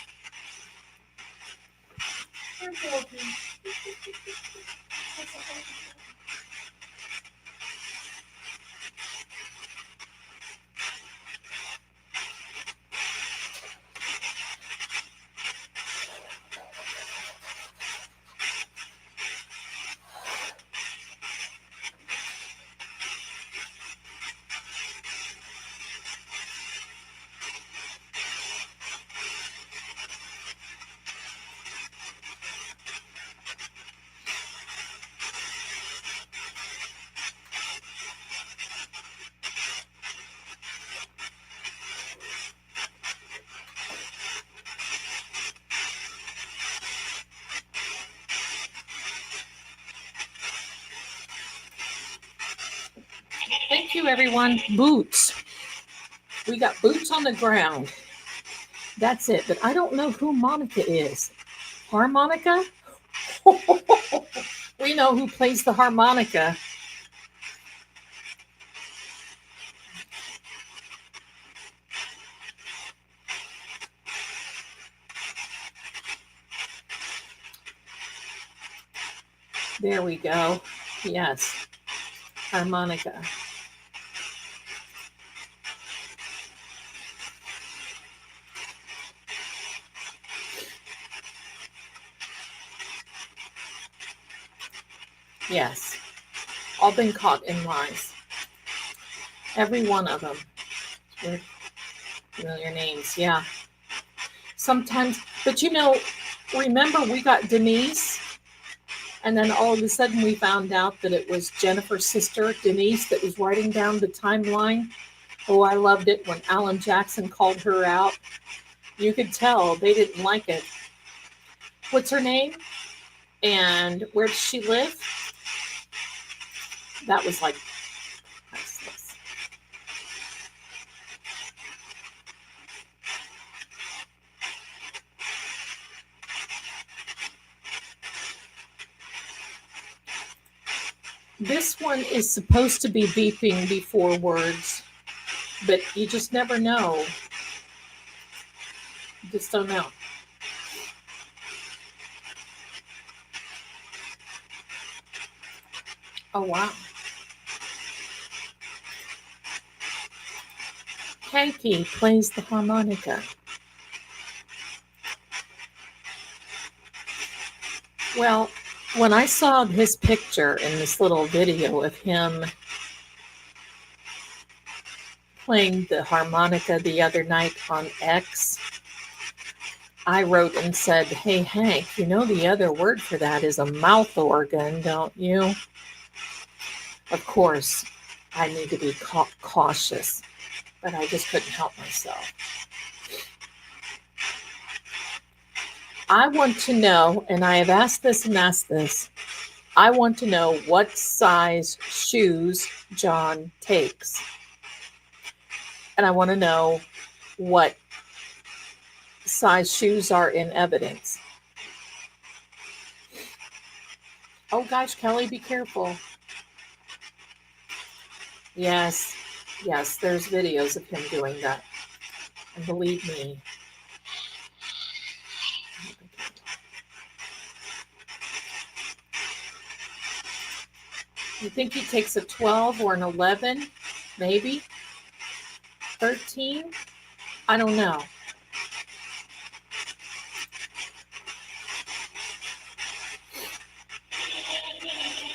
Thank you, everyone. Boots. We got boots on the ground. That's it. But I don't know who Monica is. Harmonica? We know who plays the harmonica. There we go. Yes, harmonica. Yes, all been caught in lies. Every one of them. With familiar names, yeah. Sometimes, but remember we got Denise, and then all of a sudden we found out that it was Jennifer's sister, Denise, that was writing down the timeline. Oh, I loved it when Alan Jackson called her out. You could tell they didn't like it. What's her name? And where does she live? That was like priceless. This one is supposed to be beeping before words, but you just never know. You just don't know. Oh, wow. Hanky plays the harmonica. Well, when I saw his picture in this little video of him playing the harmonica the other night on X, I wrote and said, "Hey, Hank, the other word for that is a mouth organ, don't you?" Of course, I need to be cautious, but I just couldn't help myself. I want to know, and I have asked this and asked this, I want to know what size shoes John takes. And I want to know what size shoes are in evidence. Oh gosh, Kelly, be careful. Yes, there's videos of him doing that. And believe me, you think he takes a 12 or an 11? Maybe? 13? I don't know.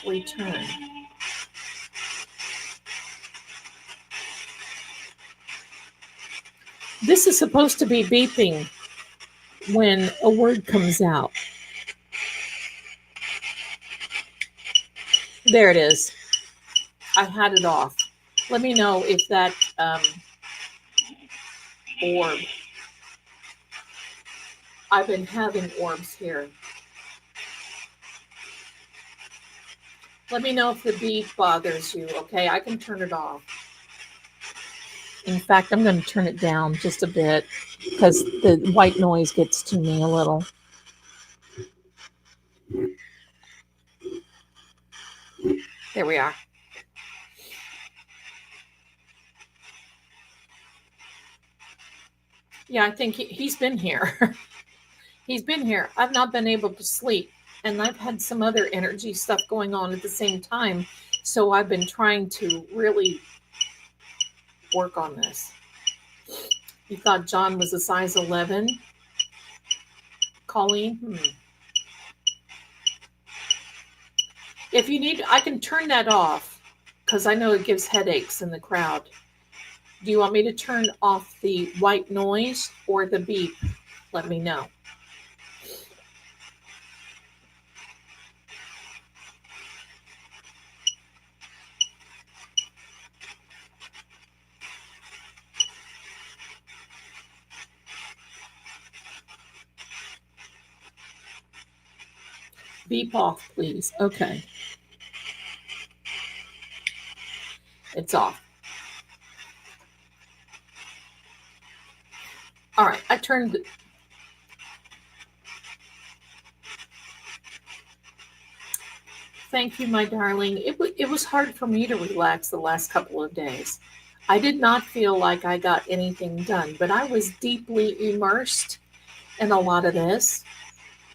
Return. This is supposed to be beeping when a word comes out. There it is. I had it off. Let me know if that orb. I've been having orbs here. Let me know if the beep bothers you, okay? I can turn it off. In fact, I'm going to turn it down just a bit because the white noise gets to me a little. There we are. Yeah, I think he's been here. He's been here. I've not been able to sleep, and I've had some other energy stuff going on at the same time. So I've been trying to really work on this. You thought John was a size 11? Colleen? If you need, I can turn that off because I know it gives headaches in the crowd. Do you want me to turn off the white noise or the beep? Let me know. Beep off, please. Okay. It's off. All right, I turned. Thank you, my darling. It was hard for me to relax the last couple of days. I did not feel like I got anything done, but I was deeply immersed in a lot of this.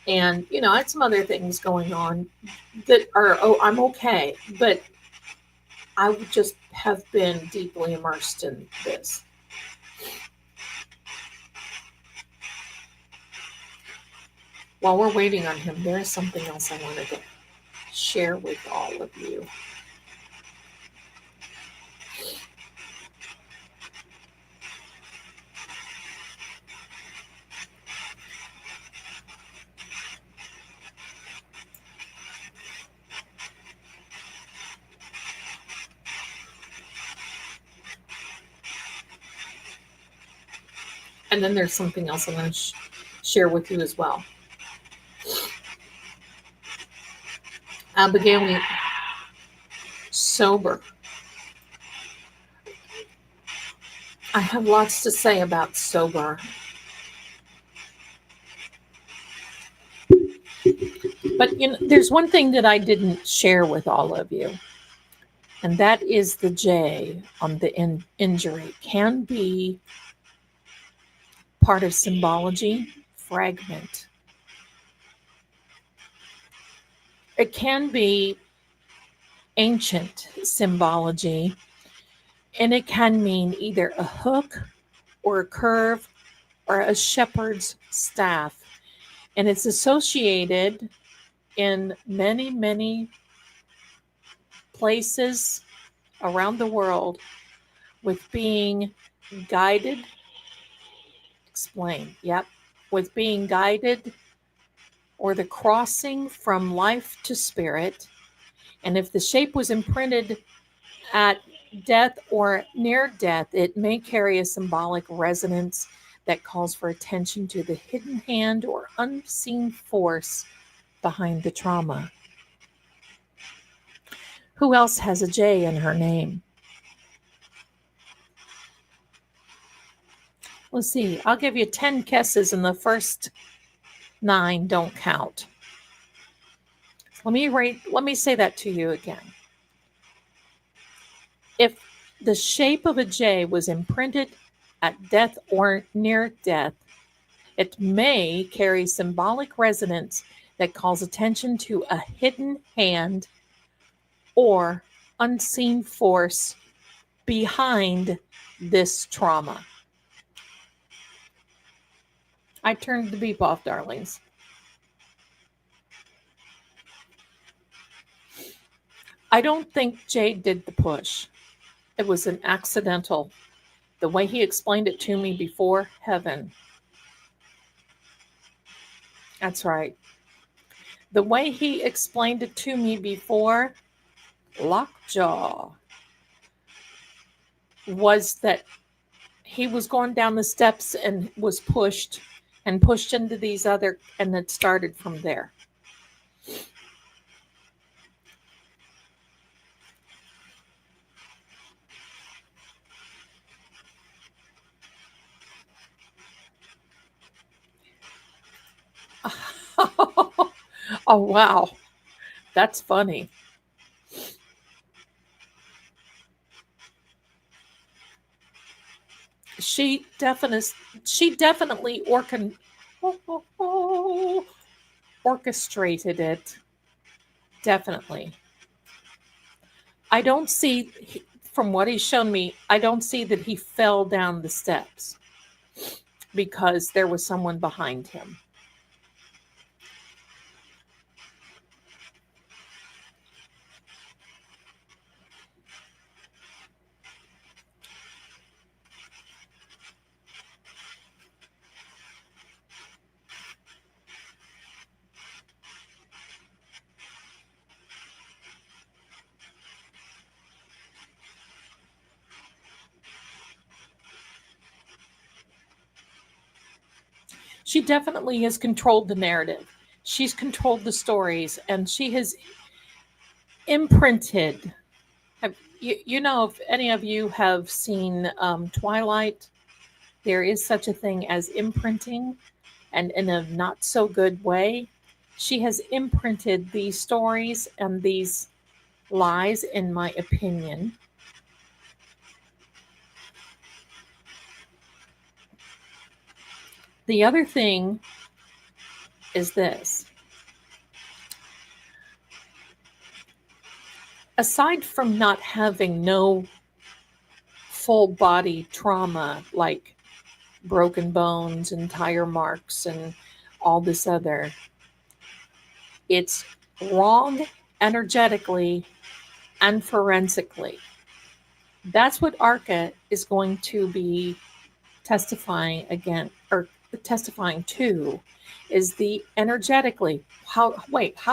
And, I had some other things going on that are, oh, I'm okay. But I would just have been deeply immersed in this. While we're waiting on him, there is something else I wanted to share with all of you. And then there's something else I'm going to share with you as well. Abigail, sober. I have lots to say about sober. But there's one thing that I didn't share with all of you, and that is the J on the injury can be part of symbology, fragment. It can be ancient symbology, and it can mean either a hook or a curve or a shepherd's staff. And it's associated in many, many places around the world with being guided. Explain. Yep. With being guided or the crossing from life to spirit. And if the shape was imprinted at death or near death, it may carry a symbolic resonance that calls for attention to the hidden hand or unseen force behind the trauma. Who else has a J in her name? Let's see. I'll give you 10 guesses, and the first 9 don't count. Let me say that to you again. If the shape of a J was imprinted at death or near death, it may carry symbolic resonance that calls attention to a hidden hand or unseen force behind this trauma. I turned the beep off, darlings. I don't think Jade did the push. It was an accidental. The way he explained it to me before, heaven. That's right. The way he explained it to me before, lockjaw, was that he was going down the steps and was pushed into these other, and it started from there. Oh, wow. That's funny. She definitely, she definitely orchestrated it. Definitely. I don't see, from what he's shown me, I don't see that he fell down the steps because there was someone behind him. She definitely has controlled the narrative. She's controlled the stories and she has imprinted. You know, if any of you have seen Twilight, there is such a thing as imprinting, and in a not so good way. She has imprinted these stories and these lies, in my opinion. The other thing is this: aside from not having no full body trauma like broken bones and tire marks and all this other, it's wrong energetically and forensically. That's what ARCA is going to be testifying again, or testifying to, is the energetically. How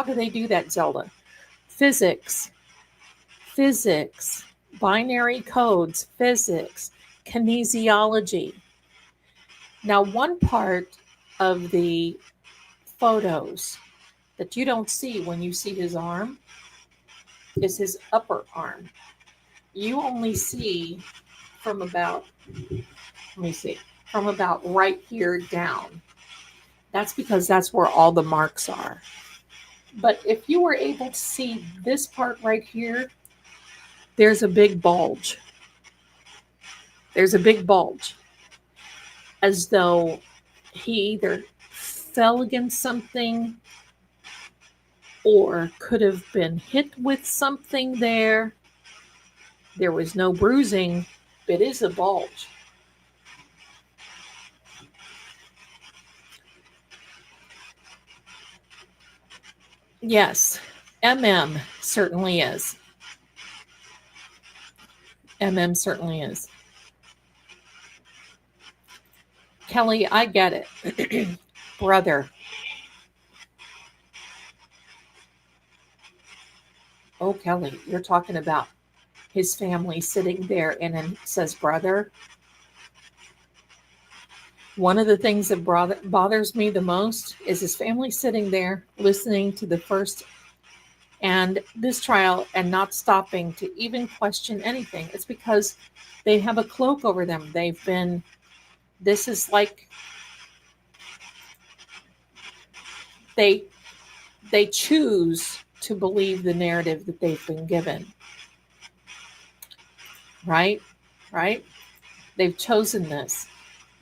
do they do that, Zelda? Physics, physics, binary codes, physics, kinesiology. Now, one part of the photos that you don't see when you see his arm is his upper arm. You only see from about, let me see, from about right here down. That's because that's where all the marks are. But if you were able to see this part right here, there's a big bulge. There's a big bulge, as though he either fell against something or could have been hit with something there. There was no bruising, but it is a bulge. Yes, MM certainly is. MM certainly is. Kelly, I get it. Brother. Oh, Kelly, you're talking about his family sitting there and it says brother. One of the things that bothers me the most is his family sitting there listening to the first and this trial and not stopping to even question anything. It's because they have a cloak over them. This is like they choose to believe the narrative that they've been given. Right? Right? They've chosen this.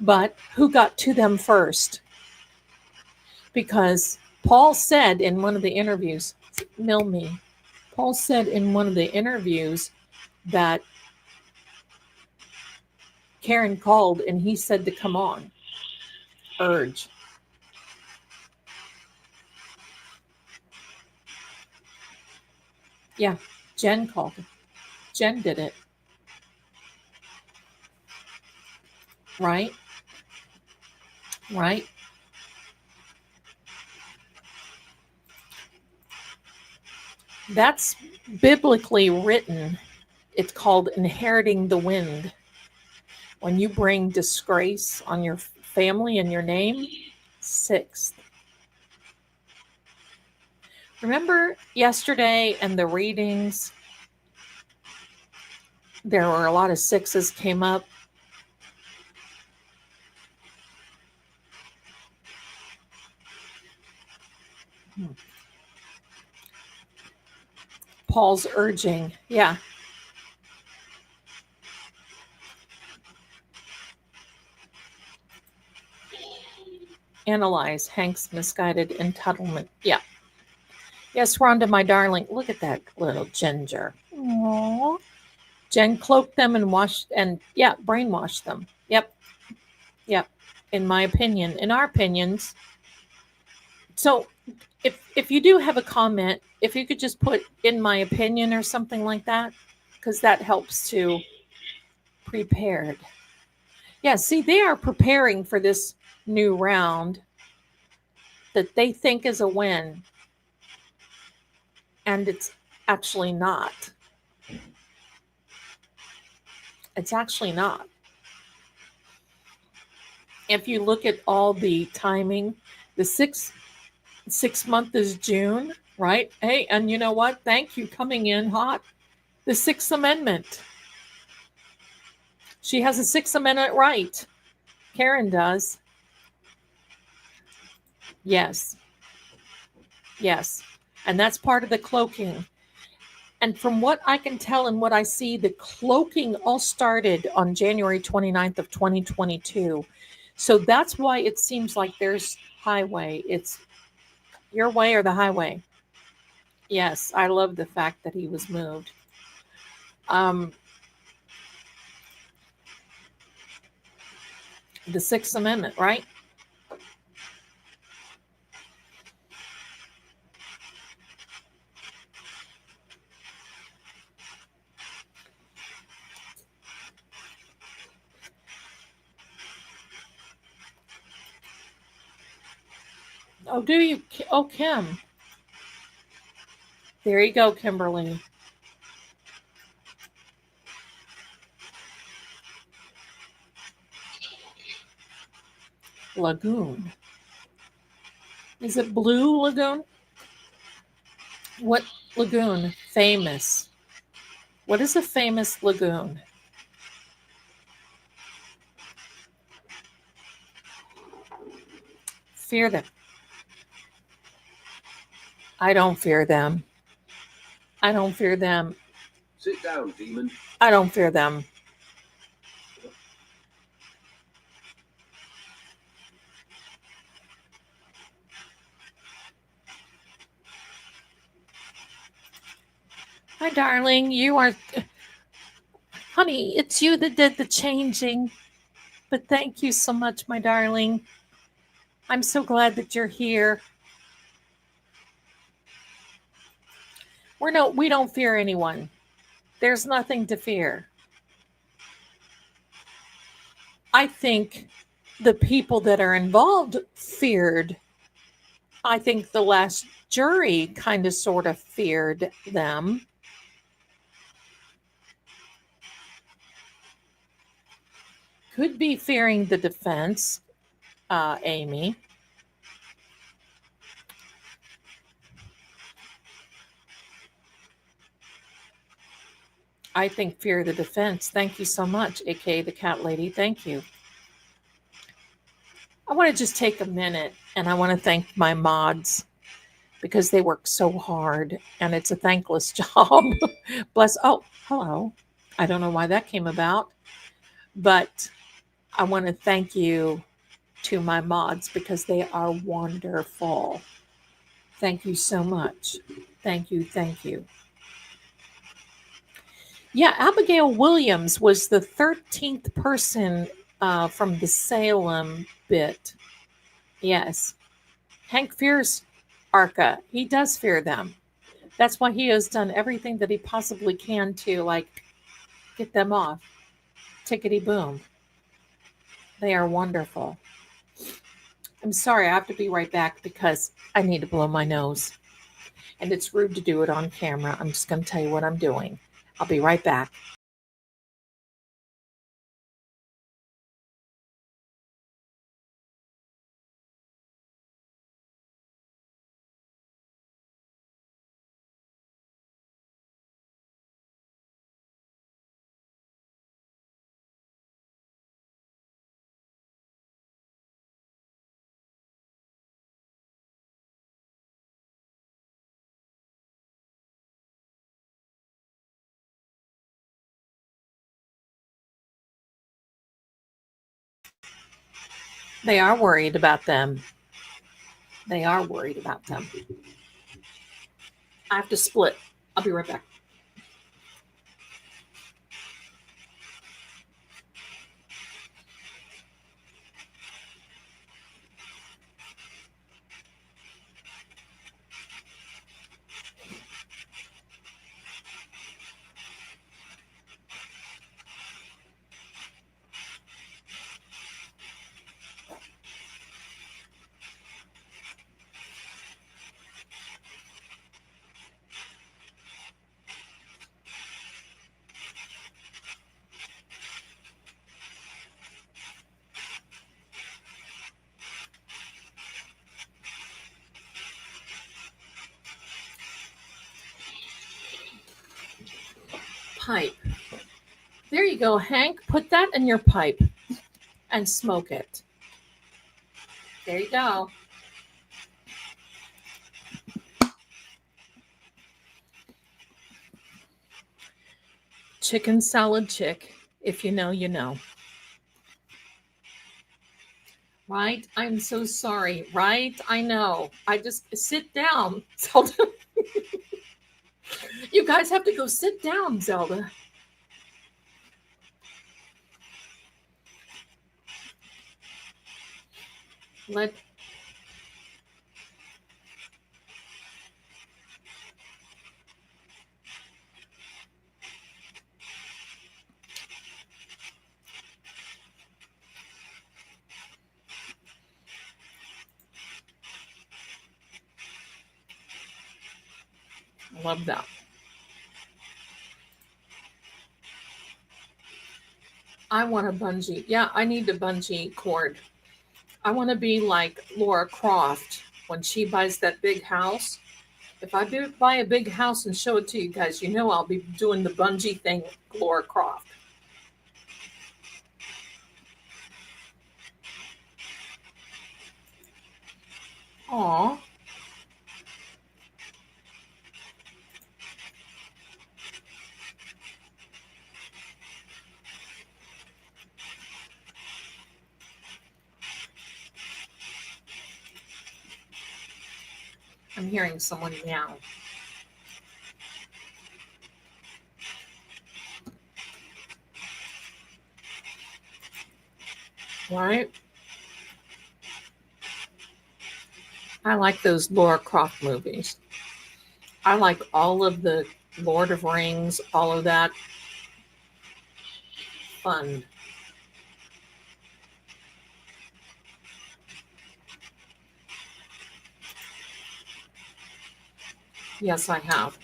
But who got to them first? Because Paul said in one of the interviews, Paul said in one of the interviews that Karen called and he said to come on, urge. Yeah, Jen called. Jen did it. Right? Right? That's biblically written. It's called inheriting the wind. When you bring disgrace on your family and your name, sixth. Remember yesterday and the readings, there were a lot of sixes came up. Paul's urging. Yeah. Analyze Hank's misguided entitlement. Yeah. Yes, Rhonda, my darling. Look at that little ginger. Aww. Jen cloaked them and washed and yeah, brainwashed them. Yep. Yep. In my opinion, in our opinions. So if you do have a comment, if you could just put in my opinion or something like that, because that helps to prepared. Yeah, see, they are preparing for this new round that they think is a win, and it's actually not. It's actually not. If you look at all the timing, the six month is June, right? Hey, and you know what? Thank you coming in hot. The Sixth Amendment. She has a Sixth Amendment right. Karen does. Yes. Yes. And that's part of the cloaking. And from what I can tell and what I see, the cloaking all started on January 29th of 2022. So that's why it seems like there's highway. It's your way or the highway. Yes, I love the fact that he was moved. Um, the Sixth Amendment, right? Oh, do you? Oh, Kim. There you go, Kimberly. Lagoon. Is it Blue Lagoon? What lagoon? Famous. What is a famous lagoon? Fear them. I don't fear them. I don't fear them. Sit down, demon. I don't fear them. Hi, darling. You are. Honey, it's you that did the changing. But thank you so much, my darling. I'm so glad that you're here. We don't fear anyone. There's nothing to fear. I think the people that are involved feared. I think the last jury kind of sort of feared them. Could be fearing the defense, Amy. I think fear the defense. Thank you so much, aka the cat lady. Thank you. I want to just take a minute and I want to thank my mods because they work so hard and it's a thankless job. Bless. Oh, hello. I don't know why that came about, but I want to thank you to my mods because they are wonderful. Thank you so much. Thank you. Thank you. Yeah, Abigail Williams was the 13th person from the Salem bit. Yes. Hank fears Arca. He does fear them. That's why he has done everything that he possibly can to, like, get them off. Tickety boom. They are wonderful. I'm sorry, I have to be right back because I need to blow my nose. And it's rude to do it on camera. I'm just going to tell you what I'm doing. I'll be right back. They are worried about them. They are worried about them. I have to split. I'll be right back. Pipe. There you go, Hank. Put that in your pipe and smoke it. There you go. Chicken salad chick. If you know, you know. Right? I'm so sorry. Right? I know. I just sit down, Zelda. You guys have to go sit down, Zelda. Let love that. I want a bungee. Yeah, I need a bungee cord. I want to be like Laura Croft when she buys that big house. If I buy a big house and show it to you guys, you know I'll be doing the bungee thing with Laura Croft. Aw. I'm hearing someone meow. Right? I like those Laura Croft movies. I like all of the Lord of Rings, all of that. Fun. Yes, I have.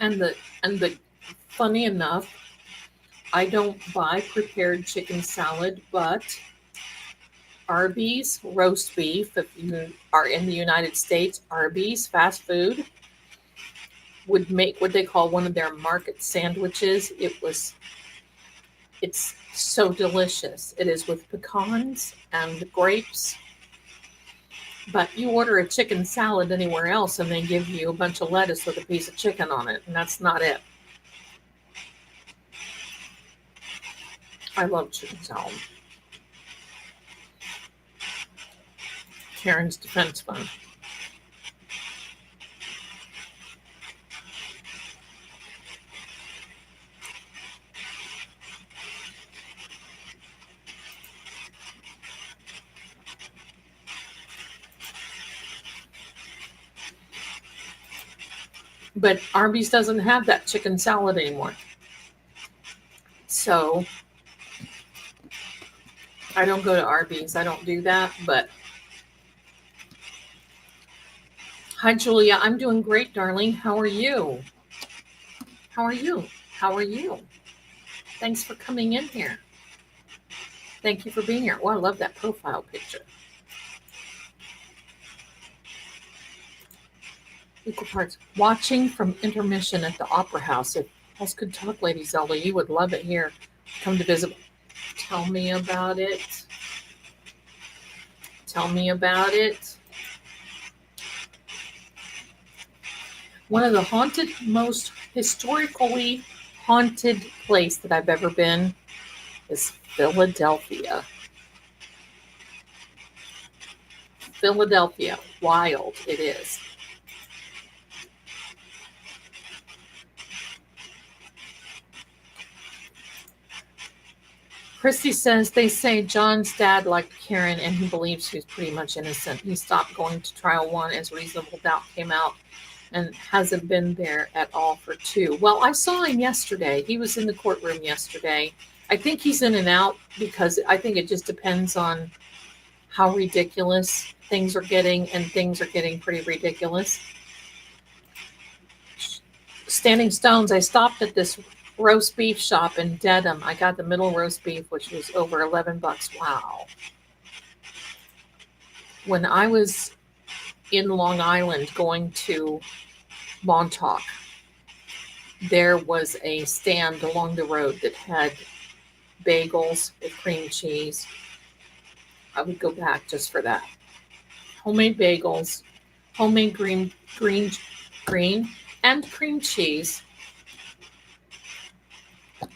And the funny enough, I don't buy prepared chicken salad, but Arby's roast beef, if you are in the United States, Arby's fast food would make what they call one of their market sandwiches. It's so delicious. It is with pecans and grapes. But you order a chicken salad anywhere else and they give you a bunch of lettuce with a piece of chicken on it, and that's not it. I love chicken salad. Karen's Defense Fund. But Arby's doesn't have that chicken salad anymore. So I don't go to Arby's. I don't do that. But hi, Julia. I'm doing great, darling. How are you? How are you? How are you? Thanks for coming in here. Thank you for being here. Oh, I love that profile picture. Equal parts. Watching from intermission at the Opera House. If else could talk, Lady Zelda, you would love it here. Come to visit. Tell me about it. Tell me about it. One of the most historically haunted place that I've ever been is Philadelphia. Philadelphia. Wild it is. Christy says they say John's dad liked Karen and he believes she's pretty much innocent. He stopped going to trial 1 as reasonable doubt came out and hasn't been there at all for 2. Well, I saw him yesterday. He was in the courtroom yesterday. I think he's in and out because I think it just depends on how ridiculous things are getting, and things are getting pretty ridiculous. Standing Stones, I stopped at this roast beef shop in Dedham. I got the middle roast beef, which was over $11. Wow. When I was in Long Island going to Montauk, there was a stand along the road that had bagels with cream cheese. I would go back just for that. Homemade bagels, homemade green, and cream cheese.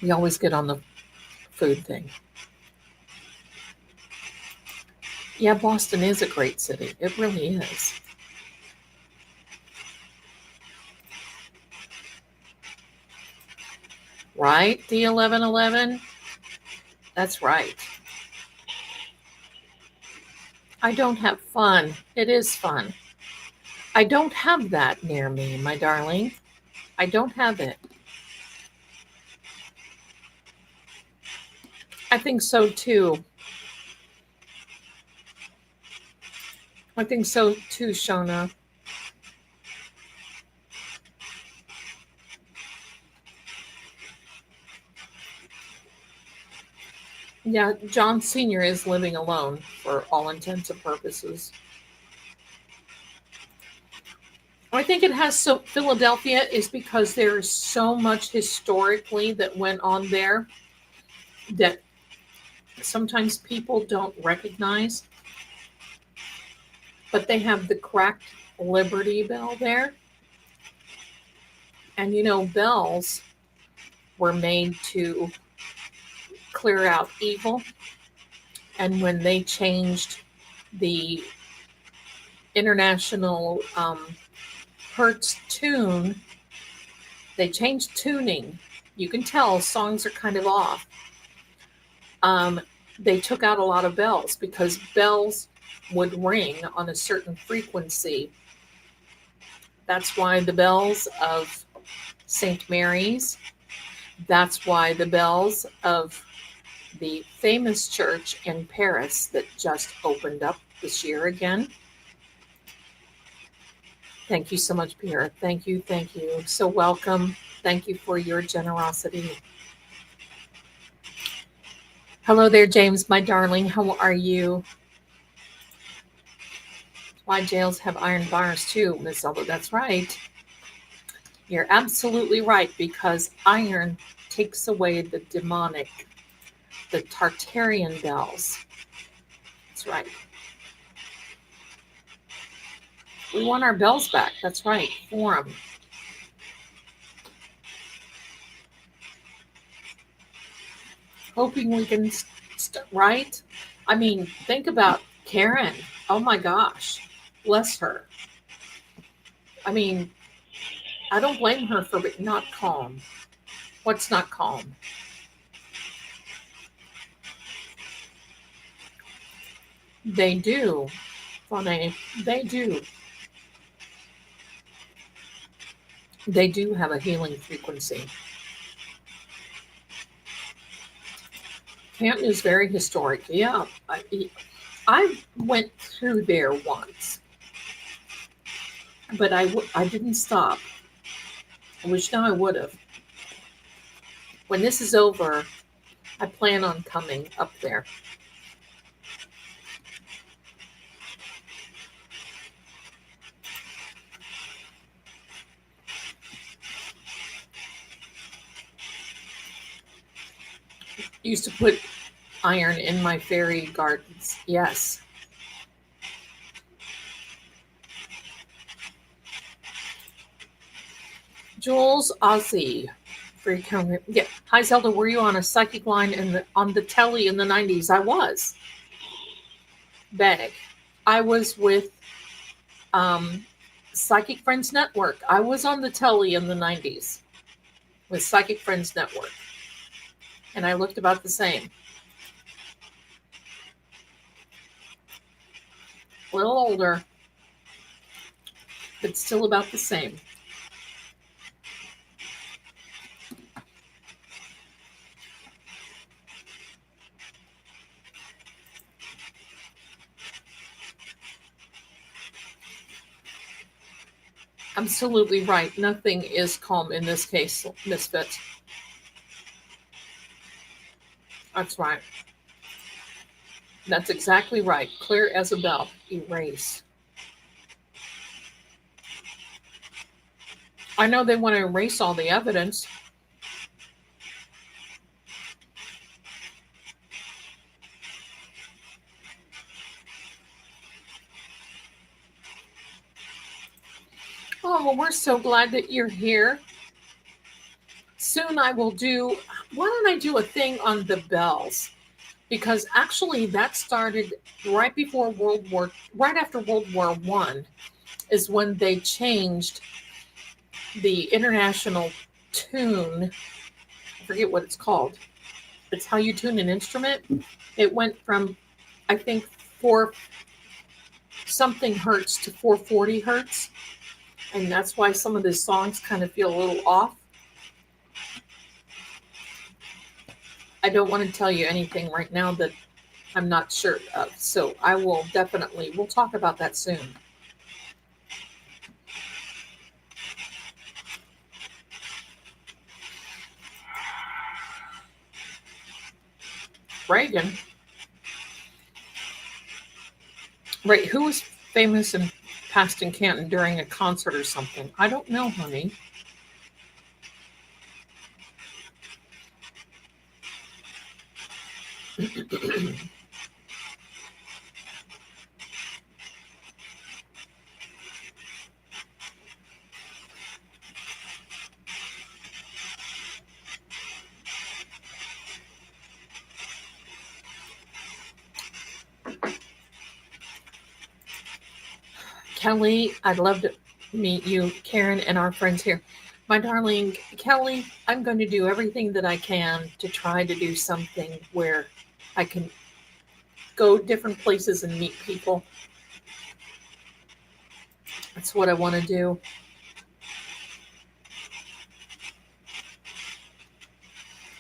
We always get on the food thing. Yeah, Boston is a great city. It really is. Right, D1111? That's right. I don't have fun. It is fun. I don't have that near me, my darling. I don't have it. I think so too. I think so too, Shona. Yeah, John Sr. is living alone for all intents and purposes. I think it has so Philadelphia is because there's so much historically that went on there that sometimes people don't recognize. But they have the cracked Liberty Bell there. And you know, bells were made to clear out evil. And when they changed the international Hertz tune, they changed tuning. You can tell songs are kind of off. They took out a lot of bells because bells would ring on a certain frequency. That's why the bells of St. Mary's, that's why the bells of the famous church in Paris that just opened up this year again. Thank you so much, Pierre. Thank you. Thank you. So welcome. Thank you for your generosity. Hello there, James, my darling. How are you? Why jails have iron bars too, Miss Zelda. That's right. You're absolutely right, because iron takes away the demonic, the Tartarian bells. That's right. We want our bells back. That's right. For them. Hoping we can, right? I mean, think about Karen. Oh my gosh. Bless her. I mean, I don't blame her for not calm. What's not calm? They do. Funny. They do. They do have a healing frequency. Canton is very historic. Yeah. I went through there once, but I didn't stop. I wish now I would have. When this is over, I plan on coming up there. Used to put iron in my fairy gardens. Yes. Jules Ozzy, free comment. Yeah. Hi Zelda, were you on a psychic line on the telly in the 90s? I was. Beg. I was with Psychic Friends Network. I was on the telly in the 90s with Psychic Friends Network. And I looked about the same. A little older, but still about the same. Absolutely right. Nothing is calm in this case, Misfit. That's right. That's exactly right. Clear as a bell. Erase. I know they want to erase all the evidence. Oh, well, we're so glad that you're here. Soon I will do, why don't I do a thing on the bells? Because actually that started right before right after World War I is when they changed the international tune. I forget what it's called. It's how you tune an instrument. It went from, I think, 4 something hertz to 440 hertz. And that's why some of the songs kind of feel a little off. I don't want to tell you anything right now that I'm not sure of. So I will definitely, we'll talk about that soon. Reagan. Right. Who was famous and passed in Canton during a concert or something? I don't know, honey. Kelly, I'd love to meet you, Karen, and our friends here. My darling Kelly, I'm going to do everything that I can to try to do something where I can go different places and meet people. That's what I want to do.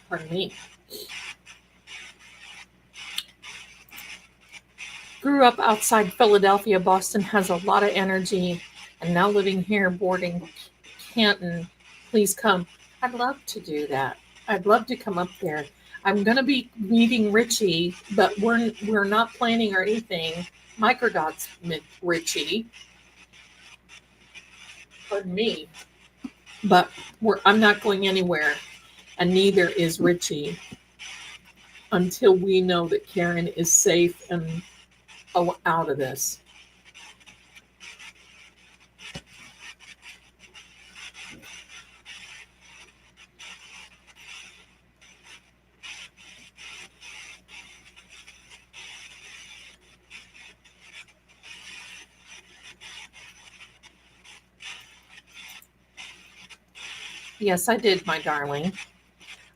Pardon me. Grew up outside Philadelphia. Boston has a lot of energy. And now living here, boarding Canton. Please come. I'd love to do that. I'd love to come up there. I'm going to be meeting Richie, but we're not planning or anything. Microdots met Richie. Pardon me. But I'm not going anywhere, and neither is Richie until we know that Karen is safe and out of this. Yes, I did, my darling.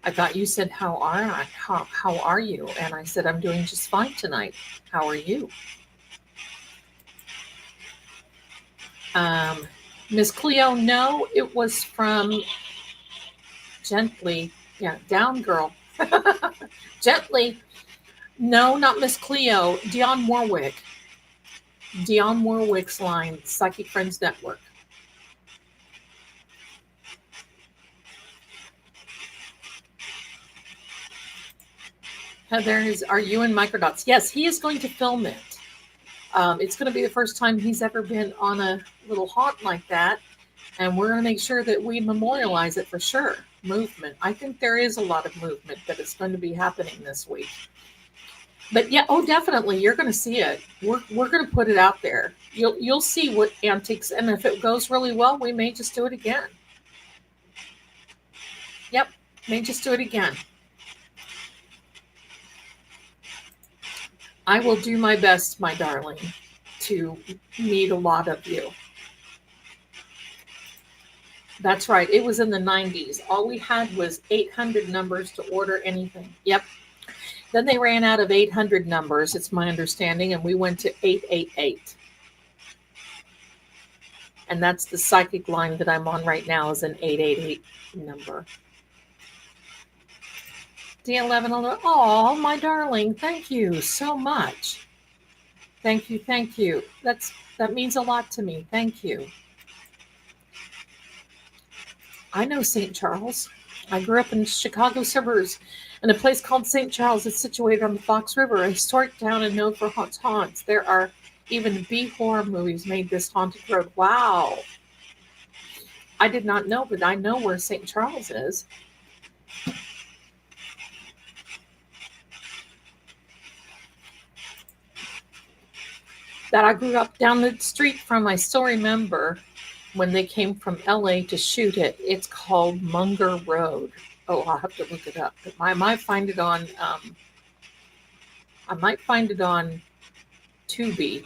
I thought you said, how are you? And I said, I'm doing just fine tonight. How are you? Miss Cleo, no, it was from Gently. Yeah, down girl. Gently. No, not Miss Cleo. Dionne Warwick. Dionne Warwick's line, Psychic Friends Network. Heather, are you in Microdots? Yes, he is going to film it. It's going to be the first time he's ever been on a little haunt like that. And we're going to make sure that we memorialize it for sure. Movement. I think there is a lot of movement that is going to be happening this week. But yeah, oh, definitely. You're going to see it. We're going to put it out there. You'll see what antics. And if it goes really well, we may just do it again. Yep. May just do it again. I will do my best, my darling, to meet a lot of you. That's right. It was in the 90s. All we had was 800 numbers to order anything. Yep. Then they ran out of 800 numbers, it's my understanding, and we went to 888. And that's the psychic line that I'm on right now is an 888 number. D11, oh, my darling, thank you so much. Thank you, thank you. That means a lot to me. Thank you. I know St. Charles. I grew up in Chicago suburbs in a place called St. Charles. It's situated on the Fox River, a historic town and known for haunts. There are even B horror movies made this haunted road. Wow. I did not know, but I know where St. Charles is. That I grew up down the street from. I still remember when they came from LA to shoot it. It's called Munger Road. Oh, I'll have to look it up. I might find it on Tubi.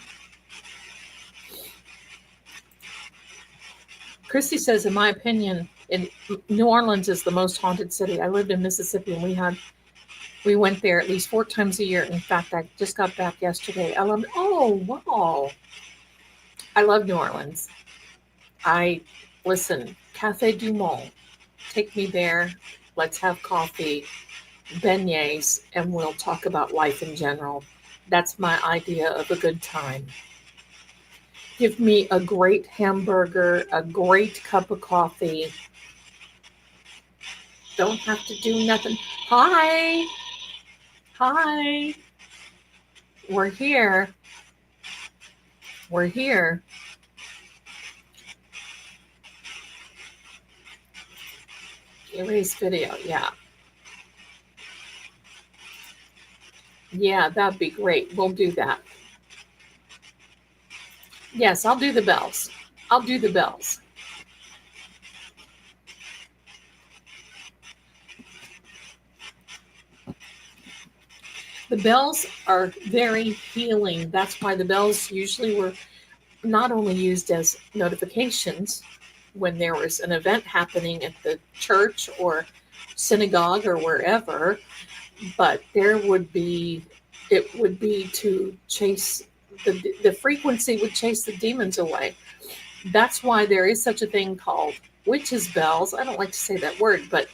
Christy says, in my opinion, in New Orleans is the most haunted city. I lived in Mississippi and we went there at least 4 times a year. In fact, I just got back yesterday. Oh, wow. I love New Orleans. Listen, Café du Monde, take me there. Let's have coffee, beignets, and we'll talk about life in general. That's my idea of a good time. Give me a great hamburger, a great cup of coffee. Don't have to do nothing. Hi. Hi. We're here. We're here. Erase video. Yeah. Yeah, that'd be great. We'll do that. Yes, I'll do the bells. I'll do the bells. The bells are very healing. That's why the bells usually were not only used as notifications when there was an event happening at the church or synagogue or wherever, but it would be to chase the frequency would chase the demons away. That's why there is such a thing called witches' bells. I don't like to say that word, but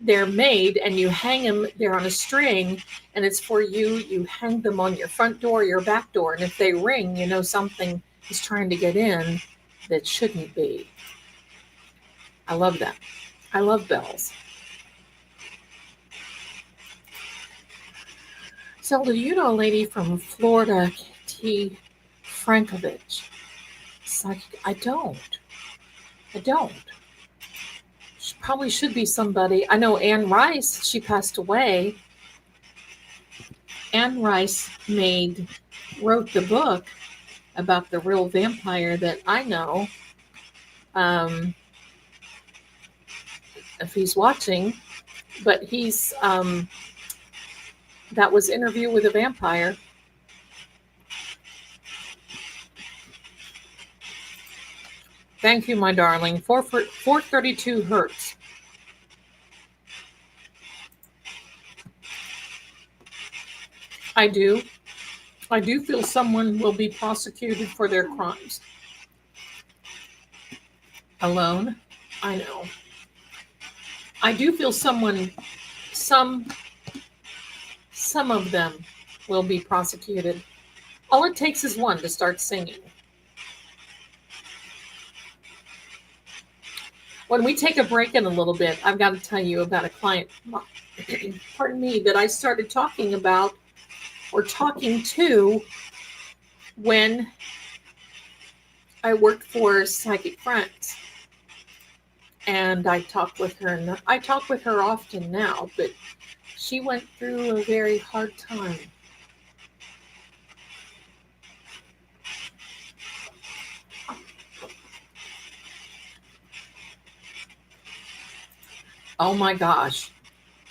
they're made and you hang them, they're on a string, and it's for you. You hang them on your front door, your back door, and if they ring, you know something is trying to get in that shouldn't be. I love that. I love bells. Zelda, do you know a lady from Florida, T. Frankovich? Psychic? I don't. She probably should be somebody. I know Anne Rice, she passed away. Anne Rice wrote the book about the real vampire that I know. If he's watching, but that was Interview with a Vampire. Thank you, my darling. 432 hertz. I do feel someone will be prosecuted for their crimes. Alone? I know. I do feel some of them will be prosecuted. All it takes is one to start singing. When we take a break in a little bit, I've got to tell you about a client, pardon me, that I started talking to when I worked for Psychic Friends. And I talk with her, and I talk with her often now, but she went through a very hard time. Oh my gosh.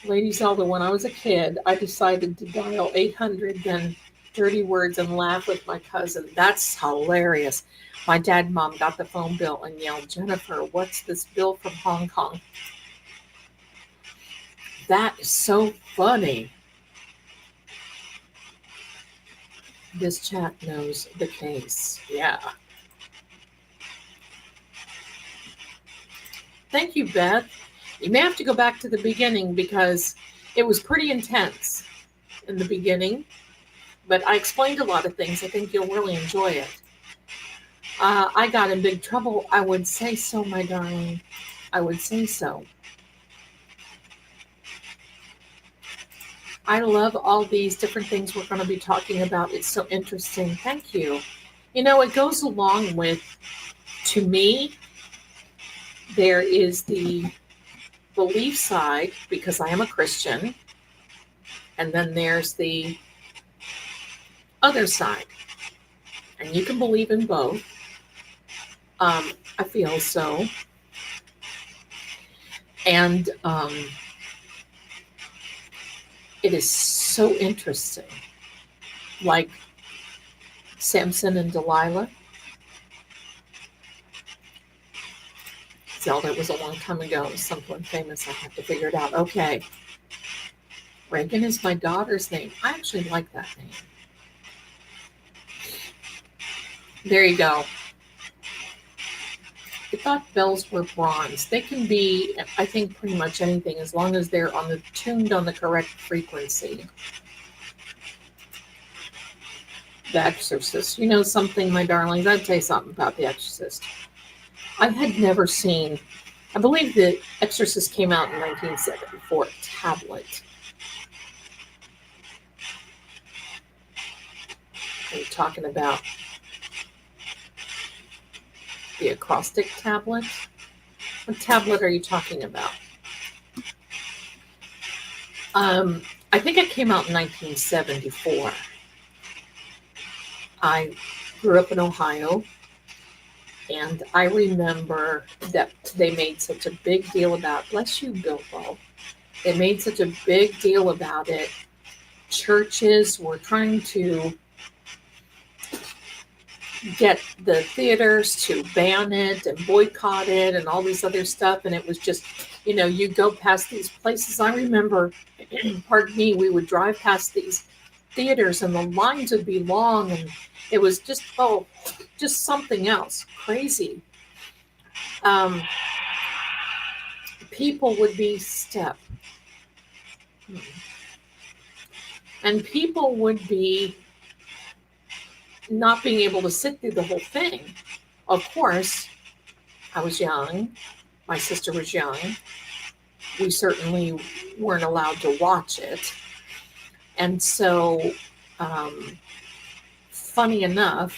Lady Zelda, when I was a kid, I decided to dial 800, then dirty words, and laugh with my cousin. That's hilarious. My dad and mom got the phone bill and yelled, Jennifer, what's this bill from Hong Kong? That is so funny. This chat knows the case. Yeah. Thank you, Beth. You may have to go back to the beginning because it was pretty intense in the beginning, but I explained a lot of things. I think you'll really enjoy it. I got in big trouble. I would say so, my darling. I would say so. I love all these different things we're going to be talking about. It's so interesting. Thank you. You know, it goes along with, to me, there is the belief side because I am a Christian, and then there's the other side, and you can believe in both. I feel so, and it is so interesting, like Samson and Delilah. Zelda, it was a long time ago. It was someone famous. I have to figure it out. Okay. Reagan is my daughter's name. I actually like that name. There you go. I thought bells were bronze. They can be, I think, pretty much anything as long as they're tuned on the correct frequency. The Exorcist. You know something, my darlings? I'd say something about The Exorcist. I had never seen, I believe The Exorcist came out in 1974, tablet. Are you talking about the acrostic tablet? What tablet are you talking about? I think it came out in 1974. I grew up in Ohio, and I remember that they made such a big deal about, bless you, Bilbo. They made such a big deal about it. Churches were trying to get the theaters to ban it and boycott it and all these other stuff. And it was just, you know, you go past these places. I remember, pardon me, we would drive past these theaters and the lines would be long, and it was just, just something else crazy. People would be step, and people would be not being able to sit through the whole thing. Of course, I was young. My sister was young. We certainly weren't allowed to watch it. And so, funny enough,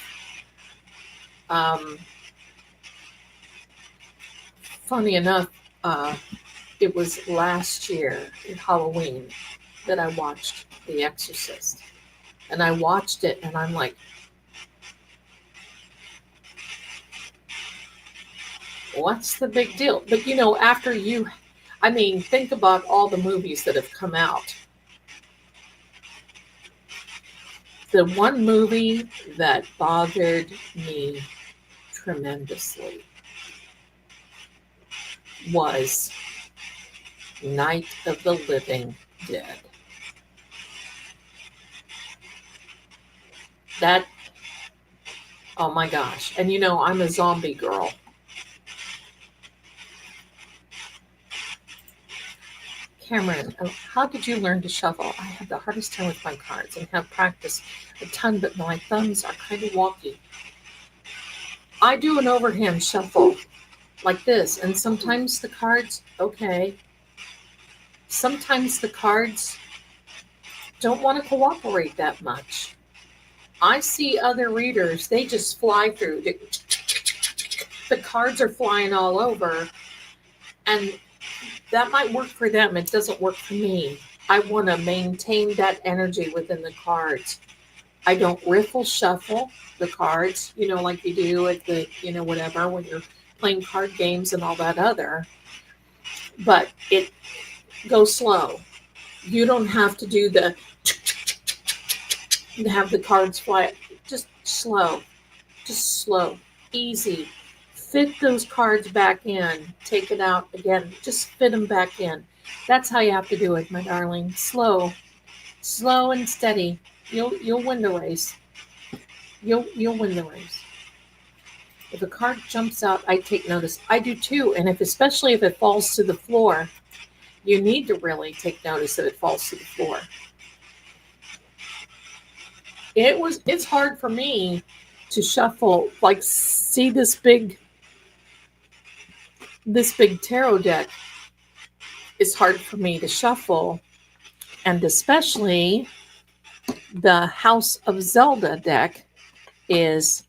it was last year at Halloween that I watched The Exorcist. And I watched it and I'm like, what's the big deal? But, you know, after think about all the movies that have come out. The one movie that bothered me tremendously was Night of the Living Dead. That, oh my gosh. And you know, I'm a zombie girl. Cameron, how did you learn to shuffle? I have the hardest time with my cards and have practiced a ton, but my thumbs are kind of wonky. I do an overhand shuffle like this, and sometimes the cards, okay. Sometimes the cards don't want to cooperate that much. I see other readers, they just fly through. The cards are flying all over, and that might work for them. It doesn't work for me. I want to maintain that energy within the cards. I don't riffle shuffle the cards, you know, like you do at the, you know, whatever, when you're playing card games and all that other. but it goes slow. You don't have to do the have the cards fly. Just slow, just slow, easy. Fit those cards back in. Take it out again. Just fit them back in. That's how you have to do it, my darling. Slow, slow and steady. You'll win the race. You'll win the race. If a card jumps out, I take notice. I do too. And if especially if it falls to the floor, you need to really take notice that it falls to the floor. It's hard for me to shuffle, like see this big tarot deck. It's hard for me to shuffle, and especially the House of Zelda deck is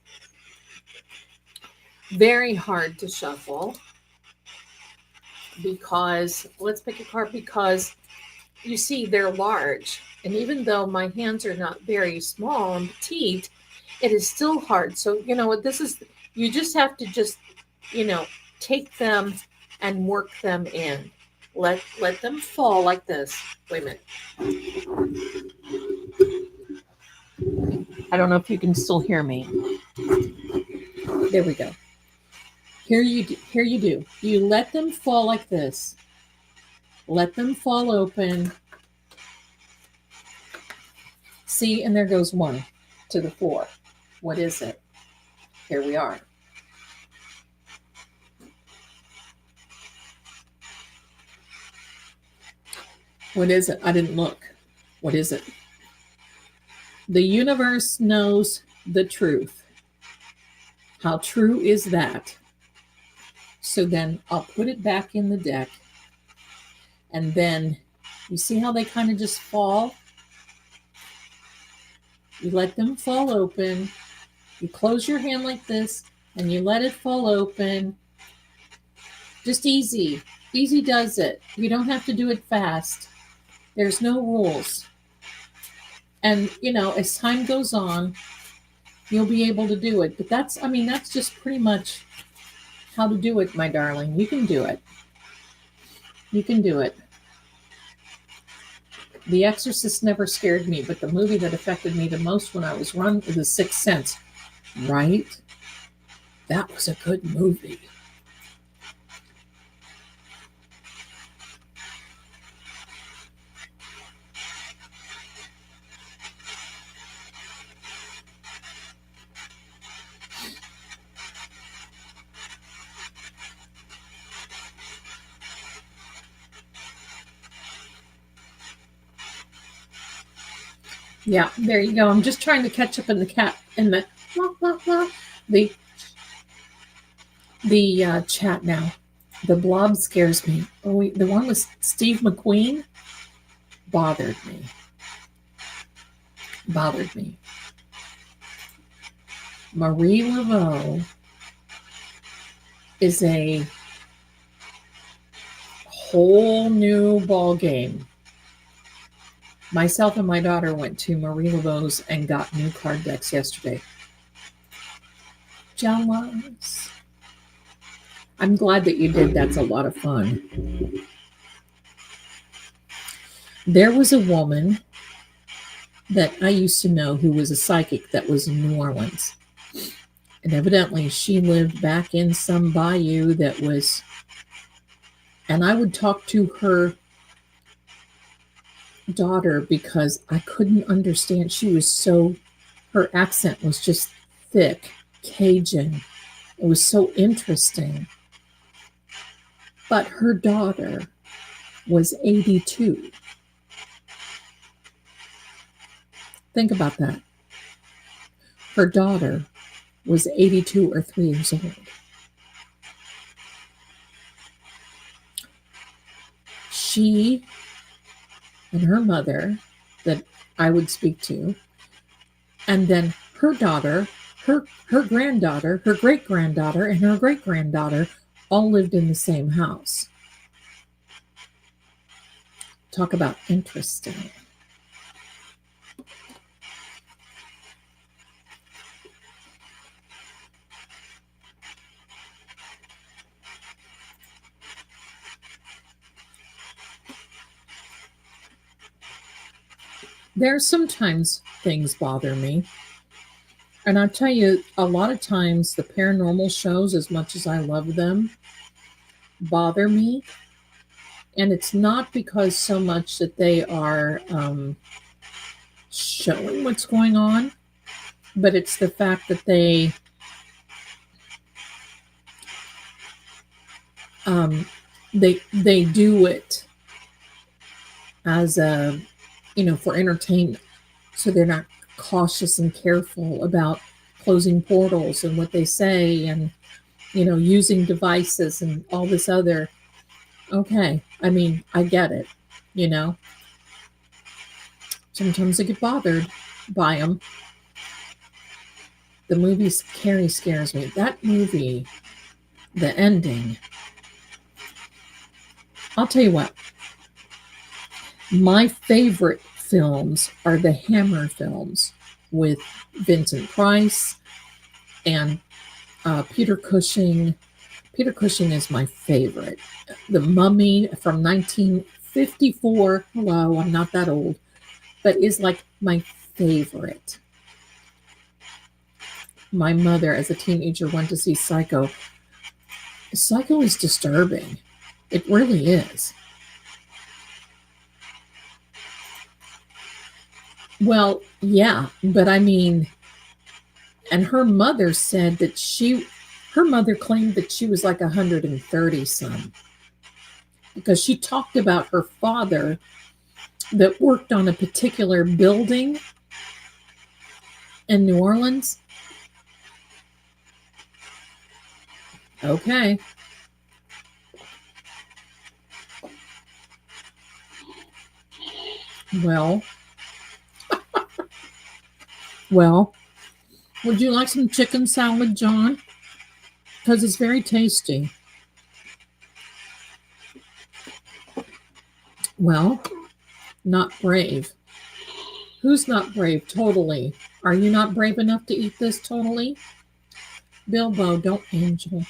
very hard to shuffle because let's pick a card, because you see they're large, and even though my hands are not very small and petite, it is still hard. So you know what this is, you just have to just take them and work them in. Let them fall like this. Wait a minute. I don't know if you can still hear me. There we go. Here you do. You let them fall like this. Let them fall open. See, and there goes one to the 4. What is it? Here we are. What is it? I didn't look. What is it? The universe knows the truth. How true is that? So then I'll put it back in the deck. And then you see how they kind of just fall? You let them fall open. You close your hand like this and you let it fall open. Just easy. Easy does it. You don't have to do it fast. There's no rules. And, as time goes on, you'll be able to do it. But that's just pretty much how to do it, my darling. You can do it. You can do it. The Exorcist never scared me, but the movie that affected me the most when I was young was The Sixth Sense. Right? That was a good movie. Yeah, there you go. I'm just trying to catch up in the chat now. The Blob scares me. Oh, the one with Steve McQueen bothered me. Marie Laveau is a whole new ball game. Myself and my daughter went to Marie Laveau's and got new card decks yesterday. Jealous. I'm glad that you did. That's a lot of fun. There was a woman that I used to know who was a psychic that was in New Orleans. And evidently she lived back in some bayou that was, and I would talk to her daughter because I couldn't understand. Her accent was just thick, Cajun. It was so interesting. But her daughter was 82. Think about that. Her daughter was 82 or 3 years old. She and her mother that I would speak to, and then her daughter, her granddaughter, her great-granddaughter, and her great-granddaughter all lived in the same house. Talk about interesting. There's sometimes things bother me. And I tell you, a lot of times the paranormal shows, as much as I love them, bother me. And it's not because so much that they are showing what's going on, but it's the fact that um, they do it as a, for entertainment. So they're not cautious and careful about closing portals and what they say, and using devices and all this other. Okay, I mean, I get it. you know Sometimes I get bothered by them. The movie Carrie scares me. That movie, the ending, I'll tell you what, my favorite films are the Hammer films with Vincent Price and Peter Cushing. Peter Cushing is my favorite. The Mummy from 1954. Hello, I'm not that old, but is like my favorite. My mother, as a teenager, went to see Psycho. Psycho is disturbing. It really is. Well, yeah, but I mean, and her mother said that her mother claimed that she was like 130 some, because she talked about her father that worked on a particular building in New Orleans. Okay. Well, would you like some chicken salad, John? Because it's very tasty. Well, not brave. Who's not brave? Totally. Are you not brave enough to eat this? Totally. Bilbo, don't angel.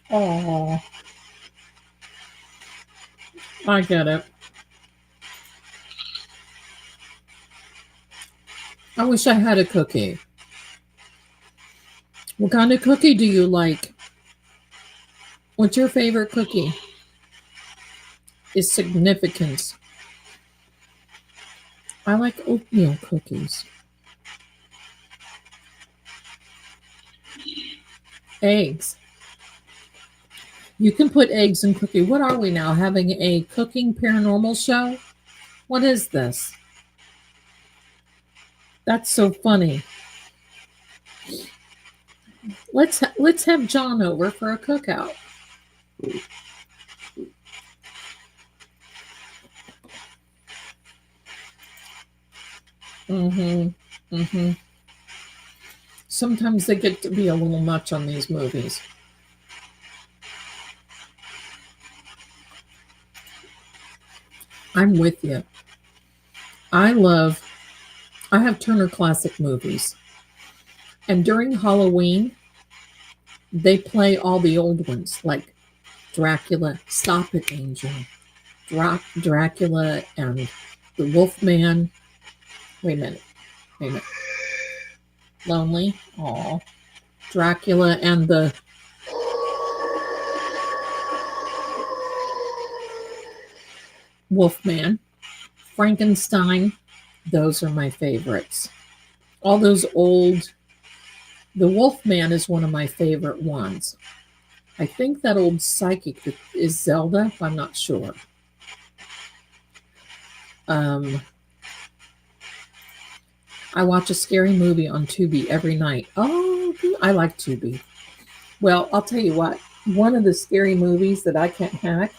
Oh, I get it. I wish I had a cookie. What kind of cookie do you like? What's your favorite cookie? Is significance. I like oatmeal cookies. Eggs. You can put eggs in cookie. What are we now? Having a cooking paranormal show? What is this? That's so funny. Let's have John over for a cookout. Sometimes they get to be a little much on these movies. I'm with you. I have Turner Classic Movies. And during Halloween, they play all the old ones, like Dracula, Stop It, Angel, Dracula and the Wolfman. Wait a minute. Lonely. Aw. Dracula and the Wolfman. Frankenstein. Those are my favorites. All those old. The Wolfman is one of my favorite ones. I think that old psychic is Zelda. I'm not sure. I watch a scary movie on Tubi every night. Oh, I like Tubi. Well, I'll tell you what. One of the scary movies that I can't hack.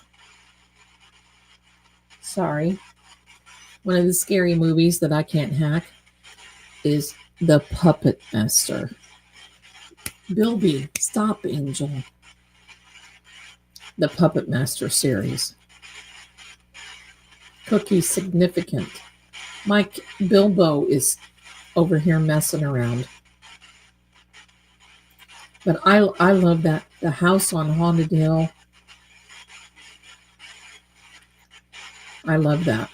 One of the scary movies that I can't hack is The Puppet Master. Bilby, stop, Angel. The Puppet Master series. Cookie significant. Mike Bilbo is over here messing around. But I love that the house on Haunted Hill. I love that.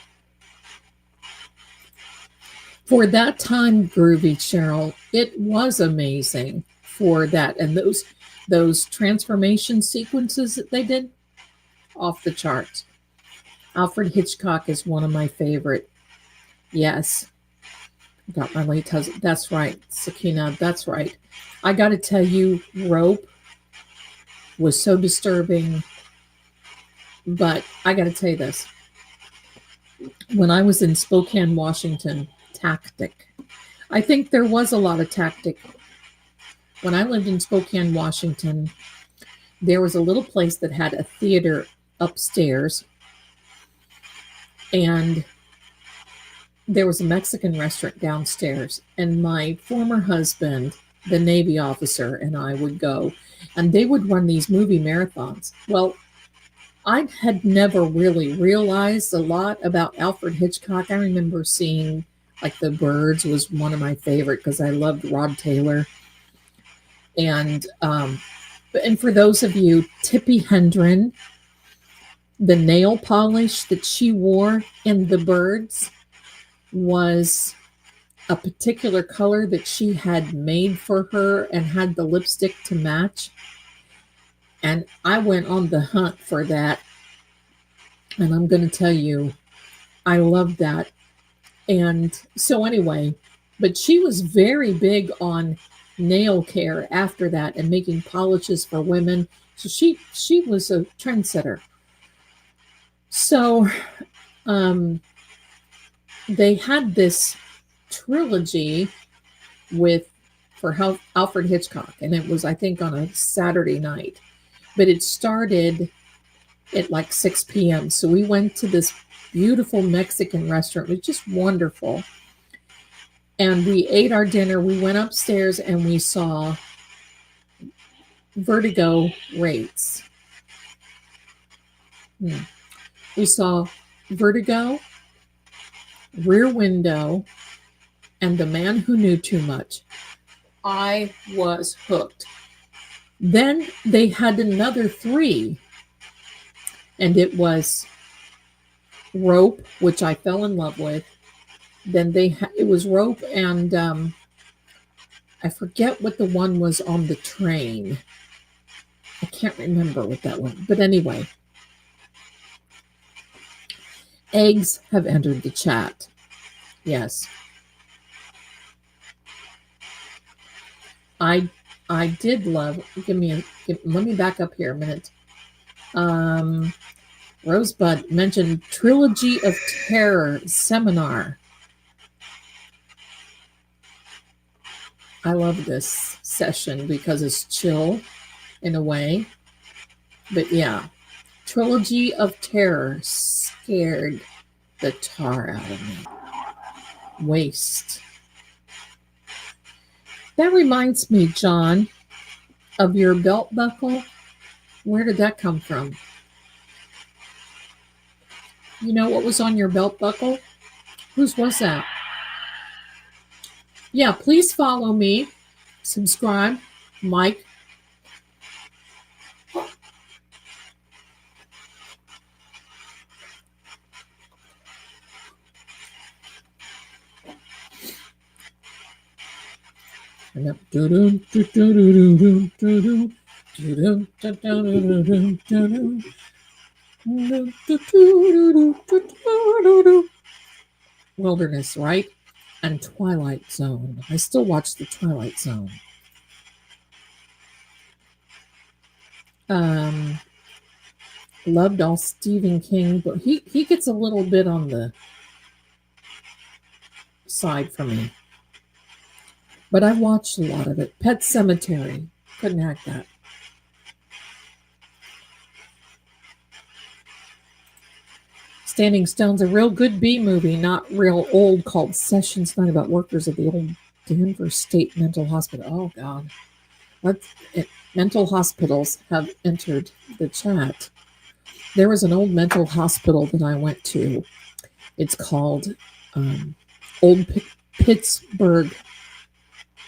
For that time, Groovy Cheryl, it was amazing for that. And those transformation sequences that they did, off the charts. Alfred Hitchcock is one of my favorite. Yes. Got my late husband. That's right. Sakina, that's right. I got to tell you, Rope was so disturbing. But I got to tell you this. When I was in Spokane, Washington, Tactic. I think there was a lot of Tactic. When I lived in Spokane, Washington, there was a little place that had a theater upstairs. And there was a Mexican restaurant downstairs. And my former husband, the Navy officer, and I would go. And they would run these movie marathons. Well, I had never really realized a lot about Alfred Hitchcock. I remember seeing, like, The Birds was one of my favorite because I loved Rod Taylor. And for those of you, Tippi Hedren, the nail polish that she wore in The Birds was a particular color that she had made for her and had the lipstick to match. And I went on the hunt for that. And I'm going to tell you, I love that. And so anyway, but she was very big on nail care after that and making polishes for women. So she was a trendsetter. So they had this trilogy for Alfred Hitchcock, and it was, I think, on a Saturday night. But it started at like 6 p.m. So we went to this beautiful Mexican restaurant. It was just wonderful. And we ate our dinner. We went upstairs and we saw Vertigo rates. We saw Vertigo, Rear Window, and The Man Who Knew Too Much. I was hooked. Then they had another 3. And it was Rope, which I fell in love with. Then it was Rope, and I forget what the one was on the train. I can't remember what that one. But anyway, eggs have entered the chat. Yes. I did love. Let me back up here a minute. Rosebud mentioned Trilogy of Terror seminar. I love this session because it's chill in a way. But yeah, Trilogy of Terror scared the tar out of me. Waste. That reminds me, John, of your belt buckle. Where did that come from? You know what was on your belt buckle? Whose was that? Yeah, please follow me. Subscribe. Mike. Wilderness, right? And Twilight Zone. I still watch the Twilight Zone. Loved all Stephen King, but he gets a little bit on the side for me. But I watched a lot of it. Pet Sematary. Couldn't hack that. Standing Stone's a real good B movie, not real old, called Sessions Night, about workers at the old Denver State Mental Hospital. Oh, God. Mental hospitals have entered the chat. There was an old mental hospital that I went to. It's called Old Pittsburgh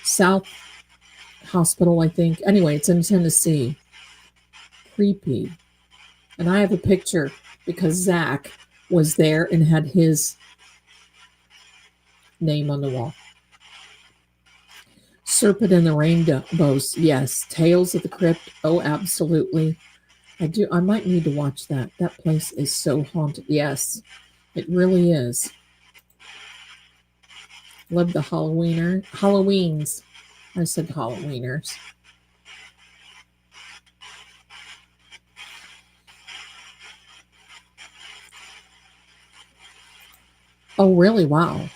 South hospital, I think. Anyway, it's in Tennessee. Creepy. And I have a picture because Zach was there and had his name on the wall. Serpent and the Rainbows. Yes. Tales of the Crypt. Oh, absolutely. I do. I might need to watch that. That place is so haunted. Yes, it really is. Love the Halloweens. I said Halloweeners. Oh, really? Wow.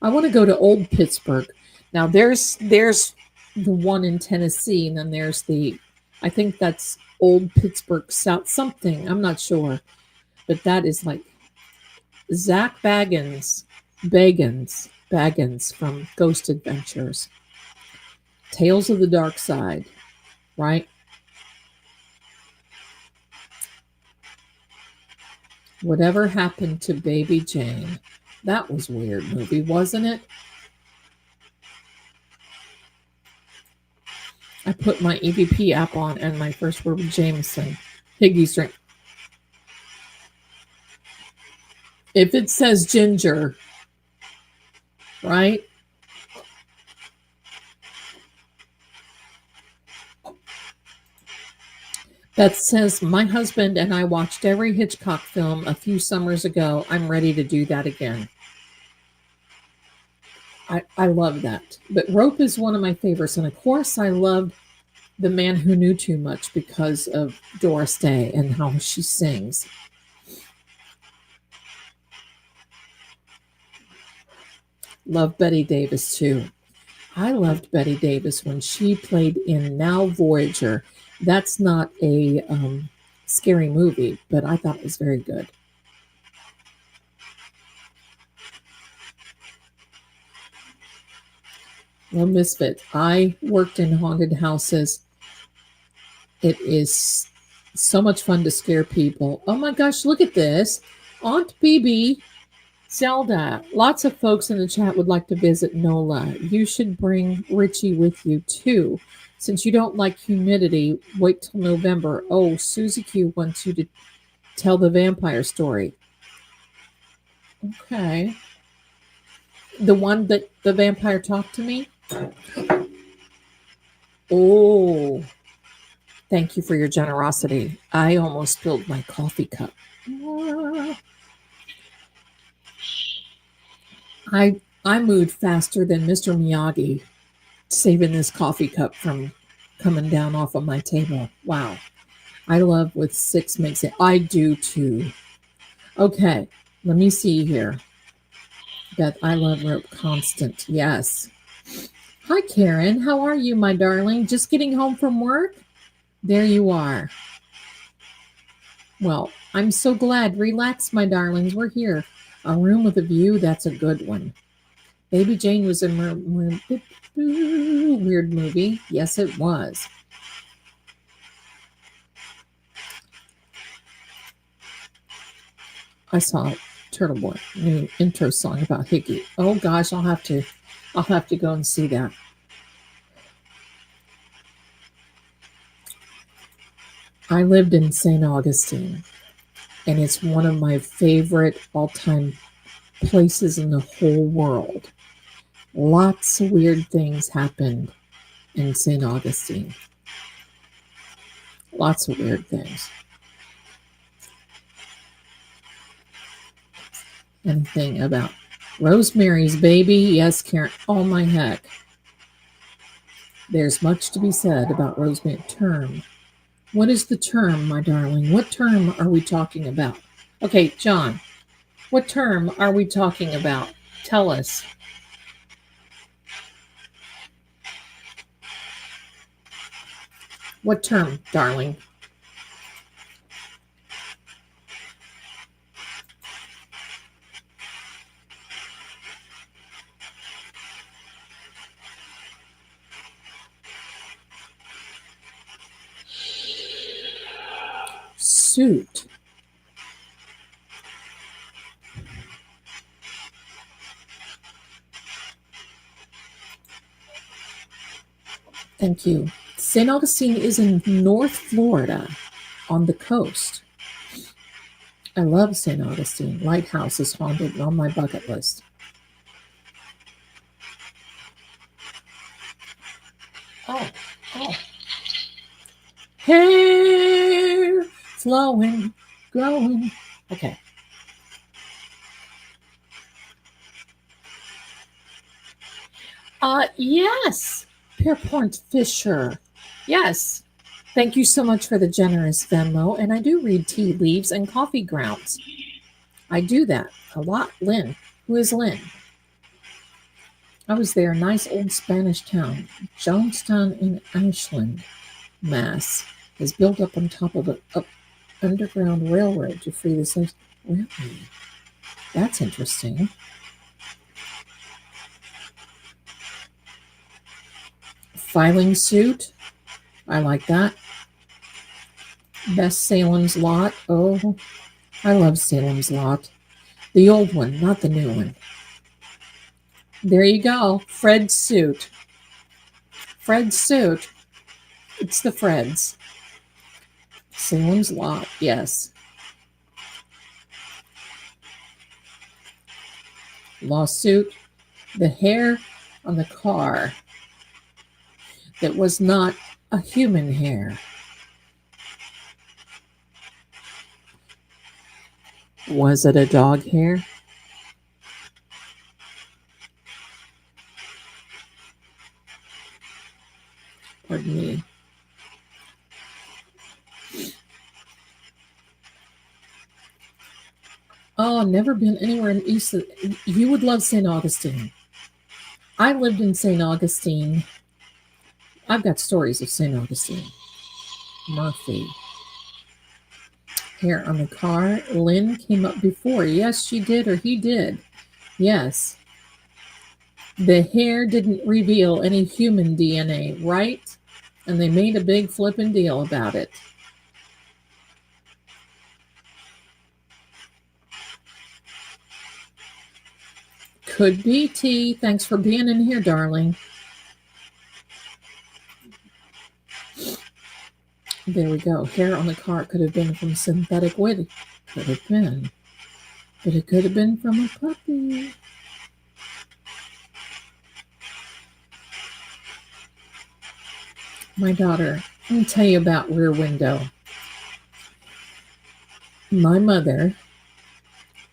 I want to go to Old Pittsburgh. Now there's the one in Tennessee, and then there's the I think that's Old Pittsburgh South something. I'm not sure, but that is like Zach Baggins from Ghost Adventures, Tales of the Dark Side, right? Whatever Happened to Baby Jane? That was a weird movie, wasn't it? I put my EVP app on and my first word was Jameson. Higgy's drink. If it says ginger, right? That says, my husband and I watched every Hitchcock film a few summers ago. I'm ready to do that again. I love that. But Rope is one of my favorites. And of course, I loved The Man Who Knew Too Much because of Doris Day and how she sings. Love Betty Davis too. I loved Betty Davis when she played in Now Voyager. That's not a scary movie, but I thought it was very good. Well, Misfit, I worked in haunted houses. It is so much fun to scare people. Oh my gosh, look at this. Aunt BB, Zelda. Lots of folks in the chat would like to visit NOLA. You should bring Richie with you too. Since you don't like humidity, wait till November. Oh, Susie Q wants you to tell the vampire story. Okay. The one that the vampire talked to me? Oh, thank you for your generosity. I almost spilled my coffee cup. I moved faster than Mr. Miyagi, saving this coffee cup from coming down off of my table. Wow. I love with 6 makes it. I do too. Okay, let me see here. Beth, I love rope constant. Yes. Hi, Karen. How are you, my darling? Just getting home from work? There you are. Well, I'm so glad. Relax, my darlings. We're here. A room with a view. That's a good one. Baby Jane was a weird movie. Yes, it was. I saw Turtle Boy new intro song about Hickey. Oh gosh, I'll have to go and see that. I lived in St. Augustine, and it's one of my favorite all-time places in the whole world. Lots of weird things happened in St. Augustine. Lots of weird things. Anything about Rosemary's Baby? Yes, Karen. Oh my heck. There's much to be said about Rosemary. Term. What is the term, my darling? What term are we talking about? Okay, John, what term are we talking about? Tell us. What term, darling? Suit. Thank you. St. Augustine is in North Florida on the coast. I love St. Augustine. Lighthouse is haunted and on my bucket list. Oh, oh. Hair flowing, growing. Okay. Yes. Pierpont Fisher. Yes. Thank you so much for the generous Venmo. And I do read tea leaves and coffee grounds. I do that a lot. Lynn. Who is Lynn? I was there. Nice old Spanish town. Jonestown in Ashland, Mass. Is built up on top of an underground railroad to free the slaves. Really? That's interesting. Filing suit. I like that. Best Salem's Lot. Oh, I love Salem's Lot. The old one, not the new one. There you go. Fred's suit. Fred's suit. It's the Freds. Salem's Lot, yes. Lawsuit. The hair on the car that was not a human hair. Was it a dog hair? Pardon me. Oh, never been anywhere in East. You would love St. Augustine. I lived in St. Augustine. I've got stories of St. Augustine. Murphy. Hair on the car. Lynn came up before. Yes, she did, or he did. Yes. The hair didn't reveal any human DNA, right? And they made a big flippin' deal about it. Could be T. Thanks for being in here, darling. There we go. Hair on the car could have been from synthetic wood. Could have been. But it could have been from a puppy. My daughter, let me tell you about Rear Window. My mother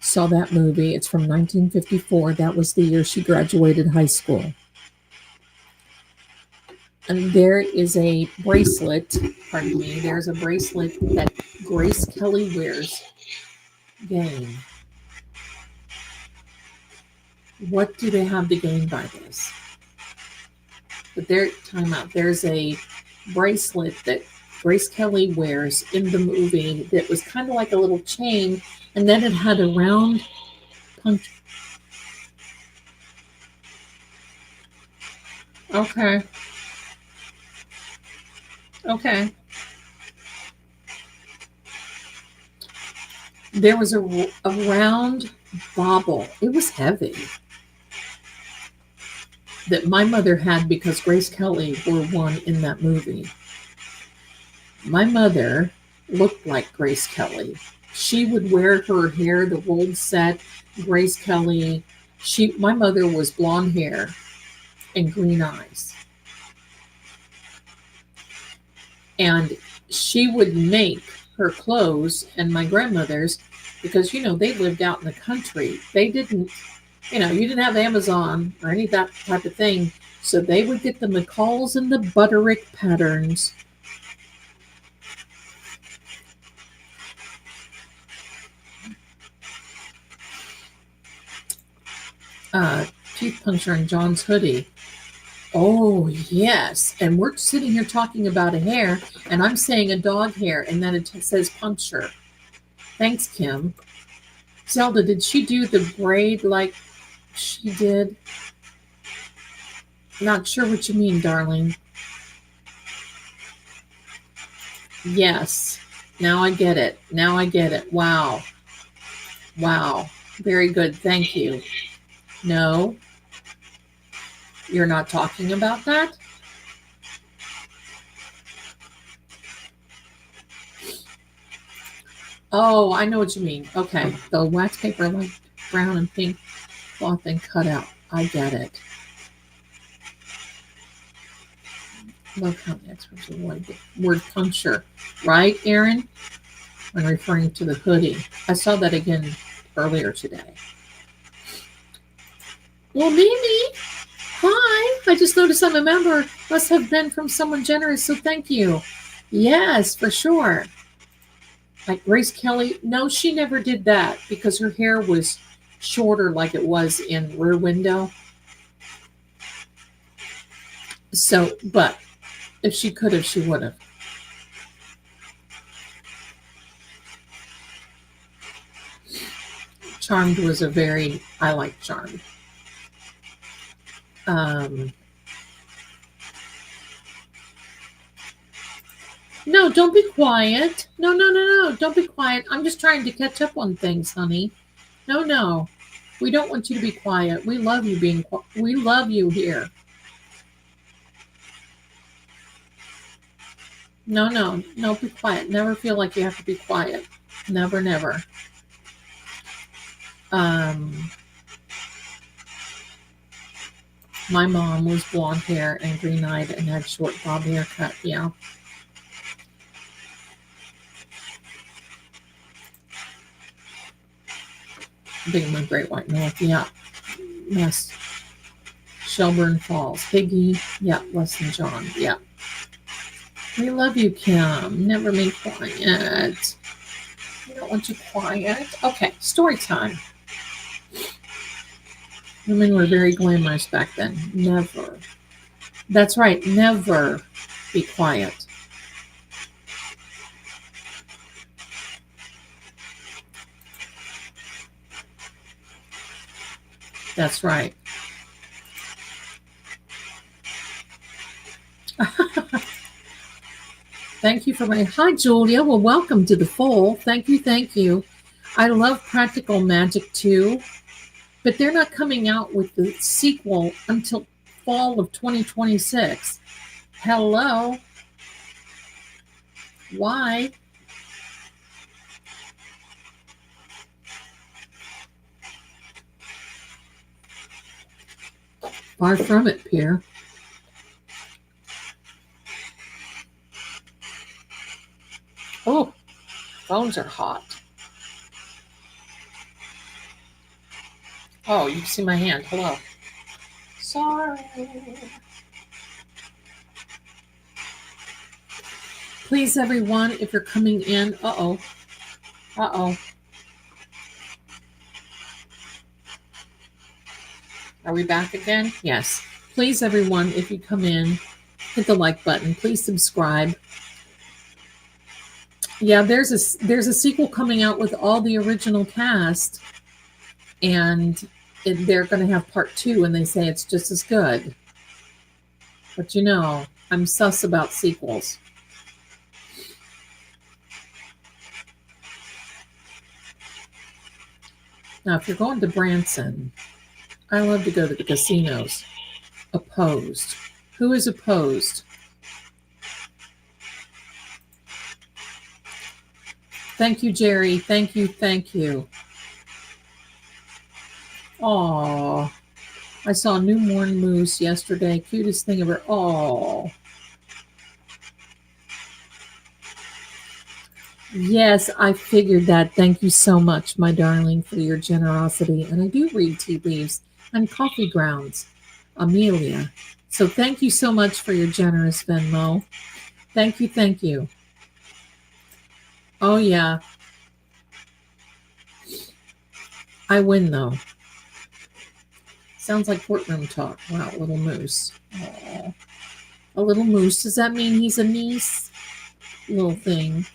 saw that movie. It's from 1954. That was the year she graduated high school. And there is a bracelet, pardon me, there's a bracelet that Grace Kelly wears. Gain. What do they have to gain by this? But time out. There's a bracelet that Grace Kelly wears in the movie that was kind of like a little chain, and then it had a round punch. Okay. Okay. There was a round bauble. It was heavy. That my mother had because Grace Kelly wore one in that movie. My mother looked like Grace Kelly. She would wear her hair, the gold set, Grace Kelly. My mother was blonde hair and green eyes. And she would make her clothes and my grandmother's because, they lived out in the country. They didn't, you didn't have Amazon or any of that type of thing. So they would get the McCalls and the Butterick patterns. Teeth puncture in John's hoodie. Oh, yes. And we're sitting here talking about a hair, and I'm saying a dog hair, and then it says puncture. Thanks, Kim. Zelda, did she do the braid like she did? Not sure what you mean, darling. Yes. Now I get it. Wow. Wow. Very good. Thank you. No. You're not talking about that? Oh, I know what you mean. Okay. The wax paper, like brown and pink cloth and cut out. I get it. Love how the experts avoid the word puncture. Right, Aaron? When referring to the hoodie. I saw that again earlier today. Well, Mimi, hi. I just noticed I'm a member. Must have been from someone generous, so thank you. Yes, for sure. Like Grace Kelly. No, she never did that because her hair was shorter like it was in Rear Window. So, but if she could have, she would have. Charmed was a very, I like Charmed. No, don't be quiet. No, no, no, no. Don't be quiet. I'm just trying to catch up on things, honey. No, no. We don't want you to be quiet. We love you being quiet. We love you here. No, no. No, be quiet. Never feel like you have to be quiet. Never, never. My mom was blonde hair and green-eyed and had short bob haircut. Yeah. Being my Great White North. Yeah. Yes. Shelburne Falls. Piggy. Yeah. Lesson John. Yeah. We love you, Kim. Never be quiet. We don't want you quiet. Okay, story time. Women were very glamorous back then. Never. That's right. Never be quiet. That's right. Thank you for my hi, Julia. Well, welcome to the full. Thank you, thank you. I love Practical Magic too, but they're not coming out with the sequel until fall of 2026. Hello. Why? Far from it, Pierre. Oh, phones are hot. Oh, you can see my hand. Hello. Sorry. Please, everyone, if you're coming in, uh-oh. Are we back again? Yes. Please, everyone, if you come in, hit the like button. Please subscribe. Yeah, there's a sequel coming out with all the original cast, and they're going to have part 2, and they say it's just as good. But you know, I'm sus about sequels. Now, if you're going to Branson, I love to go to the casinos. Opposed. Who is opposed? Thank you, Jerry. Thank you, thank you. Aw. I saw a newborn moose yesterday. Cutest thing ever. Aw. Yes, I figured that. Thank you so much, my darling, for your generosity. And I do read tea leaves and coffee grounds, Amelia. So thank you so much for your generous Venmo. Thank you, thank you. Oh, yeah. I win, though. Sounds like courtroom talk. Wow, little moose. Aww. A little moose. Does that mean he's a niece? Little thing.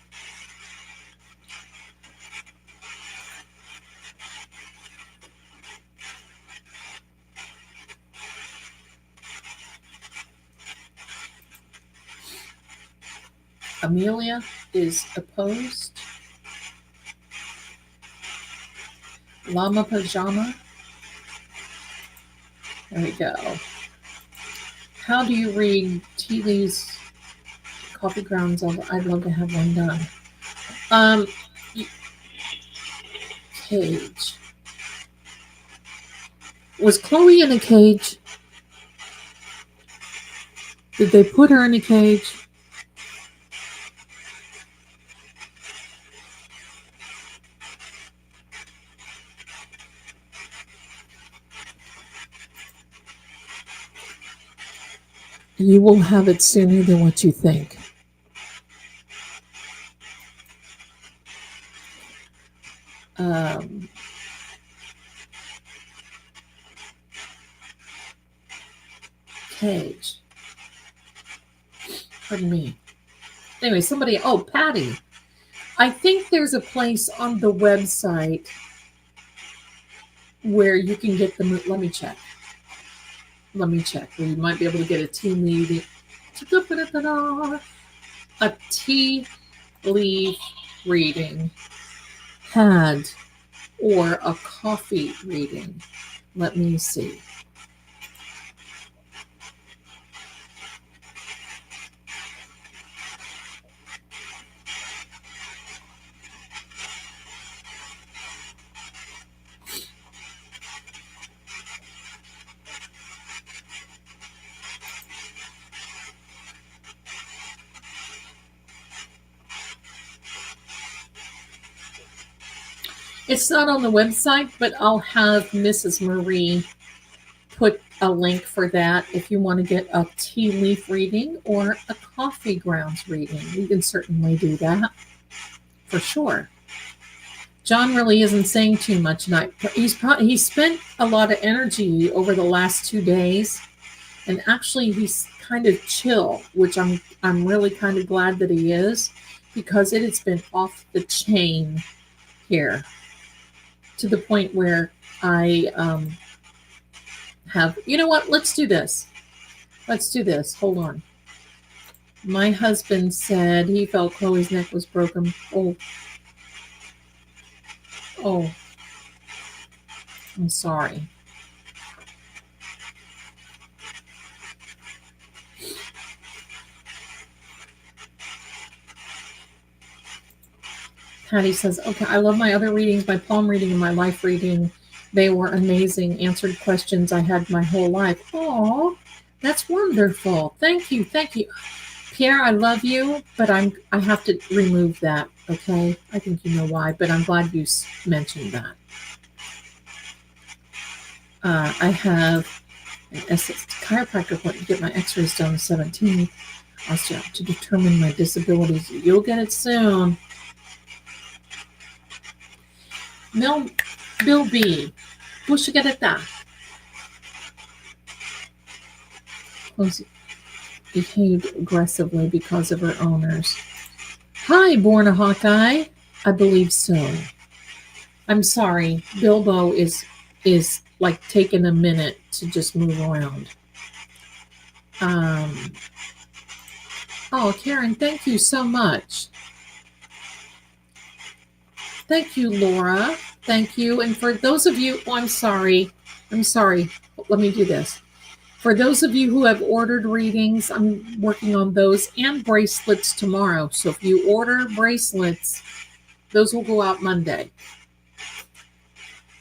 Amelia is opposed. Llama pajama. There we go. How do you read tea leaves, coffee grounds? I'd love to have one done. cage. Was Chloe in a cage? Did they put her in a cage? You will have it sooner than what you think. Cage. Pardon me. Anyway, somebody, Patty. I think there's a place on the website where you can get the, let me check. You might be able to get a tea leaf, a tea leaf reading had, or a coffee reading. Let me see. It's not on the website, but I'll have Mrs. Marie put a link for that if you want to get a tea leaf reading or a coffee grounds reading. You can certainly do that for sure. John really isn't saying too much tonight. He spent a lot of energy over the last 2 days, and actually he's kind of chill, which I'm really kind of glad that he is, because it has been off the chain here, to the point where I have, you know what, let's do this. Hold on. My husband said he felt Chloe's neck was broken. Oh, I'm sorry. Patty says, okay, I love my other readings, my palm reading and my life reading. They were amazing. Answered questions I had my whole life. Oh, that's wonderful. Thank you. Pierre, I love you, but I have to remove that, okay? I think you know why, but I'm glad you mentioned that. I have an chiropractor appointment to get my x-rays done the 17th. Also to determine my disabilities. You'll get it soon. Bill B. Bushigareta. Behaved aggressively because of her owners. Hi, Born a Hawkeye. I believe so. I'm sorry. Bilbo is like taking a minute to just move around. Karen, thank you so much. Thank you, Laura. Thank you. And for those of you, I'm sorry. Let me do this. For those of you who have ordered readings, I'm working on those and bracelets tomorrow. So if you order bracelets, those will go out Monday.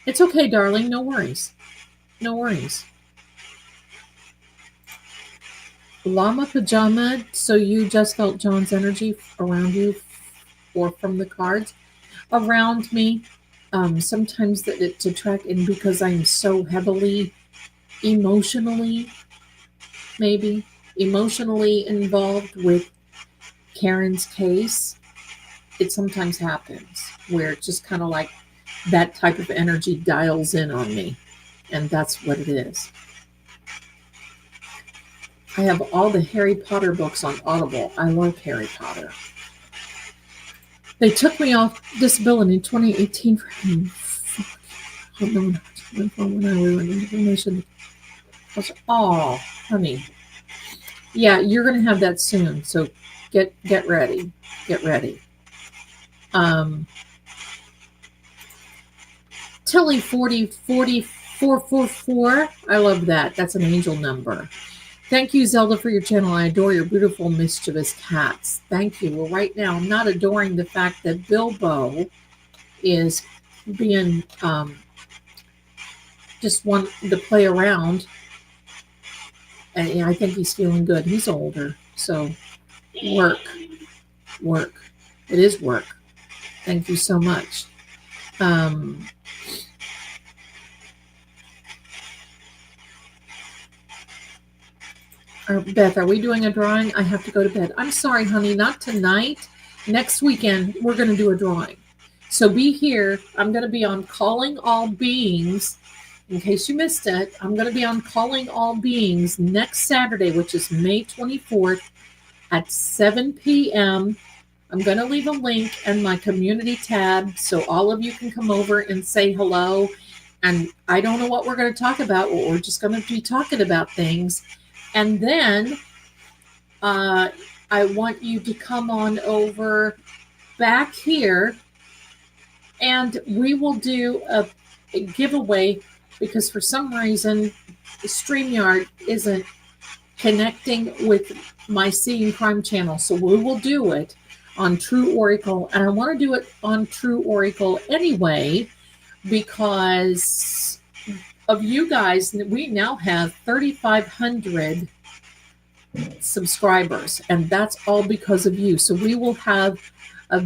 It's okay, darling. No worries. Llama Pajama, so you just felt John's energy around you or from the cards? Around me, sometimes to track in because I'm so heavily emotionally involved with Karen's case. It sometimes happens where it's just kind of like that type of energy dials in on me, and that's what it is. I have all the Harry Potter books on Audible. I love Harry Potter. They took me off disability in 2018 for having Oh, honey. Yeah, you're going to have that soon. So get ready. Tilly 40444. I love that. That's an angel number. Thank you, Zelda, for your channel. I adore your beautiful, mischievous cats. Thank you. Well, right now, I'm not adoring the fact that Bilbo is being just want to play around. And yeah, I think he's feeling good. He's older, so work. It is work. Thank you so much. Beth, are we doing a drawing? I have to go to bed. I'm sorry, honey, not tonight. Next weekend, we're going to do a drawing. So be here. I'm going to be on Calling All Beings. In case you missed it, I'm going to be on Calling All Beings next Saturday, which is May 24th at 7 p.m. I'm going to leave a link in my community tab so all of you can come over and say hello. And I don't know what we're going to talk about. We're just going to be talking about things. And then I want you to come on over back here and we will do a giveaway because for some reason StreamYard isn't connecting with my Seeing Crime channel. So we will do it on True Oracle. And I want to do it on True Oracle anyway because of you guys. We now have 3,500 subscribers, and that's all because of you. So we will have a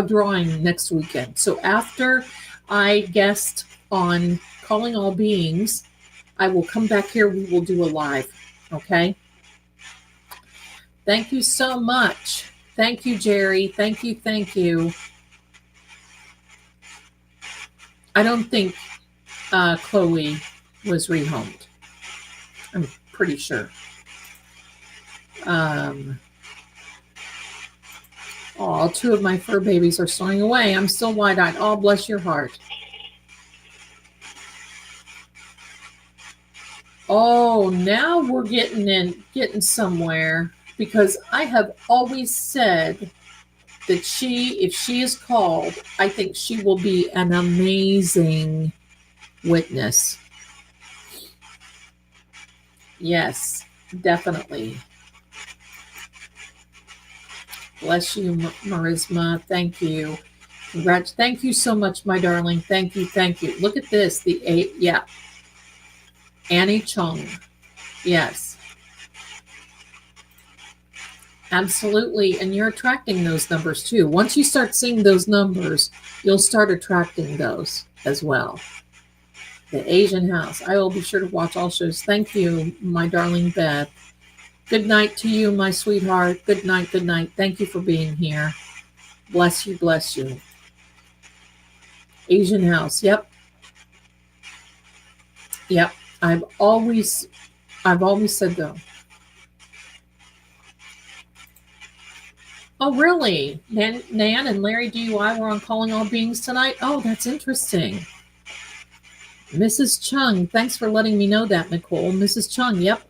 drawing next weekend. So after I guest on Calling All Beings, I will come back here. We will do a live. Okay. Thank you so much. Thank you, Jerry. Thank you. Thank you. I don't think Chloe was rehomed. I'm pretty sure. Oh, two of my fur babies are snoring away. I'm still wide-eyed. Oh, bless your heart. Oh, now we're getting somewhere because I have always said that if she is called, I think she will be an amazing witness. Yes, definitely. Bless you, Marisma. Thank you. Congrats. Thank you so much, my darling. Thank you. Thank you. Look at this. Yeah. Annie Chung. Yes. Absolutely. And you're attracting those numbers too. Once you start seeing those numbers, you'll start attracting those as well. The Asian House. I will be sure to watch all shows. Thank you, my darling Beth. Good night to you, my sweetheart. Good night. Good night. Thank you for being here. Bless you. Bless you. Asian House. Yep. Yep. I've always said though. Oh, really? Nan and Larry DUI were on Calling All Beings tonight? Oh, that's interesting. Mrs. Chung, thanks for letting me know that, Nicole. Mrs. Chung, yep.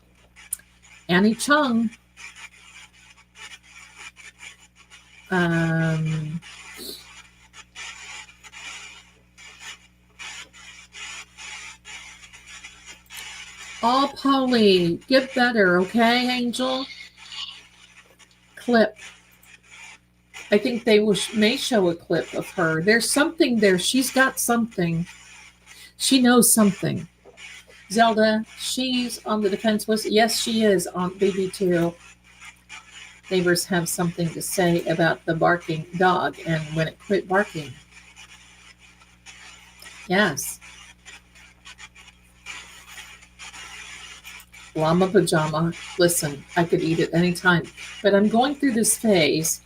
Annie Chung. Oh, Polly, get better, okay, Angel? Clip. I think they may show a clip of her. There's something there. She's got something. She knows something. Zelda, she's on the defense list. Yes, she is on BB2. Neighbors have something to say about the barking dog and when it quit barking. Yes. Llama pajama. Listen, I could eat it anytime. But I'm going through this phase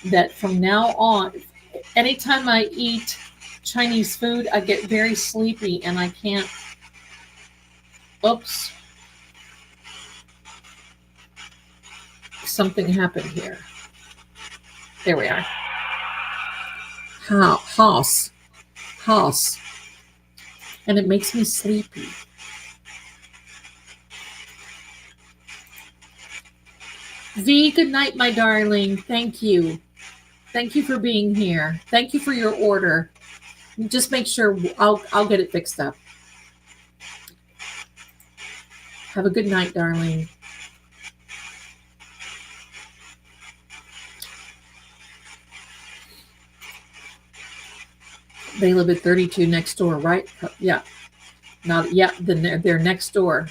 that from now on, anytime I eat Chinese food, I get very sleepy and I can't. Oops. Something happened here. There we are. House. And it makes me sleepy. V, good night, my darling. Thank you. Thank you for being here. Thank you for your order. Just make sure I'll get it fixed up. Have a good night, darling. They live at 32 next door, right? Yeah. Not yet. Then they're next door.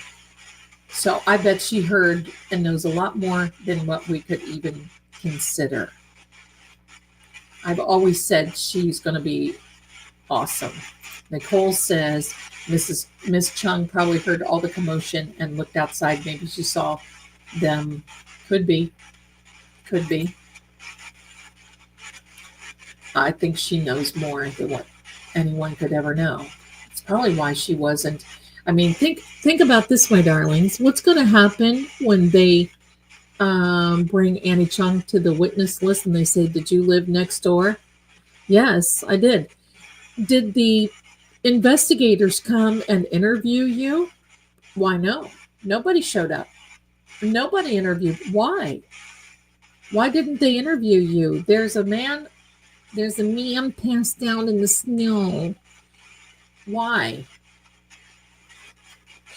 So I bet she heard and knows a lot more than what we could even consider. I've always said she's going to be awesome. Nicole says Miss Chung probably heard all the commotion and looked outside. Maybe she saw them. Could be. Could be. I think she knows more than what anyone could ever know. It's probably why she wasn't. I mean, think about this, my darlings. What's going to happen when they bring Annie Chung to the witness list and they say, "Did you live next door?" Yes, I did. Did the investigators come and interview you? Why no? Nobody showed up. Nobody interviewed. Why? Why didn't they interview you? There's a man passed down in the snow. Why?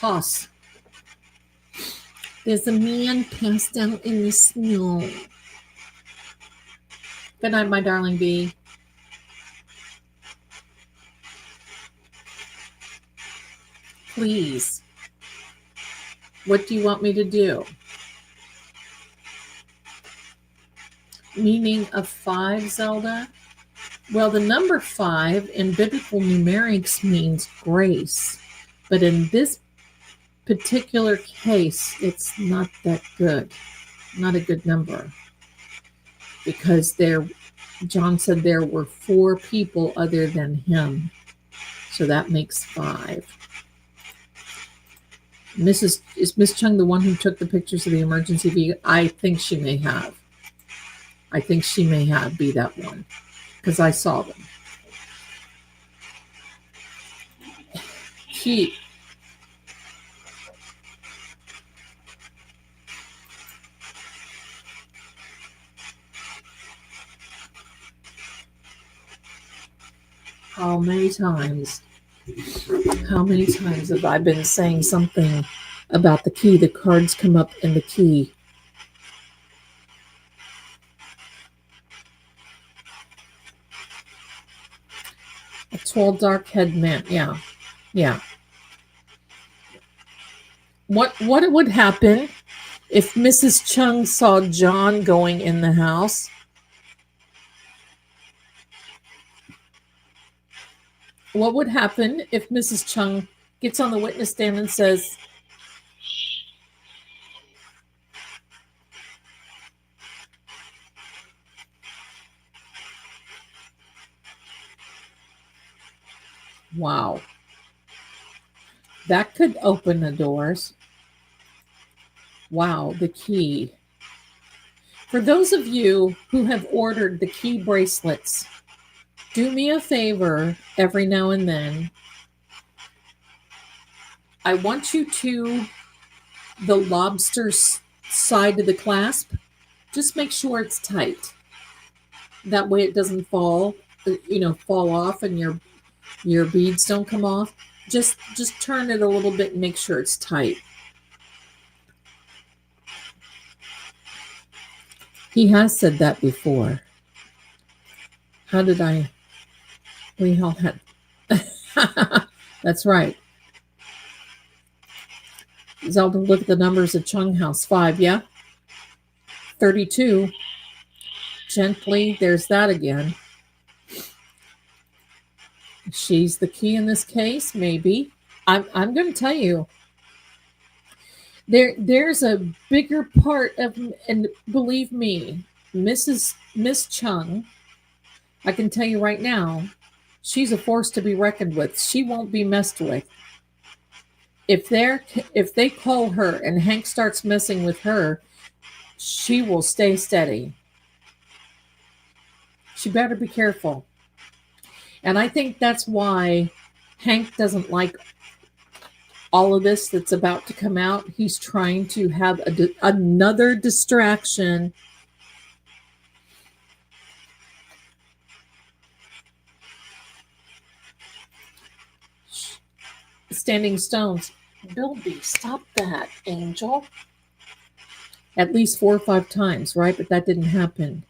Pause. There's a man passed down in the snow. Good night, my darling bee. Please. What do you want me to do? Meaning of 5, Zelda? Well, the number 5 in biblical numerics means grace. But in this particular case, it's not that good. Not a good number. Because John said there were 4 people other than him. So that makes 5. Is Miss Chung the one who took the pictures of the emergency vehicle? I think she may have. Be that one. Because I saw them. How many times have I been saying something about the key? The cards come up in the key. A tall, dark-haired man. Yeah. What would happen if Mrs. Chung saw John going in the house? What would happen if Mrs. Chung gets on the witness stand and says, wow, that could open the doors. Wow, the key. For those of you who have ordered the key bracelets, do me a favor every now and then. I want you to the lobster side of the clasp. Just make sure it's tight. That way it doesn't fall off and your beads don't come off. Just turn it a little bit and make sure it's tight. He has said that before. How did I? We all had. That's right. Zelda, look at the numbers at Chung House. 5, yeah? 32. Gently, there's that again. She's the key in this case, maybe. I'm going to tell you. There's a bigger part of, and believe me, Miss Chung, I can tell you right now, she's a force to be reckoned with. She won't be messed with. If they call her and Hank starts messing with her, she will stay steady. She better be careful. And I think that's why Hank doesn't like all of this that's about to come out. He's trying to have another distraction. Standing stones. Bilby, stop that, Angel. At least 4 or 5 times, right? But that didn't happen.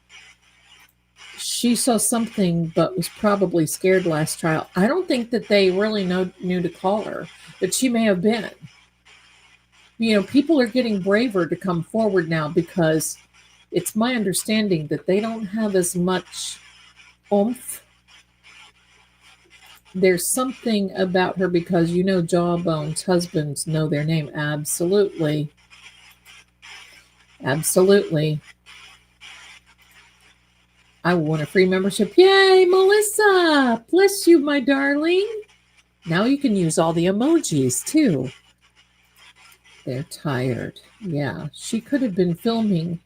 she saw something but was probably scared last trial. I don't think that they really knew to call her, but she may have been. You know, people are getting braver to come forward now because it's my understanding that they don't have as much oomph. There's something about her because you know Jawbone's husbands know their name. Absolutely. Absolutely. I want a free membership. Yay, Melissa! Bless you, my darling. Now you can use all the emojis too. They're tired. Yeah, she could have been filming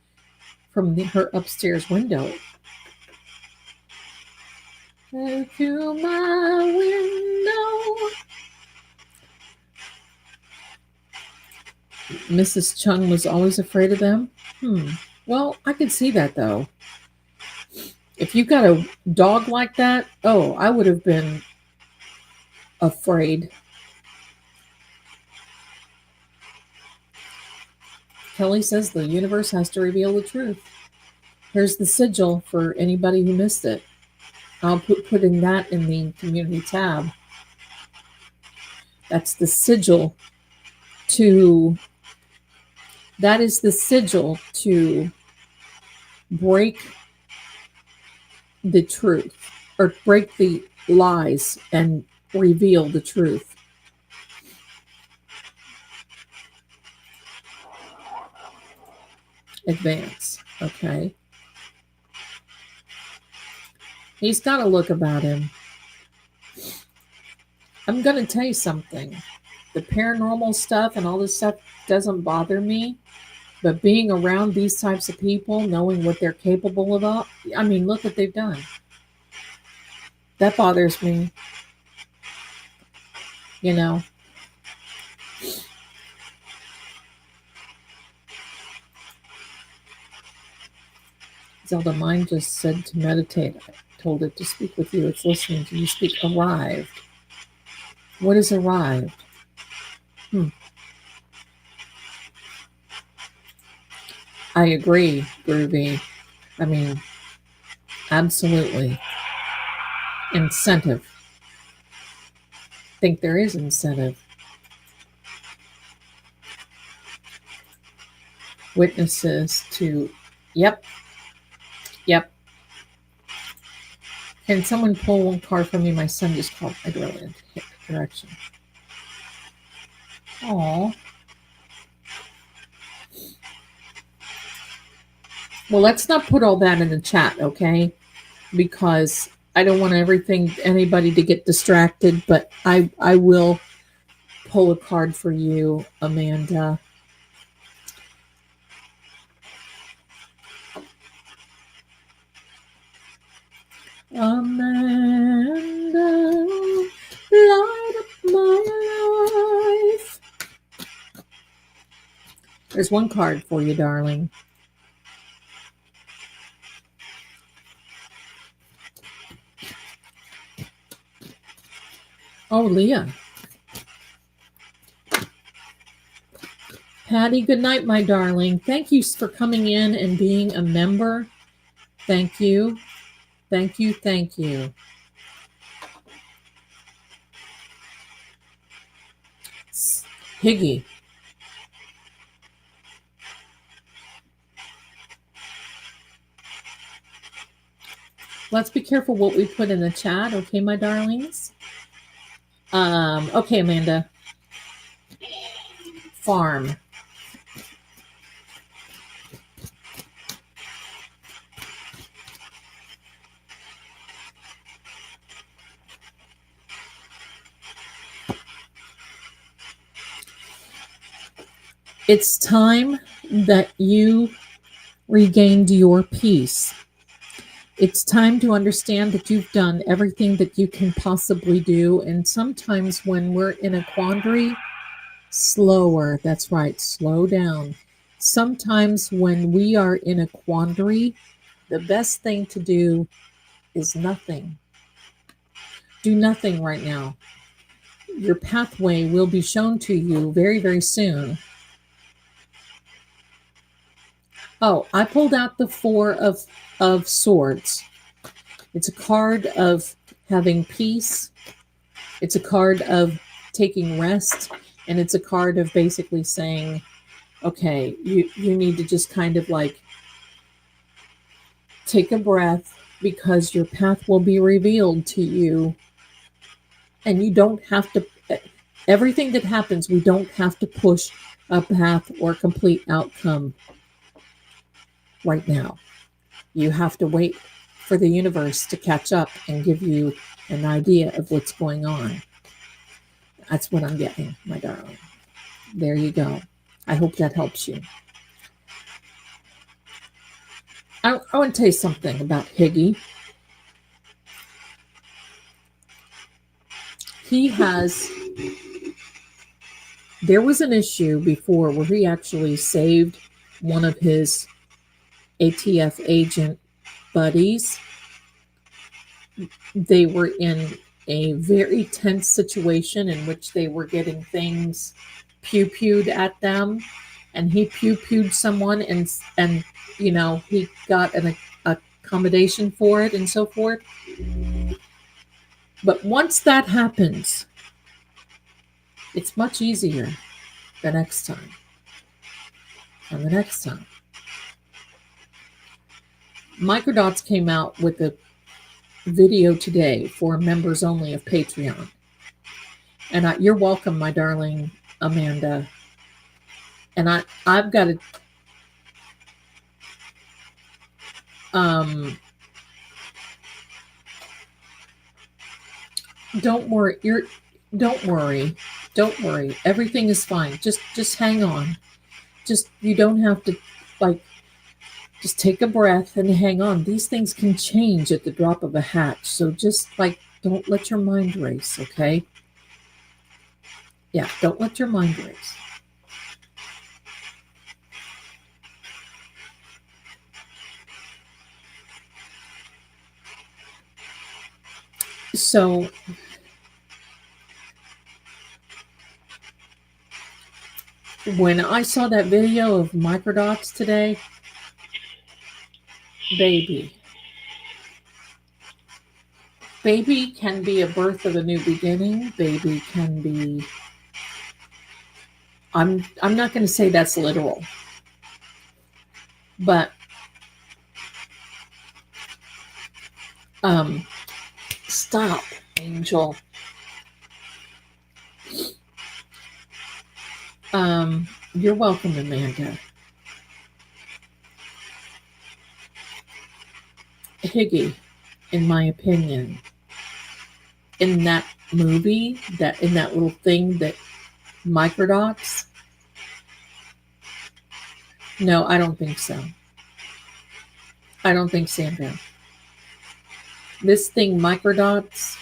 from her upstairs window. Look through my window. Mrs. Chung was always afraid of them. Well, I could see that though. If you got a dog like that, oh, I would have been afraid. Kelly says the universe has to reveal the truth. Here's the sigil for anybody who missed it. I'll putting that in the community tab. That's the sigil that is the sigil to break the truth or break the lies and reveal the truth. Advance. Okay. He's got a look about him. I'm going to tell you something. The paranormal stuff and all this stuff doesn't bother me. But being around these types of people, knowing what they're capable of, I mean, look what they've done. That bothers me. You know. Zelda, mine just said to meditate. I told it to speak with you. It's listening to you speak. Arrived. What is arrived? I agree, Groovy. I mean, absolutely. Incentive. I think there is incentive. Witnesses to, yep. Can someone pull one card for me? My son just called. I really hit the direction. Aw. Well, let's not put all that in the chat, okay? Because I don't want anybody to get distracted, but I will pull a card for you, Amanda. Amanda, light up my life. There's one card for you, darling. Oh, Leah. Patty, good night, my darling. Thank you for coming in and being a member. Thank you. Thank you. Thank you. Higgy. Let's be careful what we put in the chat, okay, my darlings? Okay, Amanda. Farm. It's time that you regained your peace. It's time to understand that you've done everything that you can possibly do. And sometimes when we're in a quandary, slower. That's right. Slow down. Sometimes when we are in a quandary, the best thing to do is nothing. Do nothing right now. Your pathway will be shown to you very, very soon. Oh, I pulled out the Four of Swords. It's a card of having peace. It's a card of taking rest. And it's a card of basically saying, okay, you need to just kind of like take a breath because your path will be revealed to you. And you don't have to, everything that happens, we don't have to push a path or complete outcome right now. You have to wait for the universe to catch up and give you an idea of what's going on. That's what I'm getting, my darling. There you go. I hope that helps you. I want to tell you something about Higgy. There was an issue before where he actually saved one of his ATF agent buddies. They were in a very tense situation in which they were getting things pew-pewed at them, and he pew-pewed someone, and you know, he got an accommodation for it and so forth. But once that happens, it's much easier the next time. And the next time. Microdots came out with a video today for members only of Patreon. And you're welcome, my darling Amanda. And I've got to don't worry. Everything is fine. Just hang on. You don't have to just take a breath and hang on. These things can change at the drop of a hat. So just don't let your mind race, okay? Yeah, don't let your mind race. So when I saw that video of Microdots today, baby can be a birth of a new beginning. Baby can be, I'm not going to say that's literal, but stop, Angel. You're welcome, Amanda. Higgy, in my opinion, in that movie, in that little thing that Microdots, no, I don't think so. I don't think, Sandra. This thing, Microdots,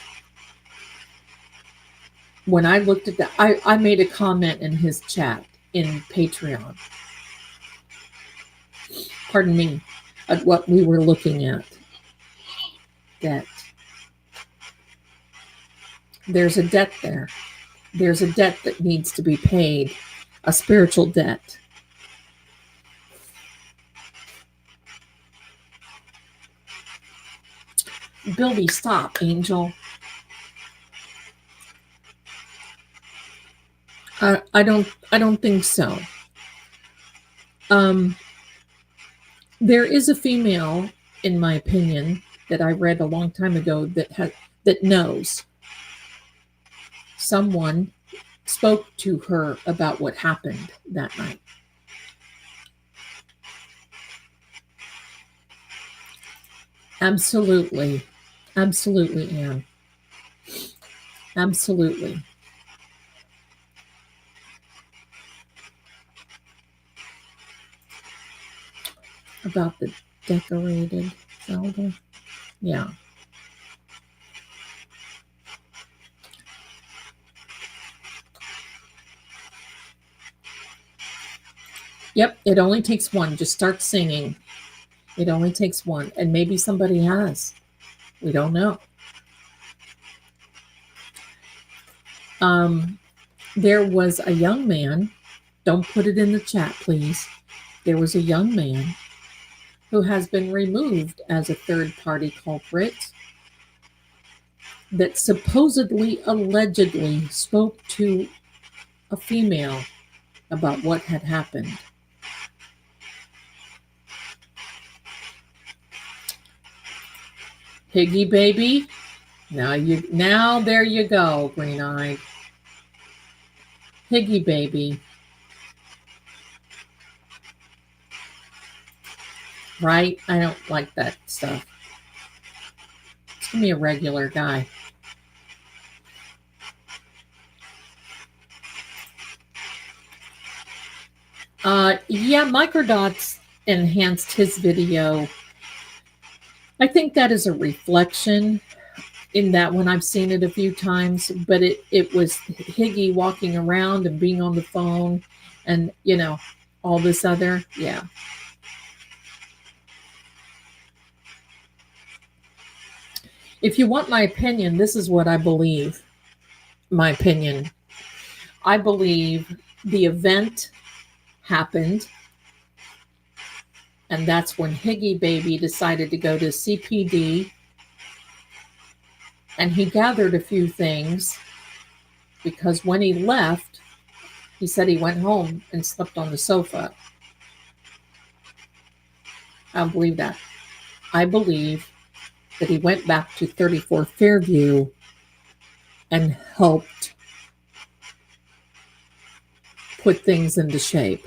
when I looked at that, I made a comment in his chat in Patreon. Pardon me, at what we were looking at. That there's a debt there. There's a debt that needs to be paid, a spiritual debt. Billy, stop, Angel. I don't think so. There is a female, in my opinion, that I read a long time ago that knows. Someone spoke to her about what happened that night. Absolutely, Anne. Absolutely. About the decorated Zelda. Yeah. Yep, it only takes one. Just start singing. It only takes one. And maybe somebody has. We don't know. There was a young man. Don't put it in the chat, please. There was a young man who has been removed as a third-party culprit that supposedly, allegedly spoke to a female about what had happened. Piggy baby, now there you go, green eye. Piggy baby. Right? I don't like that stuff. It's gonna be a regular guy. Yeah, Microdots enhanced his video. I think that is a reflection in that one. I've seen it a few times, but it was Higgy walking around and being on the phone and, all this other. Yeah. If you want my opinion, this is what I believe. My opinion. I believe the event happened, and that's when Higgy Baby decided to go to CPD, and he gathered a few things because when he left, he said he went home and slept on the sofa. I don't believe that. I believe that he went back to 34 Fairview and helped put things into shape.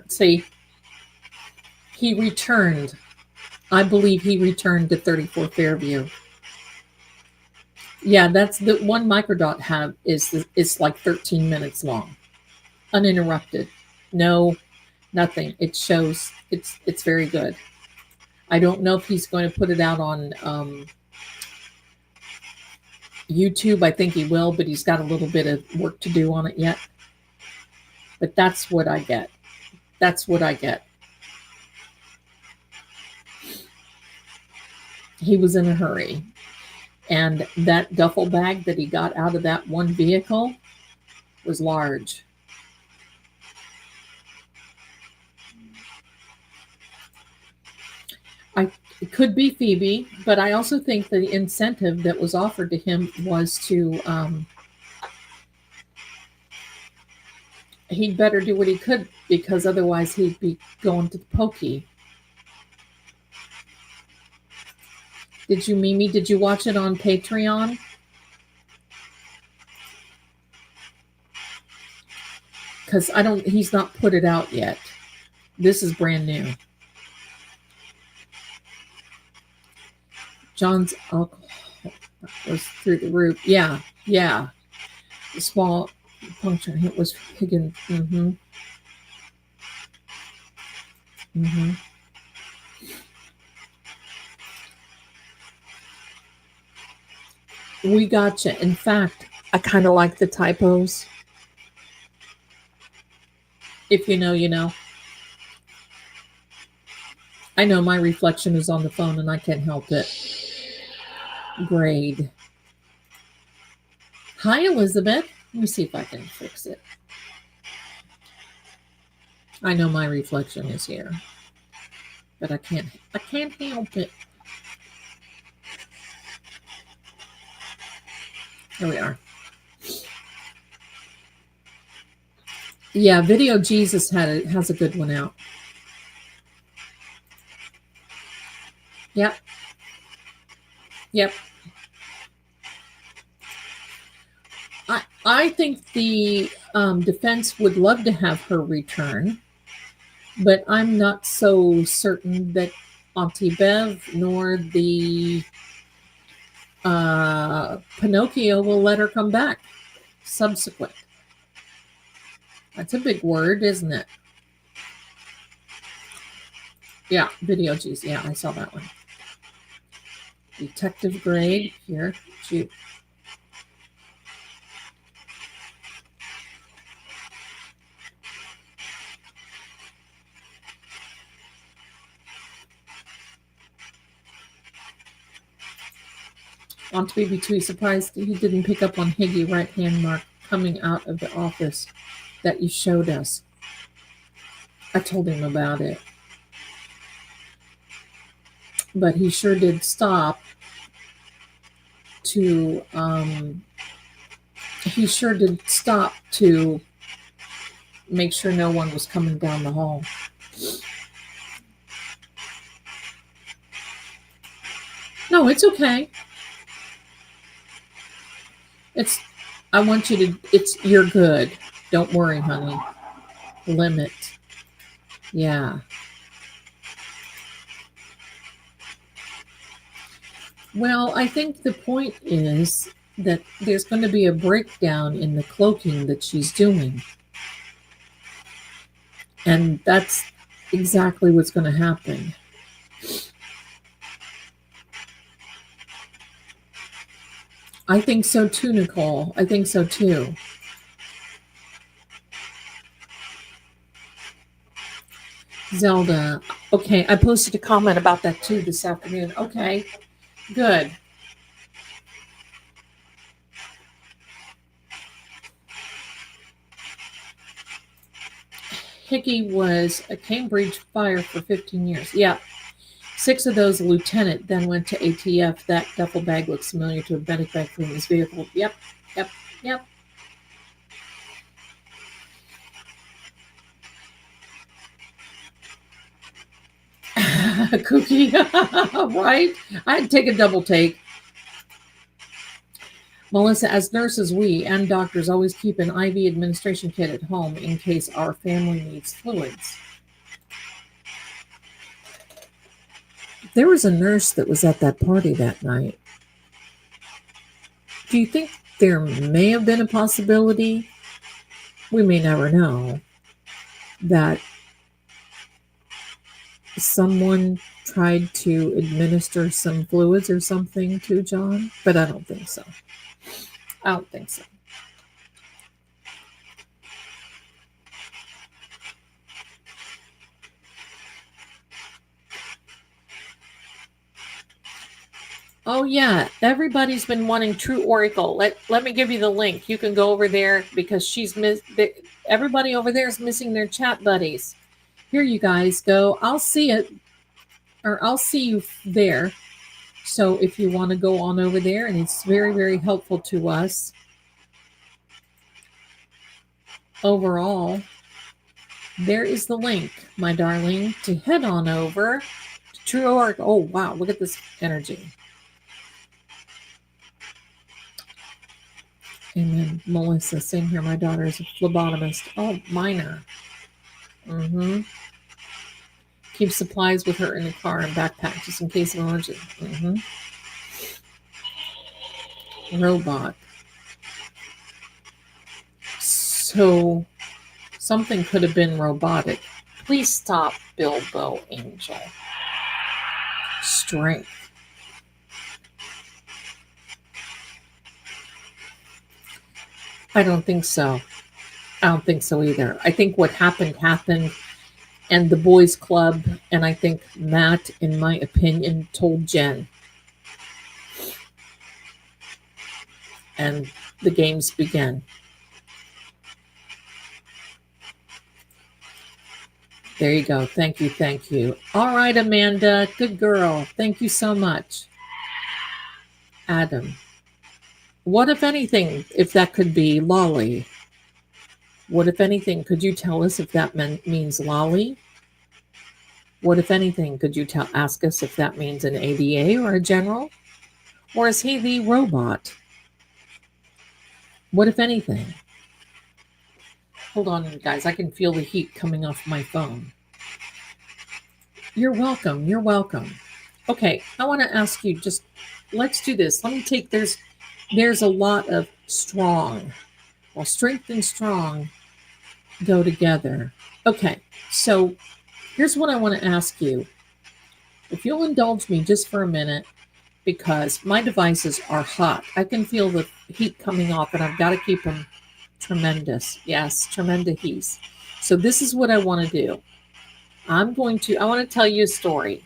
See, he returned. I believe he returned to 34 Fairview. Yeah, that's the one Microdot have is like 13 minutes long, uninterrupted. No, nothing. It shows it's very good. I don't know if he's going to put it out on YouTube. I think he will, but he's got a little bit of work to do on it yet. But that's what I get. That's what I get. He was in a hurry. And that duffel bag that he got out of that one vehicle was large. It could be Phoebe, but I also think the incentive that was offered to him was to he'd better do what he could, because otherwise he'd be going to the pokey. Did you, Mimi? Did you watch it on Patreon? Because he's not put it out yet. This is brand new. John's alcohol was through the roof. Yeah. The small puncture hit was Higgins. We gotcha. In fact, I kind of like the typos. If you know, you know. I know my reflection is on the phone and I can't help it. Grade. Hi, Elizabeth. Let me see if I can fix it. I know my reflection is here, but I can't help it. Here we are. Yeah, Video Jesus has a good one out. Yep. I think the defense would love to have her return, but I'm not so certain that Auntie Bev nor the Pinocchio will let her come back subsequent. That's a big word, isn't it? Yeah, Video Jesus. Yeah, I saw that one. Detective grade here. Aunt Baby too surprised he didn't pick up on Higgy right hand mark coming out of the office that you showed us. I told him about it. but he sure did stop to make sure no one was coming down the hall. No, it's okay. You're good. Don't worry, honey. Limit. Yeah. Well, I think the point is that there's going to be a breakdown in the cloaking that she's doing. And that's exactly what's going to happen. I think so too, Nicole. I think so too. Zelda. Okay, I posted a comment about that too this afternoon. Okay, good. Hickey was a Cambridge fire for 15 years. Yeah. 6 of those a lieutenant, then went to ATF. That duffel bag looks familiar to a medic bag from his vehicle. Yep. Cookie. Right? I'd take a double take. Melissa, as nurses, we and doctors always keep an IV administration kit at home in case our family needs fluids. There was a nurse that was at that party that night. Do you think there may have been a possibility, we may never know, that someone tried to administer some fluids or something to John? But I don't think so. Oh yeah, everybody's been wanting True Oracle. Let me give you the link. You can go over there because everybody over there is missing their chat buddies. Here you guys go. I'll see it, or I'll see you there. So if you want to go on over there, and it's very, very helpful to us overall. There is the link, my darling, to head on over to True Oracle. Oh wow, look at this energy. Amen. Melissa, same here. My daughter is a phlebotomist. Oh, minor. Keep supplies with her in the car and backpack just in case of emergency. Robot. So something could have been robotic. Please stop, Bilbo Angel. Strength. I don't think so. I don't think so either. I think what happened, and the boys club, and I think Matt, in my opinion, told Jen. And the games began. There you go. Thank you. All right, Amanda. Good girl. Thank you so much. Adam. What, if anything, if that could be lolly? What, if anything, could you tell us if that means lolly? What, if anything, could you ask us if that means an ADA or a general? Or is he the robot? What, if anything? Hold on, guys. I can feel the heat coming off my phone. You're welcome. Okay, I want to ask you, let's do this. Let me take, there's a lot of strong. Well, strength and strong go together. Okay, so here's what I want to ask you. If you'll indulge me just for a minute, because my devices are hot. I can feel the heat coming off, and I've got to keep them tremendous. Yes, tremendous heat. So this is what I want to do. I want to tell you a story.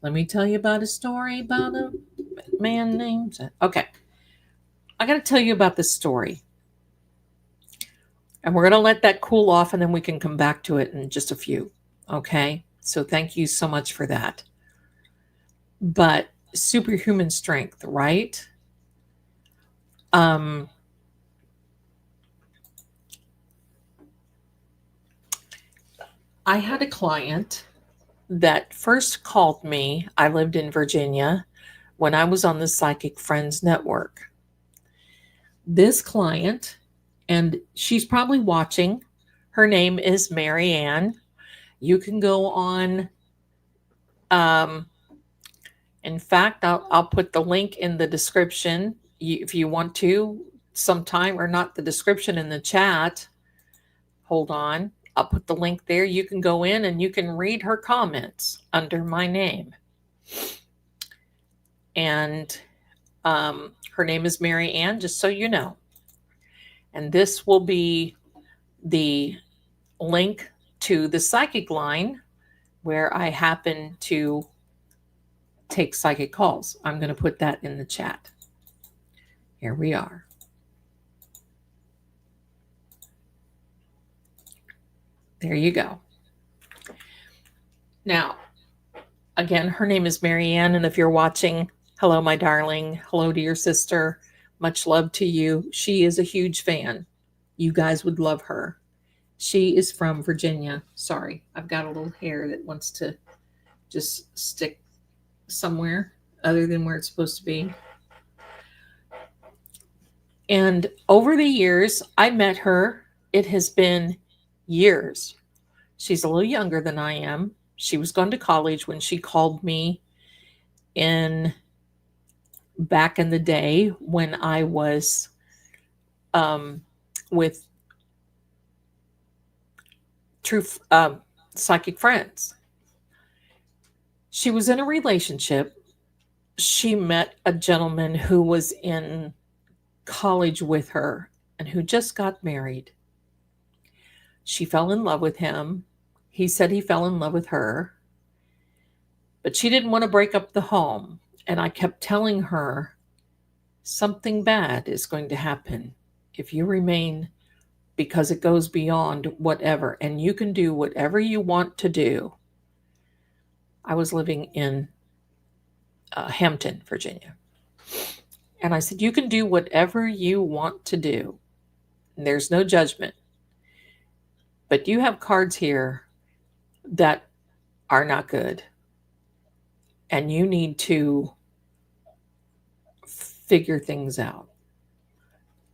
Let me tell you about a story about a man named... Okay. I got to tell you about this story. And we're going to let that cool off, and then we can come back to it in just a few. Okay? So thank you so much for that. But superhuman strength, right? Um, I had a client that first called me. I lived in Virginia when I was on the Psychic Friends Network. This client, and she's probably watching, her name is Mary Ann. You can go on. In fact, I'll put the link in the description if you want to sometime, or not the description, in the chat. Hold on. I'll put the link there. You can go in and you can read her comments under my name. And her name is Mary Ann, just so you know. And this will be the link to the psychic line where I happen to take psychic calls. I'm going to put that in the chat. Here we are. There you go. Now, again, her name is Mary Ann, and if you're watching, hello, my darling. Hello to your sister. Much love to you. She is a huge fan. You guys would love her. She is from Virginia. Sorry, I've got a little hair that wants to just stick somewhere other than where it's supposed to be. And over the years, I met her. It has been years. She's a little younger than I am. She was going to college when she called me back in the day when I was with True Psychic Friends. She was in a relationship. She met a gentleman who was in college with her and who just got married. She fell in love with him. He said he fell in love with her, but she didn't want to break up the home. And I kept telling her, something bad is going to happen if you remain, because it goes beyond whatever, and you can do whatever you want to do. I was living in Hampton, Virginia. And I said, you can do whatever you want to do. And there's no judgment. But you have cards here that are not good. And you need to figure things out.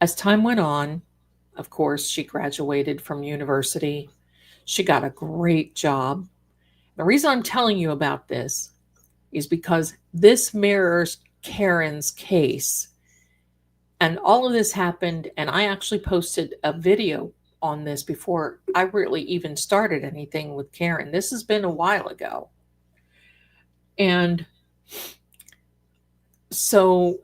As time went on, of course, she graduated from university. She got a great job. The reason I'm telling you about this is because this mirrors Karen's case. And all of this happened, and I actually posted a video on this before I really even started anything with Karen. This has been a while ago. And so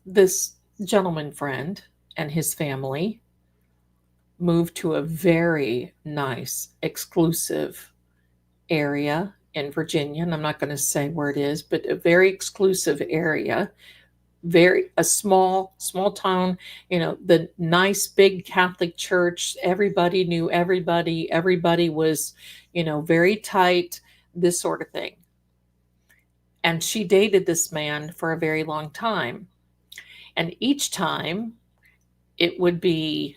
this gentleman friend and his family moved to a very nice, exclusive area in Virginia. And I'm not going to say where it is, but a very exclusive area, a small town, the nice big Catholic church. Everybody knew everybody. Everybody was, very tight, this sort of thing. And she dated this man for a very long time. And each time it would be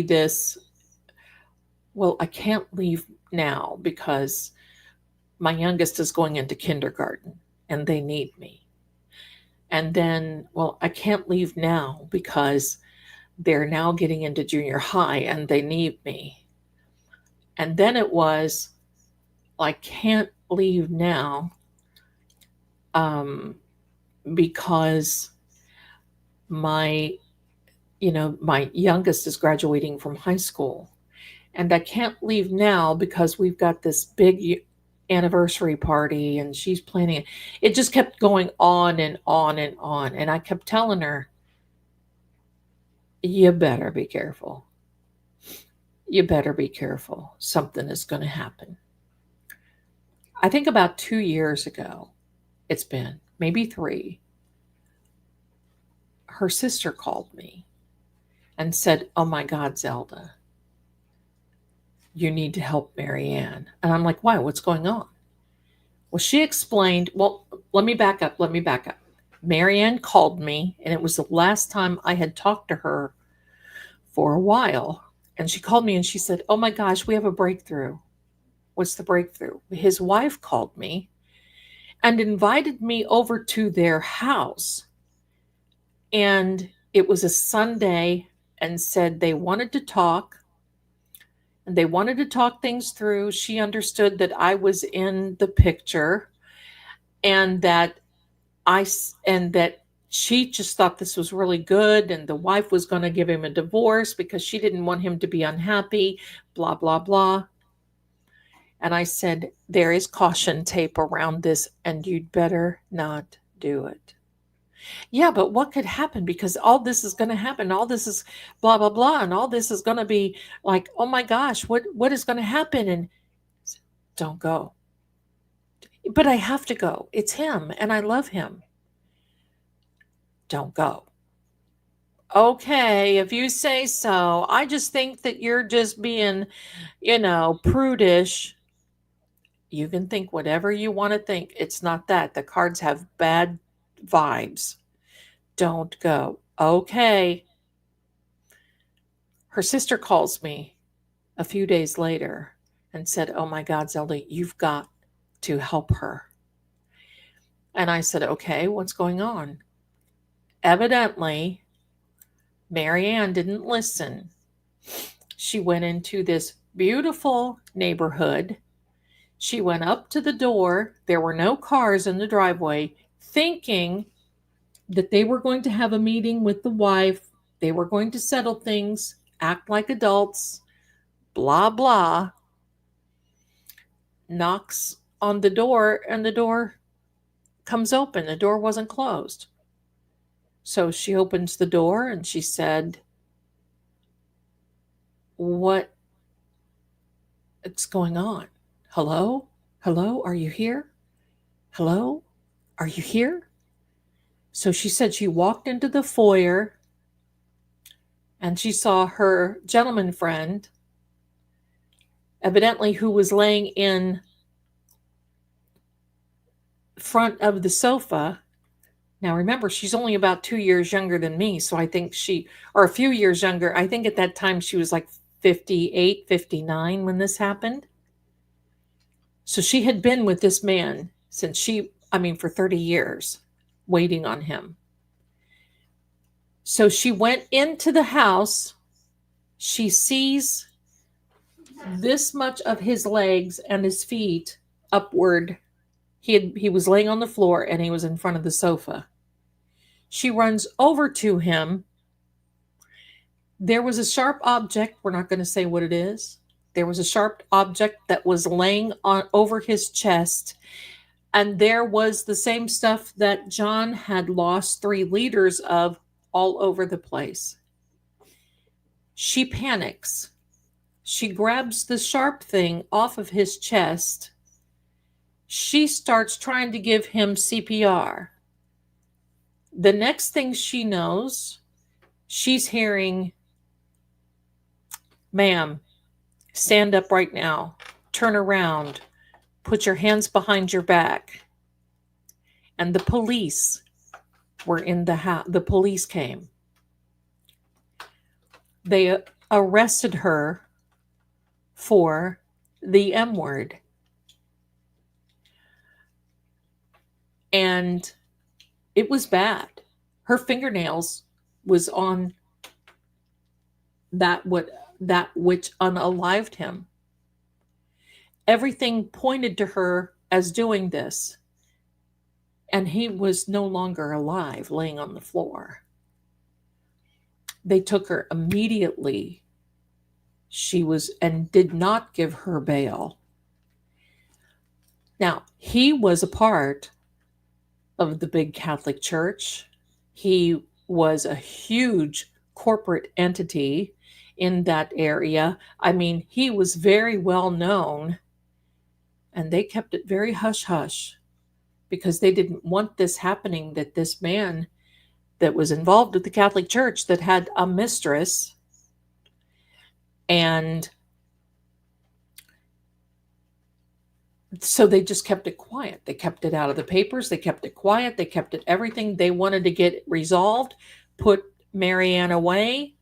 this, well, I can't leave now because my youngest is going into kindergarten and they need me. And then, well, I can't leave now because they're now getting into junior high and they need me. And then it was, I can't leave now because my youngest is graduating from high school. And I can't leave now because we've got this big anniversary party and she's planning it. It just kept going on and on and on. And I kept telling her, you better be careful. You better be careful. Something is going to happen. I think about 2 years ago, it's been maybe 3, her sister called me and said, "Oh my God, Zelda, you need to help Marianne." And I'm like, "Why? What's going on?" Well, she explained, well, let me back up. Marianne called me, and it was the last time I had talked to her for a while. And she called me and she said, "Oh my gosh, we have a breakthrough." What's the breakthrough? His wife called me and invited me over to their house. And it was a Sunday, and said they wanted to talk, and they wanted to talk things through. She understood that I was in the picture, and that and that she just thought this was really good, and the wife was going to give him a divorce because she didn't want him to be unhappy, blah blah blah. And I said, "There is caution tape around this, and you'd better not do it." "Yeah, but what could happen? Because all this is going to happen. All this is blah, blah, blah. And all this is going to be like, oh my gosh, what is going to happen?" And don't go. "But I have to go. It's him, and I love him." "Don't go." "Okay, if you say so. I just think that you're just being, prudish." "You can think whatever you want to think. It's not that. The cards have bad vibes. Don't go." "Okay." Her sister calls me a few days later and said, "Oh my God, Zelda, you've got to help her." And I said, "Okay, what's going on?" Evidently, Marianne didn't listen. She went into this beautiful neighborhood. She went up to the door. There were no cars in the driveway, thinking that they were going to have a meeting with the wife. They were going to settle things, act like adults, blah, blah. Knocks on the door, and the door comes open. The door wasn't closed. So she opens the door and she said, "What's going on? Hello? Hello? Are you here? Hello? Are you here?" So she said she walked into the foyer and she saw her gentleman friend, evidently who was laying in front of the sofa. Now remember, she's only about 2 years younger than me, so I think or a few years younger. I think at that time she was like 58, 59 when this happened. So she had been with this man for 30 years, waiting on him. So she went into the house. She sees this much of his legs and his feet upward. He was laying on the floor and he was in front of the sofa. She runs over to him. There was a sharp object. We're not going to say what it is. There was a sharp object that was laying over his chest. And there was the same stuff that John had lost 3 liters of all over the place. She panics. She grabs the sharp thing off of his chest. She starts trying to give him CPR. The next thing she knows, she's hearing, "Ma'am, stand up right now. Turn around. Put your hands behind your back." And the police were in the house. The police came. They arrested her for the M word. And it was bad. Her fingernails was on that which unalived him. Everything pointed to her as doing this. And he was no longer alive, laying on the floor. They took her immediately. And did not give her bail. Now, he was a part of the big Catholic Church. He was a huge corporate entity in that area. I mean, he was very well known, and they kept it very hush-hush because they didn't want this happening, that this man that was involved with the Catholic Church that had a mistress, and so they just kept it quiet. They kept it out of the papers. They kept it quiet. They kept it everything. They wanted to get it resolved, put Marianne away.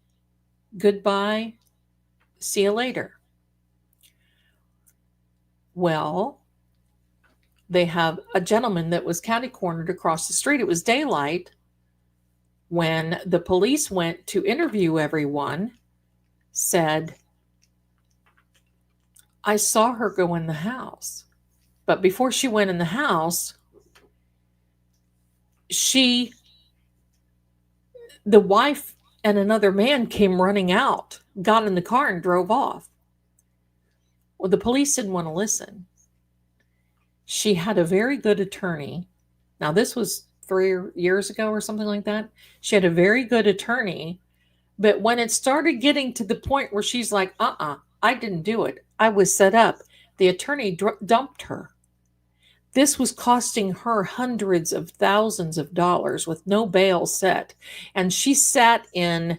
Goodbye. See you later. Well, they have a gentleman that was catty-cornered across the street. It was daylight when the police went to interview everyone, said, I saw her go in the house. But before she went in the house, the wife and another man came running out, got in the car and drove off. Well, the police didn't want to listen. She had a very good attorney. Now, this was 3 years ago or something like that. She had a very good attorney. But when it started getting to the point where she's like, I didn't do it. I was set up. The attorney dumped her. This was costing her hundreds of thousands of dollars with no bail set. And she sat in,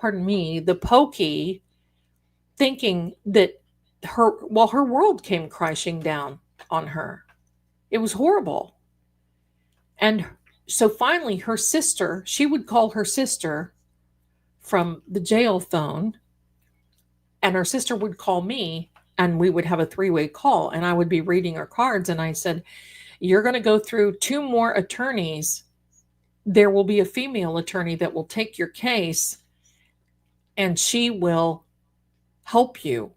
the pokey, thinking that her world came crashing down on her. It was horrible. And so finally her sister, she would call her sister from the jail phone, and her sister would call me, and we would have a 3-way call, and I would be reading her cards, and I said, you're going to go through 2 more attorneys. There will be a female attorney that will take your case, and she will help you.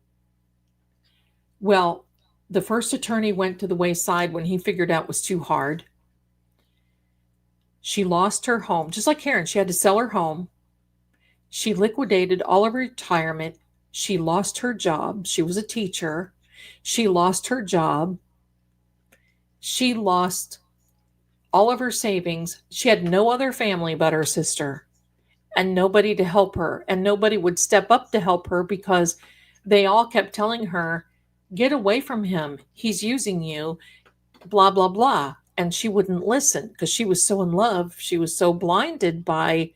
Well, the first attorney went to the wayside when he figured out it was too hard. She lost her home, just like Karen. She had to sell her home. She liquidated all of her retirement. She lost her job. She was a teacher. She lost her job. She lost all of her savings. She had no other family but her sister, and nobody to help her. And nobody would step up to help her because they all kept telling her, get away from him. He's using you, blah, blah, blah. And she wouldn't listen because she was so in love. She was so blinded by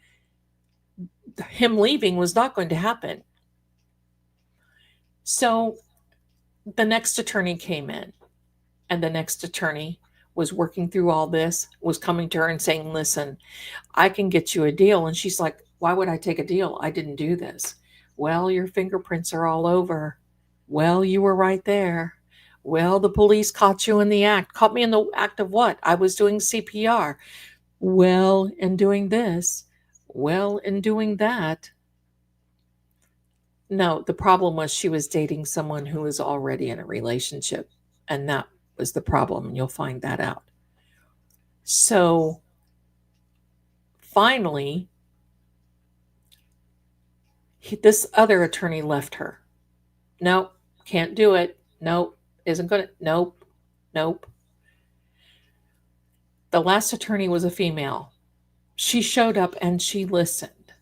him leaving was not going to happen. So the next attorney came in, and the next attorney was working through all this, was coming to her and saying, listen, I can get you a deal. And she's like, why would I take a deal? I didn't do this. Well, your fingerprints are all over. Well, you were right there. Well, the police caught you in the act. Caught me in the act of what? I was doing CPR. Well, in doing this. Well, in doing that. No, the problem was she was dating someone who was already in a relationship. And that was the problem. And you'll find that out. So finally, this other attorney left her. Nope, can't do it. Nope, isn't going to. Nope. The last attorney was a female. She showed up and she listened.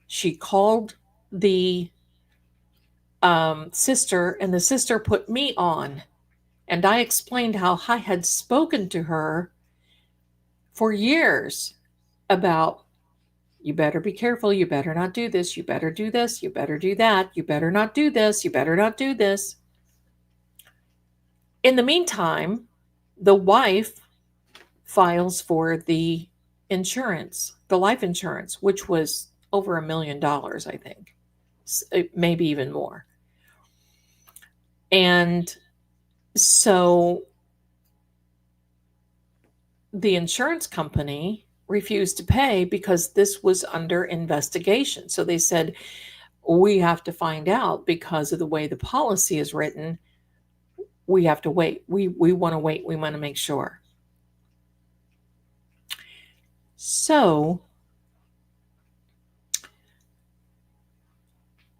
She called the sister, and the sister put me on. And I explained how I had spoken to her for years about, you better be careful. You better not do this. You better do this. You better do that. You better not do this. You better not do this. In the meantime, the wife files for the insurance, the life insurance, which was over $1 million, I think, maybe even more. And so the insurance company refused to pay because this was under investigation. So they said, we have to find out because of the way the policy is written. We have to wait. We want to wait. We want to make sure. So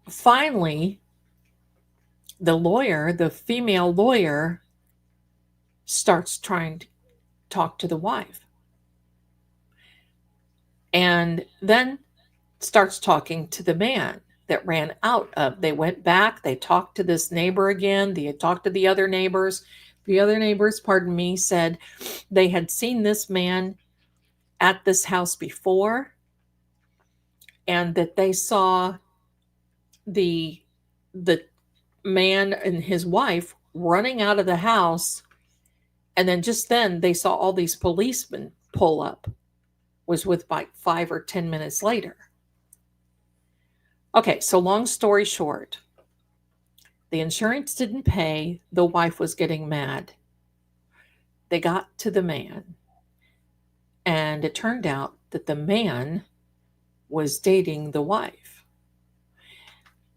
finally, the female lawyer, starts trying to talk to the wife. And then starts talking to the man that ran out of. They went back. They talked to this neighbor again. They had talked to the other neighbors. The other neighbors, said they had seen this man at this house before, and that they saw the the man and his wife running out of the house, and then just then they saw all these policemen pull up. Was with like 5 or 10 minutes later. Okay, so long story short, the insurance didn't pay. The wife was getting mad. They got to the man, and it turned out that the man was dating the wife.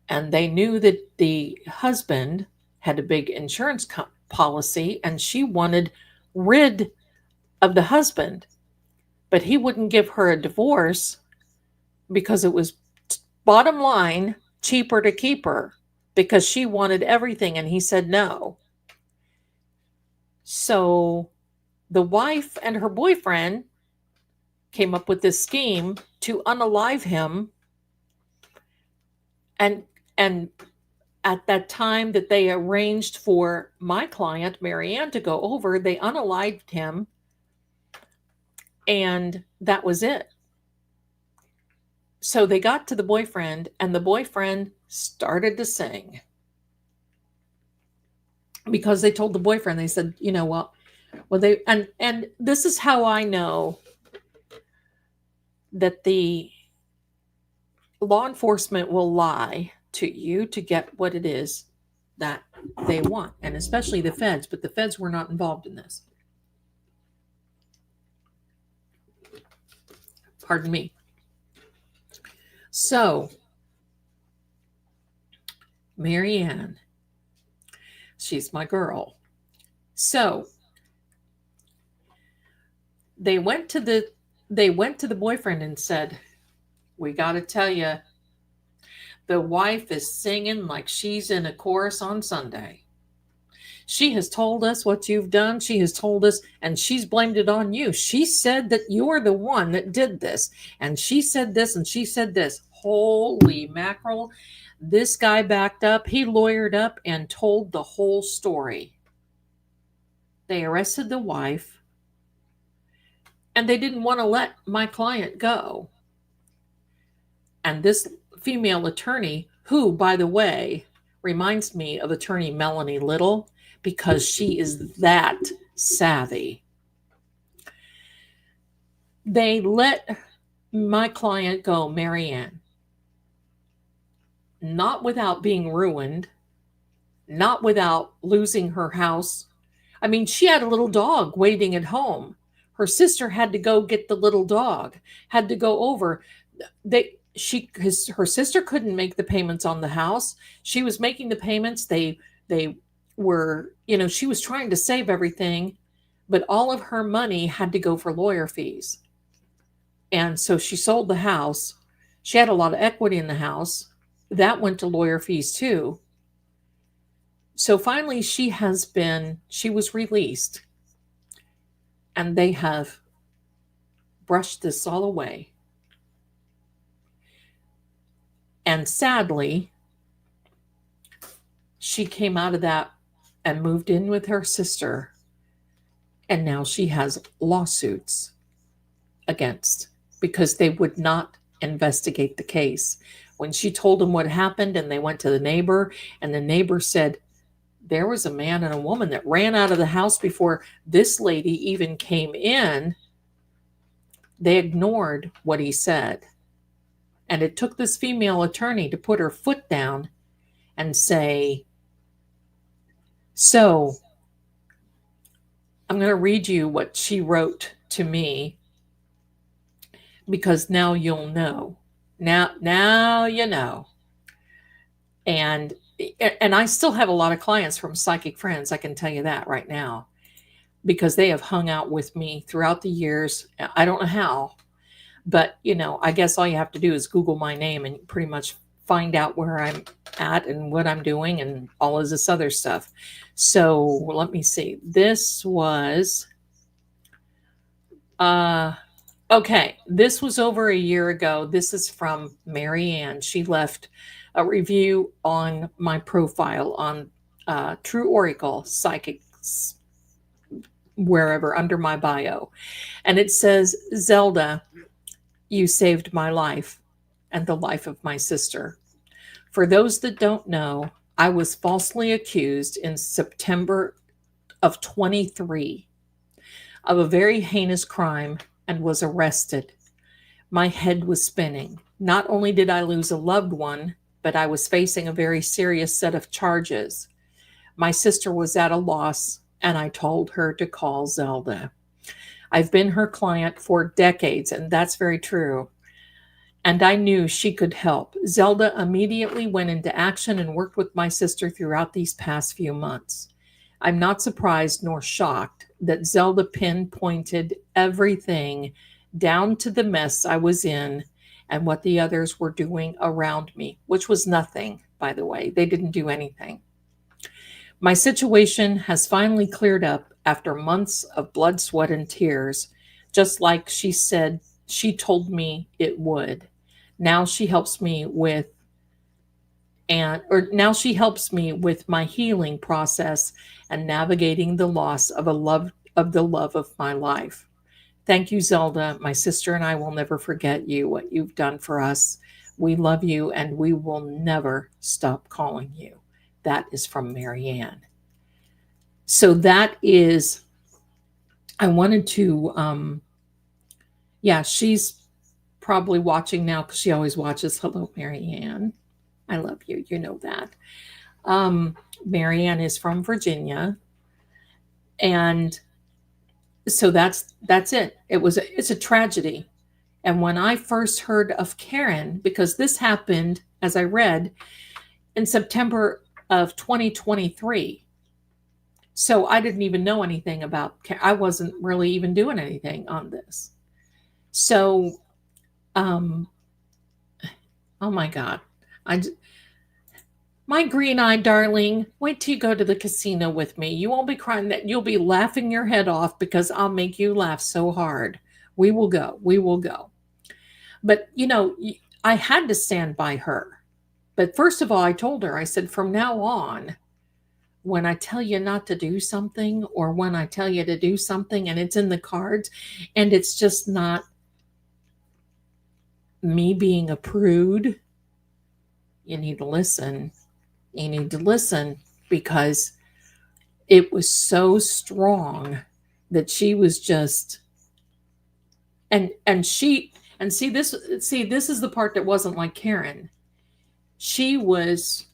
And they knew that the husband had a big insurance policy, and she wanted rid of the husband, but he wouldn't give her a divorce because it was, bottom line, cheaper to keep her, because she wanted everything and he said no. So the wife and her boyfriend came up with this scheme to unalive him, and at that time that they arranged for my client Marianne to go over, they unalived him, and that was it. So they got to the boyfriend, and the boyfriend started to sing, because they told the boyfriend, they said, well, they, and this is how I know that the law enforcement will lie to you to get what it is that they want, and especially the feds, but the feds were not involved in this. Pardon me. So, Marianne, she's my girl. So, they went to the boyfriend and said, we got to tell you, the wife is singing like she's in a chorus on Sunday. She has told us what you've done. She has told us, and she's blamed it on you. She said that you're the one that did this, and she said this, and she said this. Holy mackerel. This guy backed up. He lawyered up and told the whole story. They arrested the wife, and they didn't want to let my client go. And this female attorney, who, by the way, reminds me of attorney Melanie Little, because she is that savvy. They let my client go, Marianne, not without being ruined, not without losing her house. I mean, she had a little dog waiting at home. Her sister had to go get the little dog, had to go over. Her sister couldn't make the payments on the house. She was making the payments. They were, she was trying to save everything, but all of her money had to go for lawyer fees. And so she sold the house. She had a lot of equity in the house. That went to lawyer fees too. So finally she was released, and they have brushed this all away. And sadly, she came out of that and moved in with her sister, and now she has lawsuits because they would not investigate the case. When she told them what happened, and they went to the neighbor, and the neighbor said there was a man and a woman that ran out of the house before this lady even came in, they ignored what he said. And it took this female attorney to put her foot down and say, so I'm going to read you what she wrote to me, because now you'll know. Now you know. And I still have a lot of clients from Psychic Friends, I can tell you that right now, because they have hung out with me throughout the years. I don't know how, but I guess all you have to do is Google my name and pretty much find out where I'm at and what I'm doing and all of this other stuff. So let me see. This was, okay, this was over a year ago. This is from Marianne. She left a review on my profile on True Oracle Psychics wherever under my bio. And it says, Zelda, you saved my life and the life of my sister. For those that don't know, I was falsely accused in September of 23 of a very heinous crime and was arrested. My head was spinning. Not only did I lose a loved one, but I was facing a very serious set of charges. My sister was at a loss, and I told her to call Zelda. I've been her client for decades, and that's very true. And I knew she could help. Zelda immediately went into action and worked with my sister throughout these past few months. I'm not surprised nor shocked that Zelda pinpointed everything down to the mess I was in and what the others were doing around me, which was nothing, by the way. They didn't do anything. My situation has finally cleared up after months of blood, sweat, and tears, just like she said she told me it would. Now she helps me with my healing process and navigating the loss of the love of my life. Thank you, Zelda. My sister and I will never forget you, what you've done for us. We love you and we will never stop calling you. That is from Marianne. So that is, I wanted to, she's probably watching now because she always watches. Hello, Marianne. I love you. You know that. Marianne is from Virginia. And so that's it. It's a tragedy. And when I first heard of Karen, because this happened, as I read, in September of 2023. So I didn't even know anything about Karen. I wasn't really even doing anything on this. So, oh my God. My green-eyed darling, wait till you go to the casino with me. You won't be crying, that you'll be laughing your head off because I'll make you laugh so hard. We will go. We will go. But, I had to stand by her. But first of all, I told her, I said, from now on, when I tell you not to do something or when I tell you to do something and it's in the cards and it's just not me being a prude, you need to listen. You need to listen because it was so strong that she was just, and see this is the part that wasn't like Karen. She was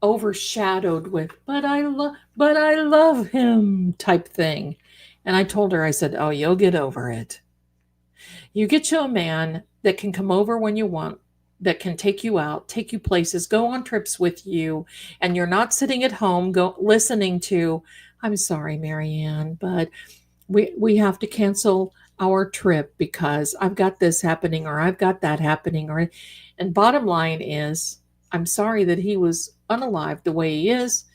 overshadowed with, but I love him type thing. And I told her, I said, oh, you'll get over it. You get you a man that can come over when you want, that can take you out, take you places, go on trips with you, and you're not sitting at home listening to, I'm sorry, Marianne, but we have to cancel our trip because I've got this happening or I've got that happening. And bottom line is, I'm sorry that he was unalived the way he is,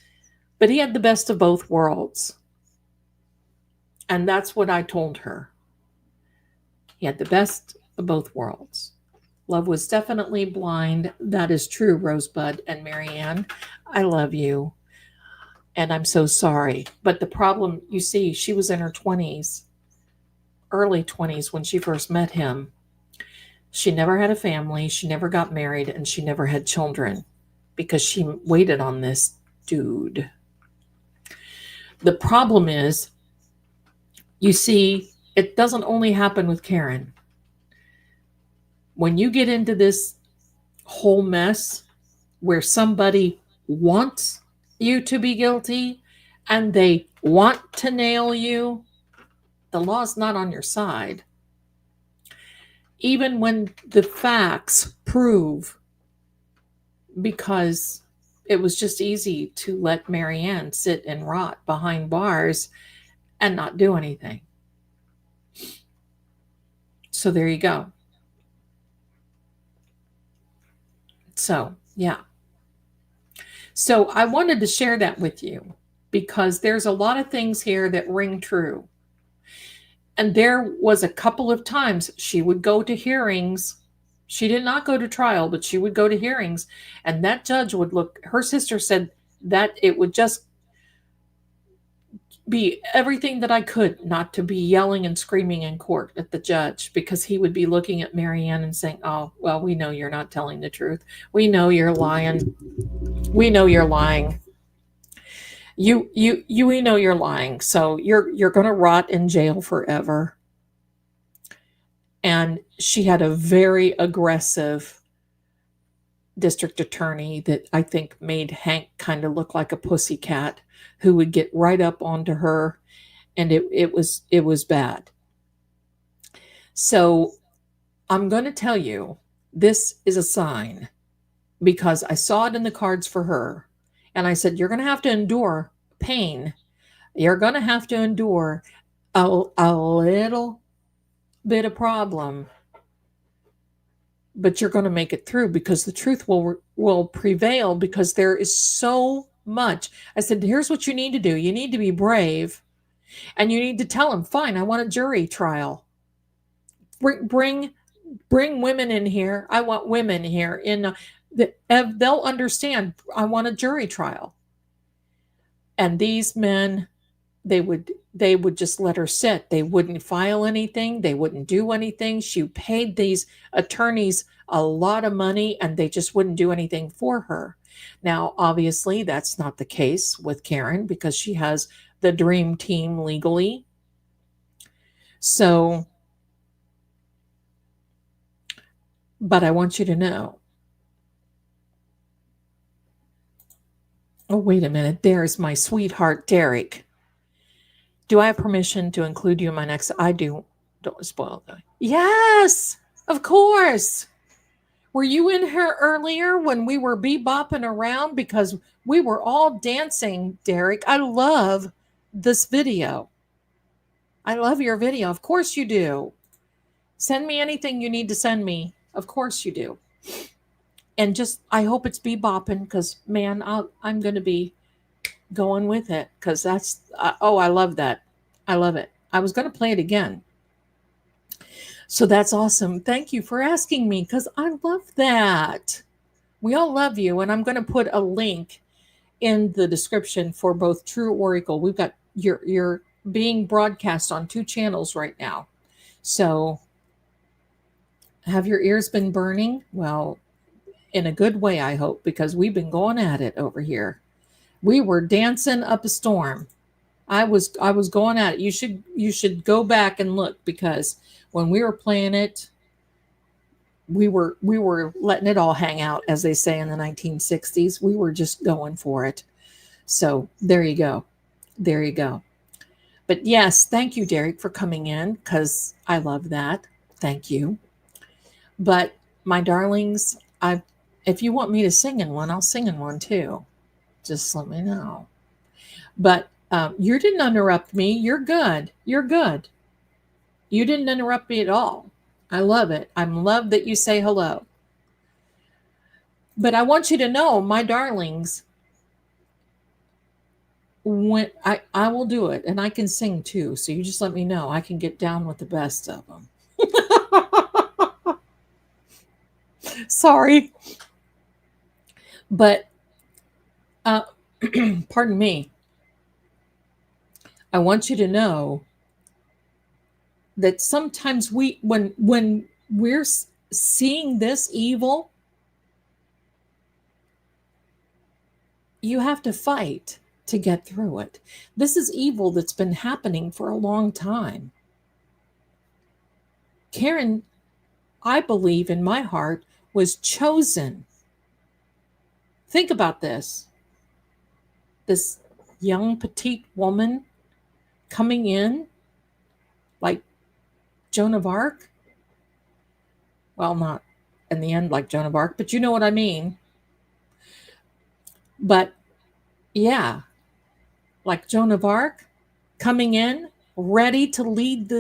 but he had the best of both worlds. And that's what I told her. He had the best of both worlds. Love was definitely blind. That is true, Rosebud and Marianne. I love you. And I'm so sorry. But the problem, you see, she was in her 20s, early 20s when she first met him. She never had a family. She never got married and she never had children because she waited on this dude. The problem is, you see, it doesn't only happen with Karen. When you get into this whole mess where somebody wants you to be guilty and they want to nail you, the law's not on your side. Even when the facts prove, because it was just easy to let Marianne sit and rot behind bars and not do anything. So there you go. So, yeah. So I wanted to share that with you because there's a lot of things here that ring true. And there was a couple of times she would go to hearings. She did not go to trial, but she would go to hearings. And that judge would look, her sister said that it would just be everything that I could not to be yelling and screaming in court at the judge, because he would be looking at Marianne and saying, "Oh, well, we know you're not telling the truth. We know you're lying. We know you're lying. We know you're lying. So you're going to rot in jail forever." And she had a very aggressive district attorney that I think made Hank kind of look like a pussycat, who would get right up onto her, and it was bad. So I'm going to tell you, this is a sign, because I saw it in the cards for her, and I said, you're going to have to endure pain. You're going to have to endure a little bit of problem, but you're going to make it through, because the truth will prevail, because there is so much. I said, here's what you need to do. You need to be brave, and you need to tell them, fine, I want a jury trial. Bring women in here. I want women here in they'll understand. I want a jury trial. And these men, they would just let her sit. They wouldn't file anything. They wouldn't do anything. She paid these attorneys a lot of money, and they just wouldn't do anything for her. Now, obviously, that's not the case with Karen, because she has the dream team legally. So, but I want you to know. Oh, wait a minute. There's my sweetheart, Derek. Do I have permission to include you in my next? I do. Don't spoil that. Yes, of course. Were you in here earlier when we were bebopping around? Because we were all dancing, Derek. I love this video. I love your video. Of course you do. Send me anything you need to send me. Of course you do. And just, I hope it's bebopping, because, man, I'm going to be going with it, because that's, I love that. I love it. I was going to play it again. So that's awesome. Thank you for asking me, because I love that. We all love you. And I'm going to put a link in the description for both True Oracle. We've got you're being broadcast on 2 channels right now. So have your ears been burning? Well, in a good way, I hope, because we've been going at it over here. We were dancing up a storm. I was going at it. You should go back and look, because when we were playing it, we were letting it all hang out, as they say in the 1960s. We were just going for it. So there you go. There you go. But yes, thank you, Derek, for coming in, because I love that. Thank you. But my darlings, if you want me to sing in one, I'll sing in one too. Just let me know. But you didn't interrupt me. You're good. You're good. You didn't interrupt me at all. I love it. I love that you say hello. But I want you to know, my darlings, when I will do it, and I can sing too. So you just let me know. I can get down with the best of them. Sorry. But pardon me. I want you to know that sometimes when we're seeing this evil, you have to fight to get through it. This is evil that's been happening for a long time. Karen, I believe in my heart, was chosen. Think about this. This young petite woman coming in like Joan of Arc. Well, not in the end like Joan of Arc, but you know what I mean. But yeah, like Joan of Arc, coming in, ready to lead.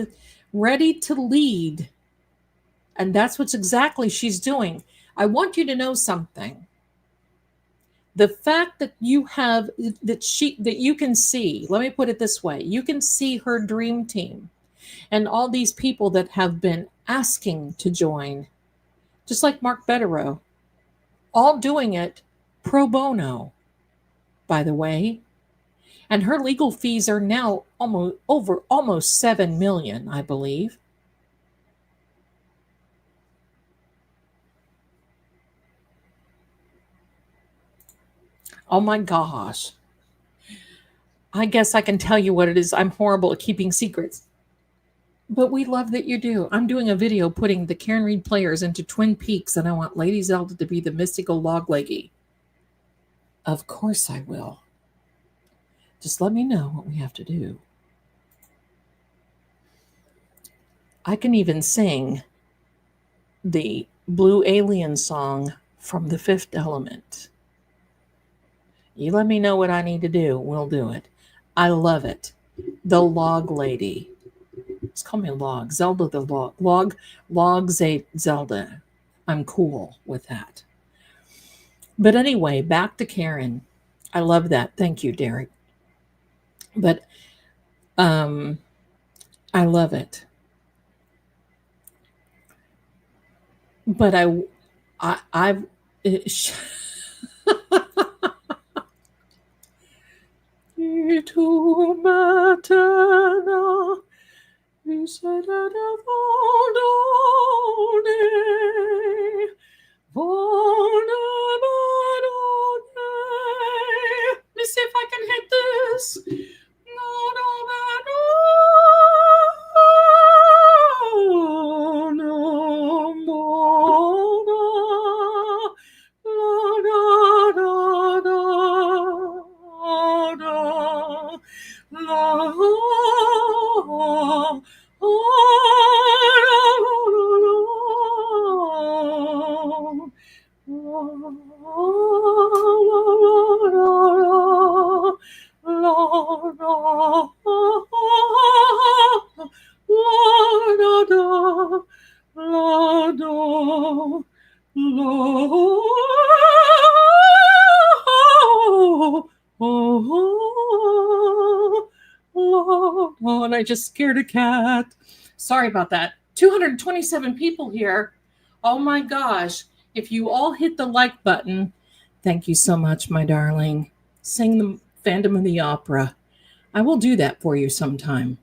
And that's what's exactly she's doing. I want you to know something. The fact that you can see, let me put it this way, you can see her dream team and all these people that have been asking to join, just like Mark Betterow, all doing it pro bono, by the way. And her legal fees are now almost 7 million, I believe. Oh my gosh. I guess I can tell you what it is. I'm horrible at keeping secrets. But we love that you do. I'm doing a video putting the Karen Reed players into Twin Peaks, and I want Lady Zelda to be the mystical log lady. Of course I will. Just let me know what we have to do. I can even sing the Blue Alien song from The Fifth Element. You let me know what I need to do. We'll do it. I love it. The Log Lady. Just call me Log. Zelda the Log. Zelda. I'm cool with that. But anyway, back to Karen. I love that. Thank you, Derek. But I love it. But I've to Matana, you said that let me see if I can hit this. And I just scared a cat. Sorry about that. 227 people here. Oh my gosh. If you all hit the like button, thank you so much, my darling. Sing the Phantom of the Opera. I will do that for you sometime.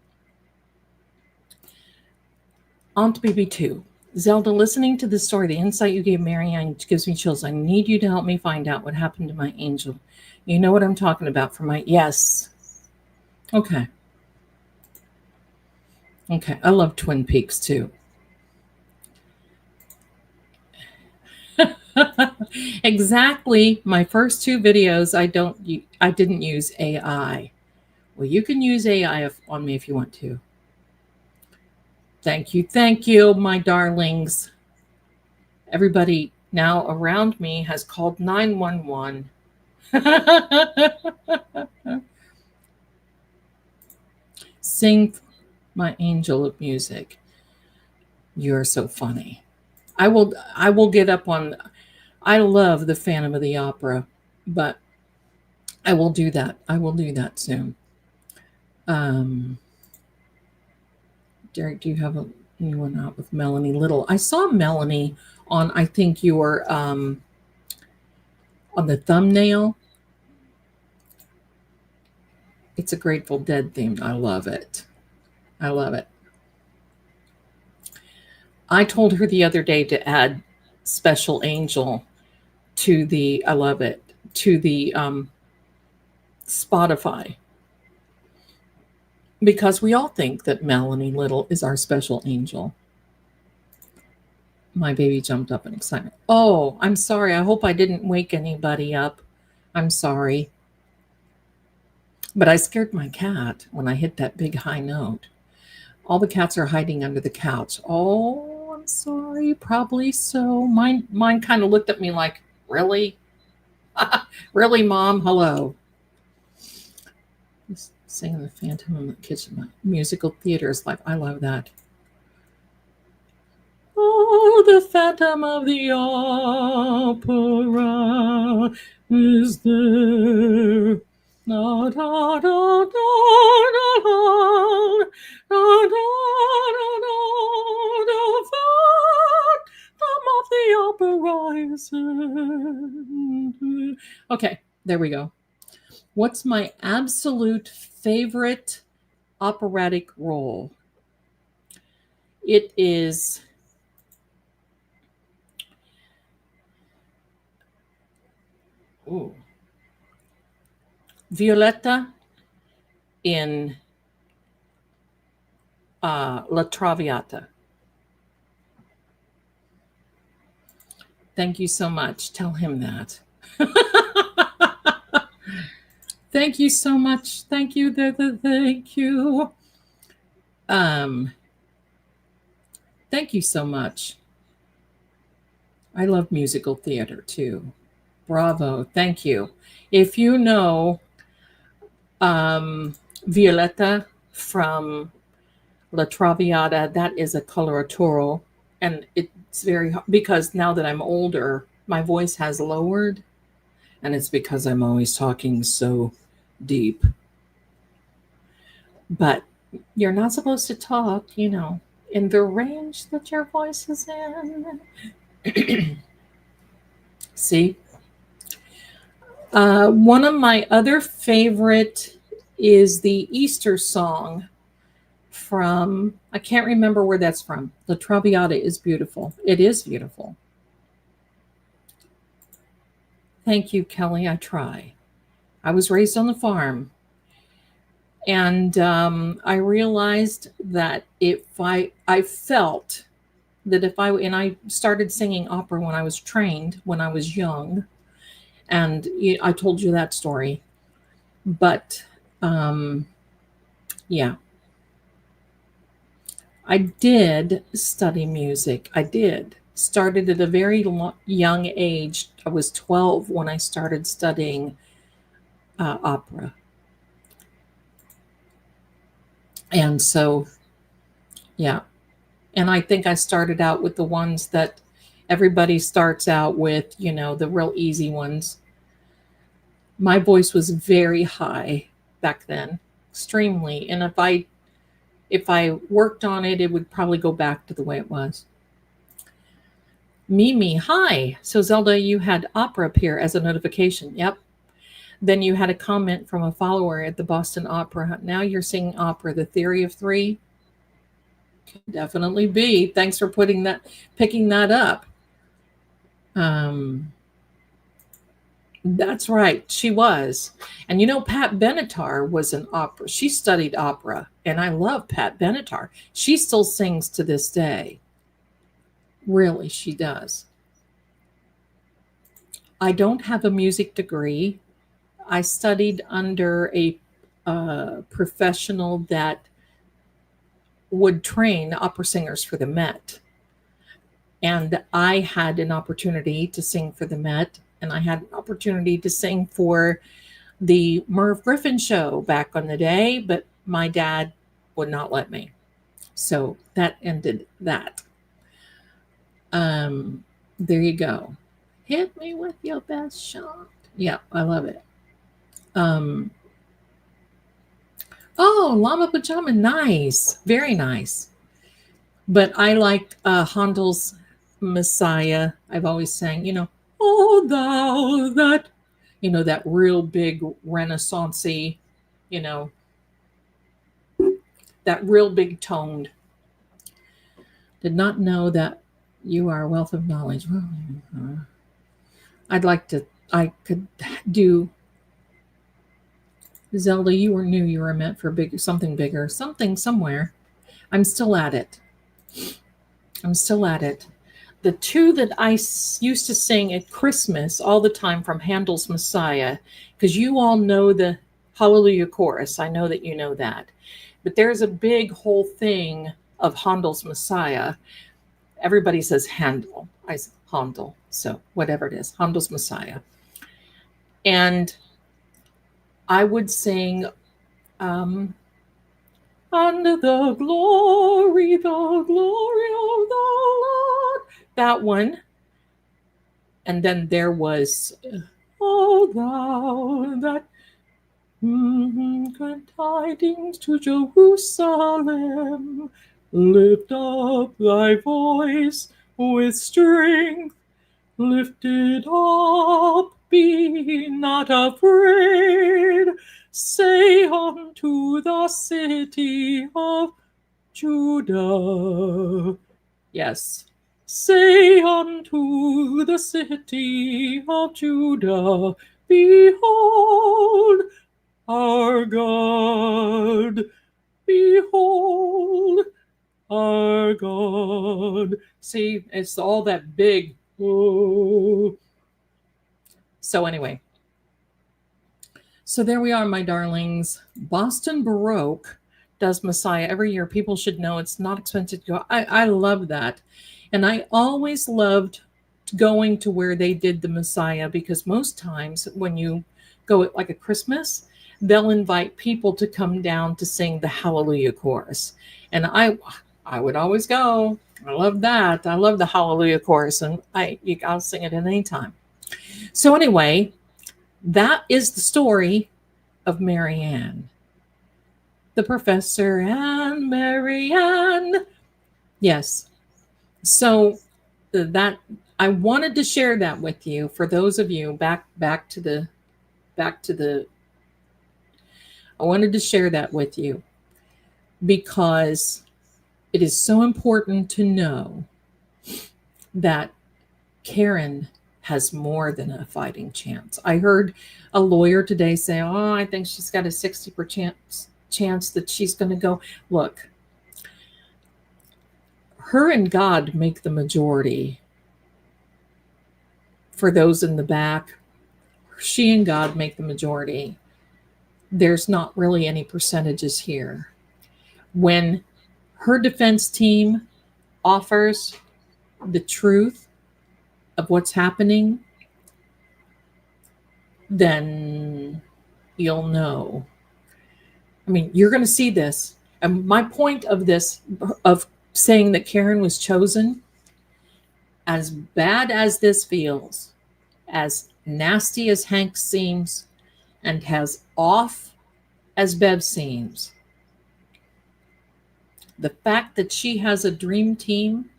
Aunt BB2. Zelda, listening to this story, the insight you gave Marianne gives me chills. I need you to help me find out what happened to my angel. You know what I'm talking about for my... Yes. Okay. Okay. I love Twin Peaks too. Exactly. My first two videos, I didn't use AI. Well, you can use AI on me if you want to. Thank you, my darlings. Everybody now around me has called 911. Sing my angel of music. You're so funny. I will get up on... I love the Phantom of the Opera, but I will do that. I will do that soon. Derek, do you have anyone out with Melanie Little? I saw Melanie on, I think your on the thumbnail. It's a Grateful Dead theme. I love it. I love it. I told her the other day to add Special Angel to the, I love it, to the Spotify. Because we all think that Melanie Little is our special angel. My baby jumped up in excitement. Oh, I'm sorry. I hope I didn't wake anybody up. I'm sorry. But I scared my cat when I hit that big high note. All the cats are hiding under the couch. Oh, I'm sorry. Probably so. Mine kind of looked at me like, really? Really, Mom? Hello. Just singing the Phantom in the kitchen. Musical theaters, like, I love that. Oh, the Phantom of the Opera is there. Da, da, da, da, da, da, da, da, da, da, Phantom of the Opera is there. Okay, there we go. What's my absolute favorite operatic role? It is ooh, Violetta in La Traviata. Thank you so much. Tell him that. Thank you so much. Thank you. Thank you. Um, thank you so much. I love musical theater too. Bravo. Thank you. If you know Violetta from La Traviata, that is a coloratura. And it's very because now that I'm older, my voice has lowered. And it's because I'm always talking so deep. But you're not supposed to talk, in the range that your voice is in. See? One of my other favorite is the Easter song from, I can't remember where that's from. La Traviata is beautiful. It is beautiful. Thank you, Kelly. I try. I was raised on the farm. And I realized that if I felt that and I started singing opera when I was trained, when I was young. And I told you that story. But yeah, I did study music. I did. Started at a very young age. I was 12 when I started studying opera. And so, yeah. And I think I started out with the ones that everybody starts out with, the real easy ones. My voice was very high back then, extremely. And if I worked on it, it would probably go back to the way it was. Mimi, hi. So Zelda, you had opera appear as a notification. Yep. Then you had a comment from a follower at the Boston Opera. Now you're singing opera, The Theory of Three. Can definitely be. Thanks for picking that up. That's right. She was. And Pat Benatar was an opera. She studied opera. And I love Pat Benatar. She still sings to this day. Really, she does. I don't have a music degree. I studied under a professional that would train opera singers for the Met. And I had an opportunity to sing for the Met, and I had an opportunity to sing for the Merv Griffin show back on the day, but my dad would not let me. So that ended that. There you go. Hit me with your best shot. Yeah, I love it. Oh, Llama Pajama, nice. Very nice. But I liked Handel's Messiah. I've always sang, oh, thou that, that real big Renaissance-y, that real big toned. Did not know that you are a wealth of knowledge. I could do Zelda, you were new, you were meant for something bigger, something somewhere. I'm still at it. The two that I used to sing at Christmas all the time from Handel's Messiah, because you all know the Hallelujah chorus. I know that you know that. But there's a big whole thing of Handel's Messiah. Everybody says Handel. I say Handel. So whatever it is, Handel's Messiah. And I would sing under the glory of the Lord. That one. And then there was, oh, thou that good tidings to Jerusalem, lift up thy voice with strength lifted up, be not afraid. Say unto the city of Judah. Yes. Say unto the city of Judah, behold our God, behold our God. See, it's all that big. Oh. So, anyway, so there we are, my darlings. Boston Baroque does Messiah every year. People should know it's not expensive to go. I love that. And I always loved going to where they did the Messiah, because most times when you go at like a Christmas, they'll invite people to come down to sing the Hallelujah chorus. And I would always go. I love that. I love the Hallelujah chorus, and I'll sing it at any time. So anyway, that is the story of Mary Ann, the Professor and Mary Ann. Yes. So that I wanted to share that with you, for those of you back to the I wanted to share that with you because it is so important to know that Karen has more than a fighting chance. I heard a lawyer today say, "Oh, I think she's got a 60% chance that she's going to go." Look, her and God make the majority. For those in the back, she and God make the majority. There's not really any percentages here. When her defense team offers the truth of what's happening, then you'll know. I mean, you're going to see this. And my point of this, of saying that Karen was chosen, as bad as this feels, as nasty as Hank seems, and as off as Bev seems, the fact that she has a dream team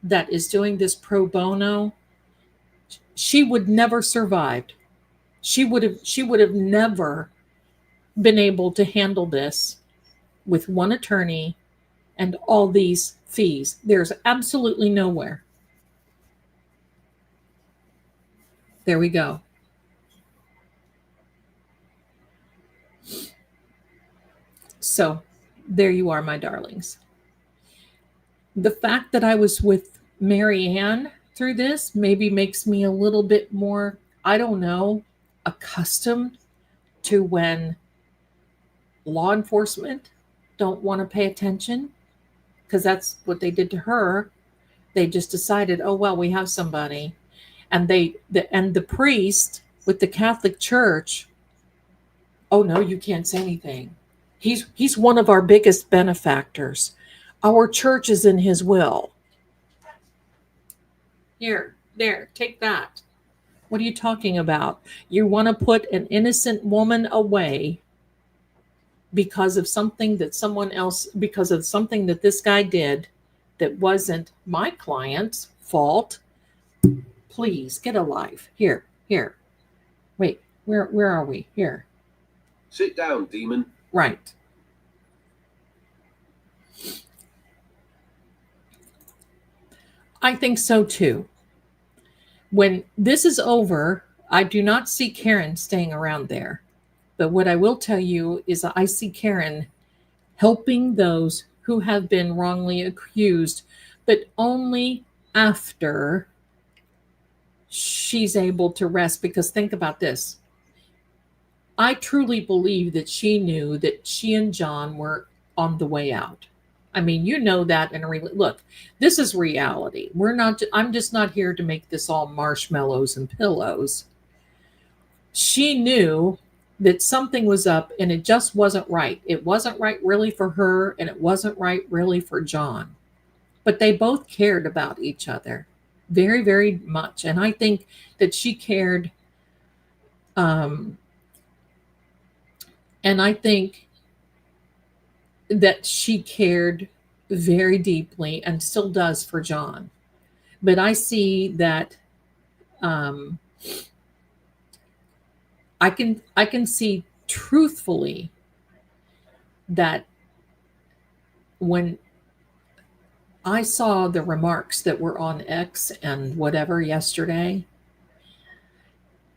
that is doing this pro bono, she would never survived. She would have never been able to handle this with one attorney and all these fees. There's absolutely nowhere. There we go. So there you are, my darlings. The fact that I was with Mary Ann through this maybe makes me a little bit more, I don't know, accustomed to when law enforcement don't want to pay attention, because that's what they did to her. They just decided, oh, well, we have somebody. And the priest with the Catholic Church, oh, no, you can't say anything. He's one of our biggest benefactors. Our church is in his will. Here, there, take that. What are you talking about? You want to put an innocent woman away because of something that someone else, because of something that this guy did that wasn't my client's fault? Please get a life. Here. Wait, where are we? Here. Sit down, demon. Right. I think so too. When this is over, I do not see Karen staying around there. But what I will tell you is I see Karen helping those who have been wrongly accused, but only after she's able to rest. Because think about this. I truly believe that she knew that she and John were on the way out. I mean, you know that look, this is reality. I'm just not here to make this all marshmallows and pillows. She knew that something was up, and it just wasn't right. It wasn't right really for her, and it wasn't right really for John. But they both cared about each other very, very much. And I think that she cared. And I think that she cared very deeply and still does for John. But I see that Um, I can see truthfully that when I saw the remarks that were on X and whatever yesterday,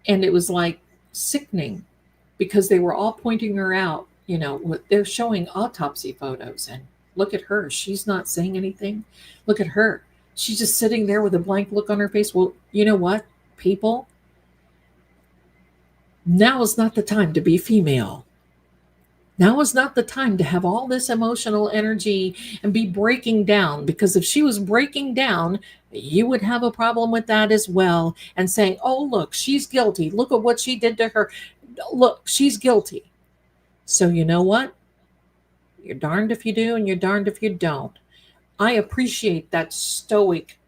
and it was like sickening because they were all pointing her out. They're showing autopsy photos, and look at her. She's not saying anything. Look at her. She's just sitting there with a blank look on her face. Well, you know what, people? Now is not the time to be female. Now is not the time to have all this emotional energy and be breaking down, because if she was breaking down, you would have a problem with that as well and saying, oh, look, she's guilty. Look at what she did to her. Look, she's guilty. So you know what? You're darned if you do and you're darned if you don't. I appreciate that stoic,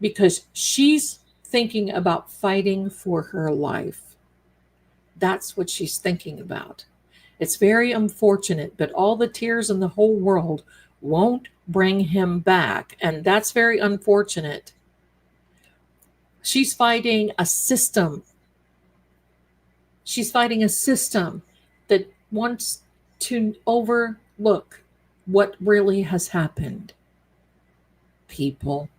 because she's thinking about fighting for her life. That's what she's thinking about. It's very unfortunate, but all the tears in the whole world won't bring him back. And that's very unfortunate. She's fighting a system. She's fighting a system that wants to overlook what really has happened. People.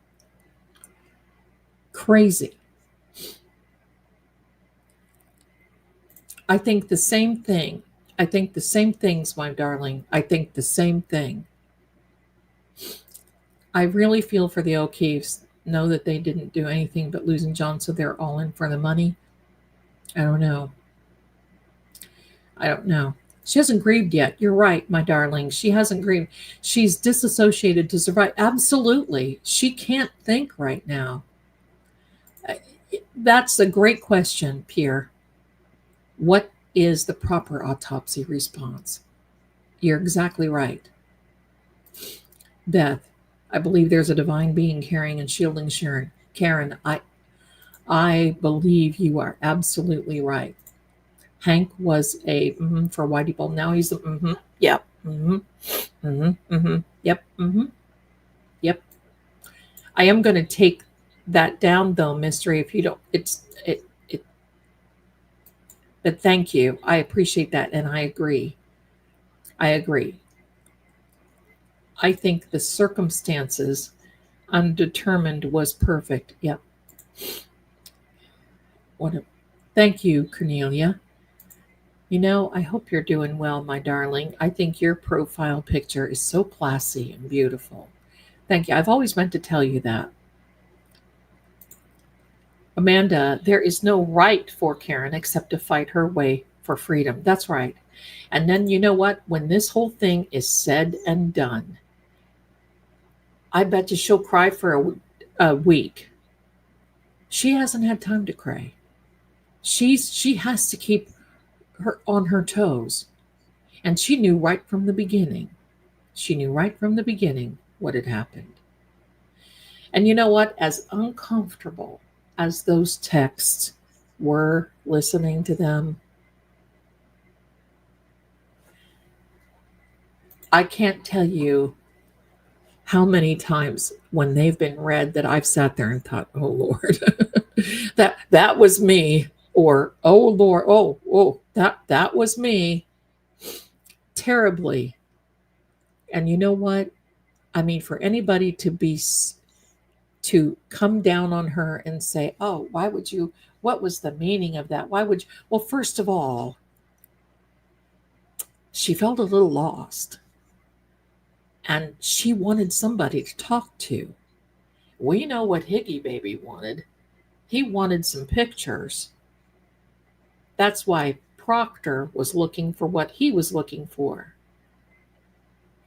Crazy. I think the same thing. I think the same things, my darling. I think the same thing. I really feel for the O'Keefes. Know that they didn't do anything but losing John, so they're all in for the money. I don't know. I don't know. She hasn't grieved yet. You're right, my darling. She hasn't grieved. She's disassociated to survive. Absolutely. She can't think right now. That's a great question, Pierre. What is the proper autopsy response? You're exactly right. Beth, I believe there's a divine being carrying and shielding Sharon. Karen, I believe you are absolutely right. Hank was a for Whitey Bulb. Now he's a yep. Yep. Yep. I am going to take that down though, Mystery. If you don't, it. But thank you. I appreciate that, and I agree. I agree. I think the circumstances, undetermined, was perfect. Yep. Thank you, Cornelia. I hope you're doing well, my darling. I think your profile picture is so classy and beautiful. Thank you. I've always meant to tell you that. Amanda, there is no right for Karen except to fight her way for freedom. That's right. And then you know what? When this whole thing is said and done, I bet you she'll cry for a week. She hasn't had time to cry. She has to keep her on her toes. And she knew right from the beginning. She knew right from the beginning what had happened. And you know what? As uncomfortable as those texts were, listening to them, I can't tell you how many times when they've been read that I've sat there and thought, oh Lord, that was me. Or, oh Lord, that was me. Terribly. And you know what? I mean, for anybody to come down on her and say, oh, what was the meaning of that? Why would you? Well, first of all, she felt a little lost. And she wanted somebody to talk to. We know what Higgy Baby wanted. He wanted some pictures. That's why Proctor was looking for what he was looking for.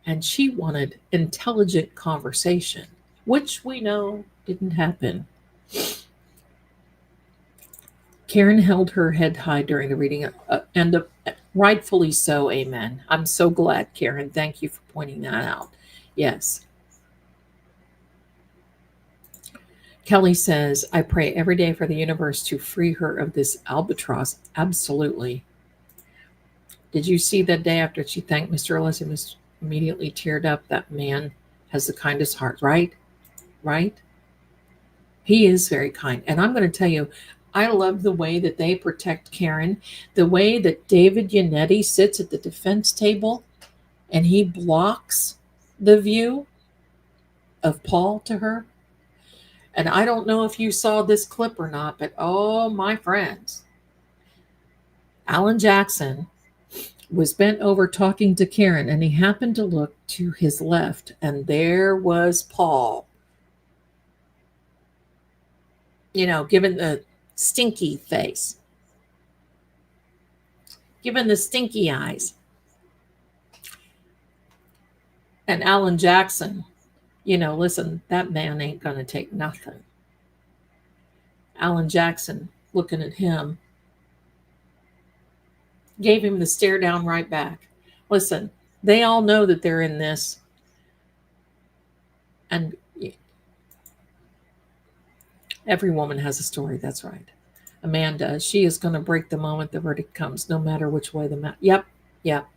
And she wanted intelligent conversation, which we know didn't happen. Karen held her head high during the reading, and rightfully so, amen. I'm so glad, Karen. Thank you for pointing that out. Yes. Kelly says, I pray every day for the universe to free her of this albatross. Absolutely. Did you see that day after she thanked Mr. Ellis and was immediately teared up? That man has the kindest heart, right? Right? He is very kind. And I'm going to tell you, I love the way that they protect Karen, the way that David Yannetti sits at the defense table and he blocks the view of Paul to her. And I don't know if you saw this clip or not, but oh, my friends, Alan Jackson was bent over talking to Karen, and he happened to look to his left, and there was Paul, giving the stinky face, giving the stinky eyes. And Alan Jackson, listen, that man ain't going to take nothing. Alan Jackson, looking at him, gave him the stare down right back. Listen, they all know that they're in this. And every woman has a story. That's right. Amanda, she is going to break the moment the verdict comes, no matter which way the Yep.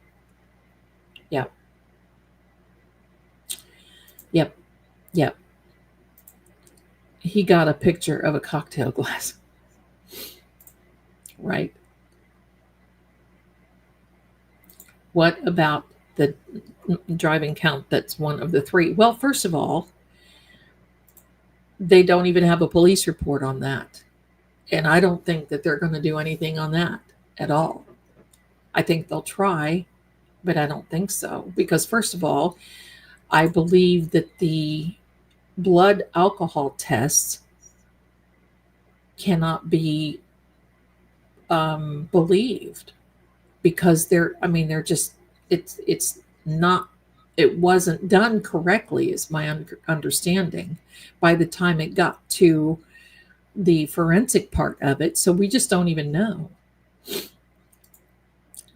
He got a picture of a cocktail glass. Right. What about the driving count that's one of the three? Well, first of all, they don't even have a police report on that. And I don't think that they're going to do anything on that at all. I think they'll try, but I don't think so. Because first of all, I believe that the blood alcohol tests cannot be believed because they're just, it's not, it wasn't done correctly is my understanding by the time it got to the forensic part of it. So we just don't even know.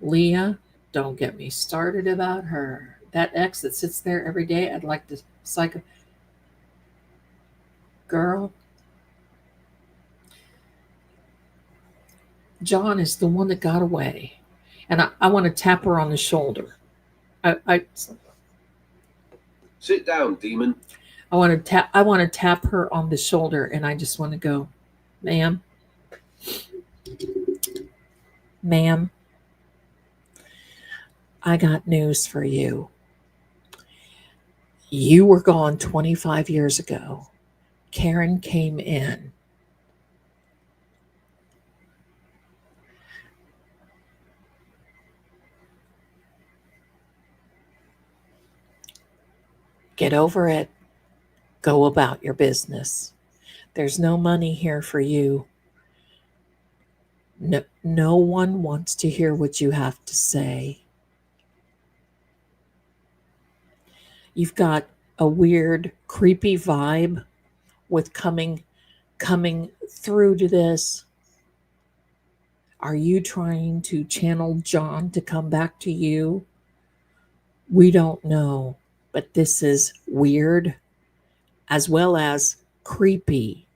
Leah, don't get me started about her. That ex that sits there every day, I'd like to psycho. Girl, John is the one that got away. And I want to tap her on the shoulder. I Sit down, demon. I want to tap her on the shoulder, and I just want to go, ma'am, I got news for you. You were gone 25 years ago. Karen came in. Get over it. Go about your business. There's no money here for you. No one wants to hear what you have to say. You've got a weird, creepy vibe with coming through to this. Are you trying to channel John to come back to you? We don't know, but this is weird as well as creepy.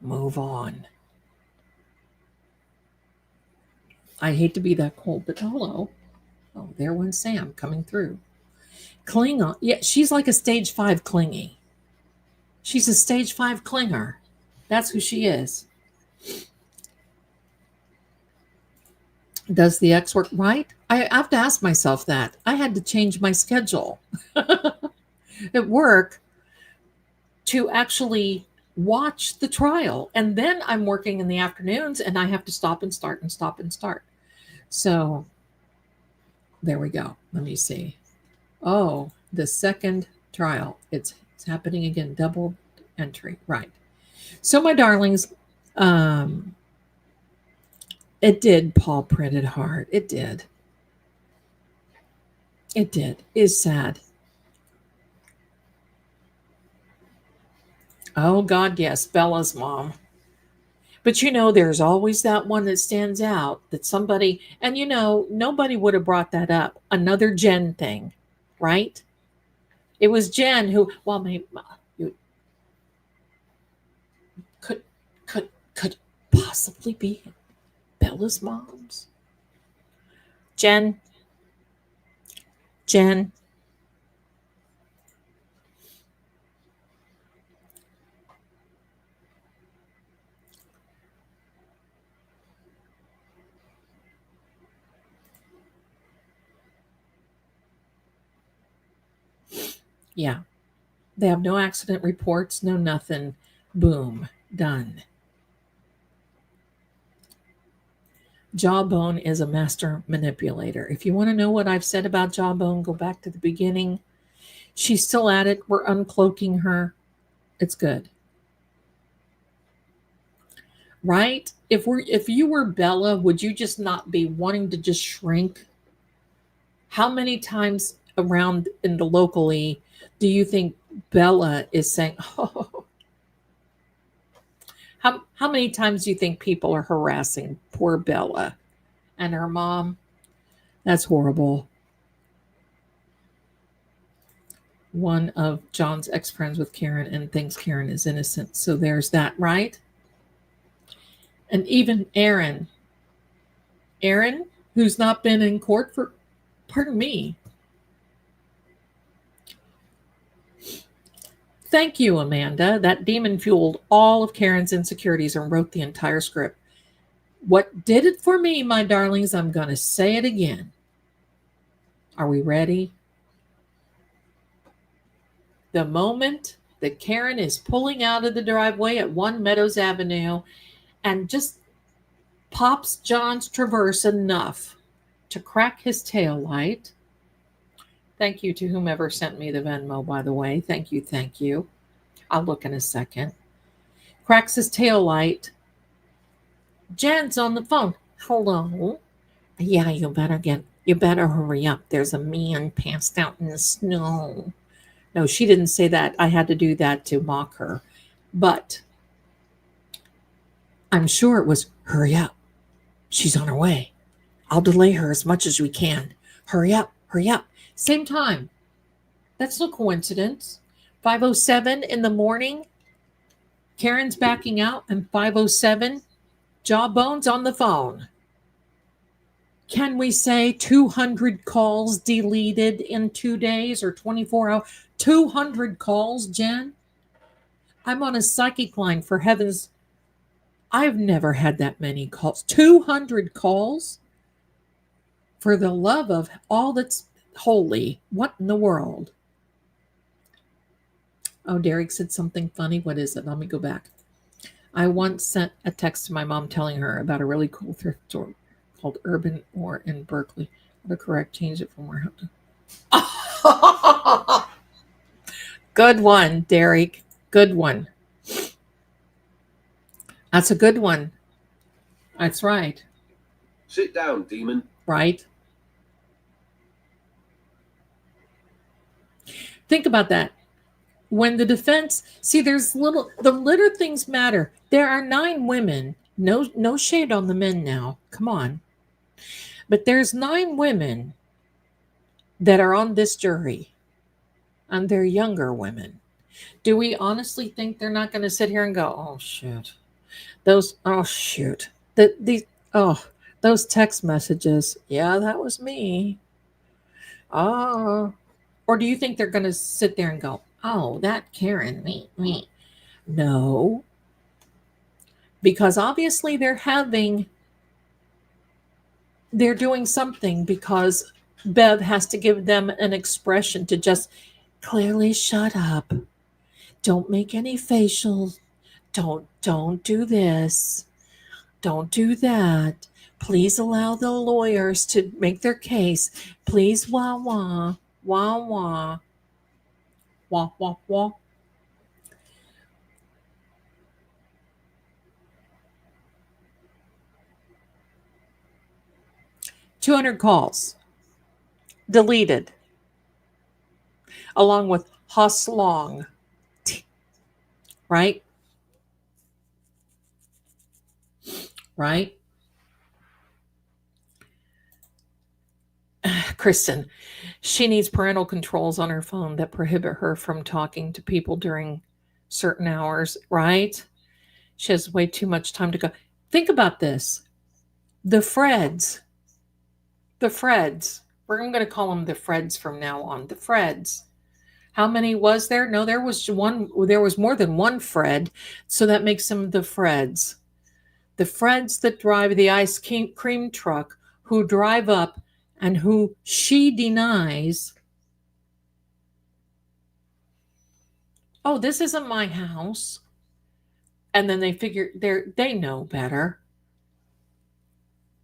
Move on. I hate to be that cold, but hello. Oh, there went Sam coming through. Cling on. Yeah, she's like a stage 5 clingy. She's a stage 5 clinger. That's who she is. Does the ex work right? I have to ask myself that. I had to change my schedule at work to actually watch the trial. And then I'm working in the afternoons and I have to stop and start and stop and start. So there we go. Let me see. Oh, the second trial. It's happening again. Double entry. Right. So my darlings, it did. Paul printed hard. It did. It did. It's sad. Oh, God, yes. Bella's mom. But there's always that one that stands out that somebody, and nobody would have brought that up. Another Jen thing, right? It was Jen who, well, maybe could possibly be Bella's mom's. Jen, Yeah. They have no accident reports, no nothing. Boom. Done. Jawbone is a master manipulator. If you want to know what I've said about Jawbone, go back to the beginning. She's still at it. We're uncloaking her. It's good. Right? If you were Bella, would you just not be wanting to just shrink? How many times around in the locally do you think Bella is saying, "Oh"? How many times do you think people are harassing poor Bella and her mom? That's horrible. One of John's ex-friends with Karen and thinks Karen is innocent. So there's that, right? And even Aaron, who's not been in court for, pardon me. Thank you, Amanda. That demon fueled all of Karen's insecurities and wrote the entire script. What did it for me, my darlings? I'm going to say it again. Are we ready? The moment that Karen is pulling out of the driveway at 1 Meadows Avenue and just pops John's Traverse enough to crack his tail light. Thank you to whomever sent me the Venmo, by the way. Thank you, thank you. I'll look in a second. Cracks his tail light. Jan's on the phone. Hello. Yeah, you better hurry up. There's a man passed out in the snow. No, she didn't say that. I had to do that to mock her. But I'm sure it was, hurry up. She's on her way. I'll delay her as much as we can. Hurry up, hurry up. Same time. That's no coincidence. 5:07 in the morning, Karen's backing out, and 5:07, Jawbone's on the phone. Can we say 200 calls deleted in 2 days or 24 hours? 200 calls, Jen? I'm on a psychic line, for heavens. I've never had that many calls. 200 calls? For the love of all that's holy. What in the world? Oh, Derek said something funny. What is it? Let me go back. I once sent a text to my mom telling her about a really cool thrift store called Urban Ore in Berkeley. Autocorrect changed it from warehouse. Good one, Derek. Good one. That's a good one. That's right. Sit down, demon. Right? Think about that. When the defense, see, the little things matter. There are 9 women. No shade on the men now. Come on. But there's 9 women that are on this jury, and they're younger women. Do we honestly think they're not going to sit here and go, oh shoot, those text messages? Yeah, that was me. Oh, or do you think they're going to sit there and go, oh, that Karen, me? No, because obviously they're doing something, because Bev has to give them an expression to just clearly shut up. Don't make any facials. Don't do this. Don't do that. Please allow the lawyers to make their case. Please, wah, wah, wah, wah, wah, wah, wah. $200 calls deleted, along with Hoslong, right? Right? Kristen, she needs parental controls on her phone that prohibit her from talking to people during certain hours, right? She has way too much time to go. Think about this. The Freds. I'm going to call them the Freds from now on. The Freds. How many was there? No, there was one. There was more than one Fred. So that makes them the Freds. The Freds that drive the ice cream truck, who drive up and who she denies Oh, this isn't my house. And then they figure they know better.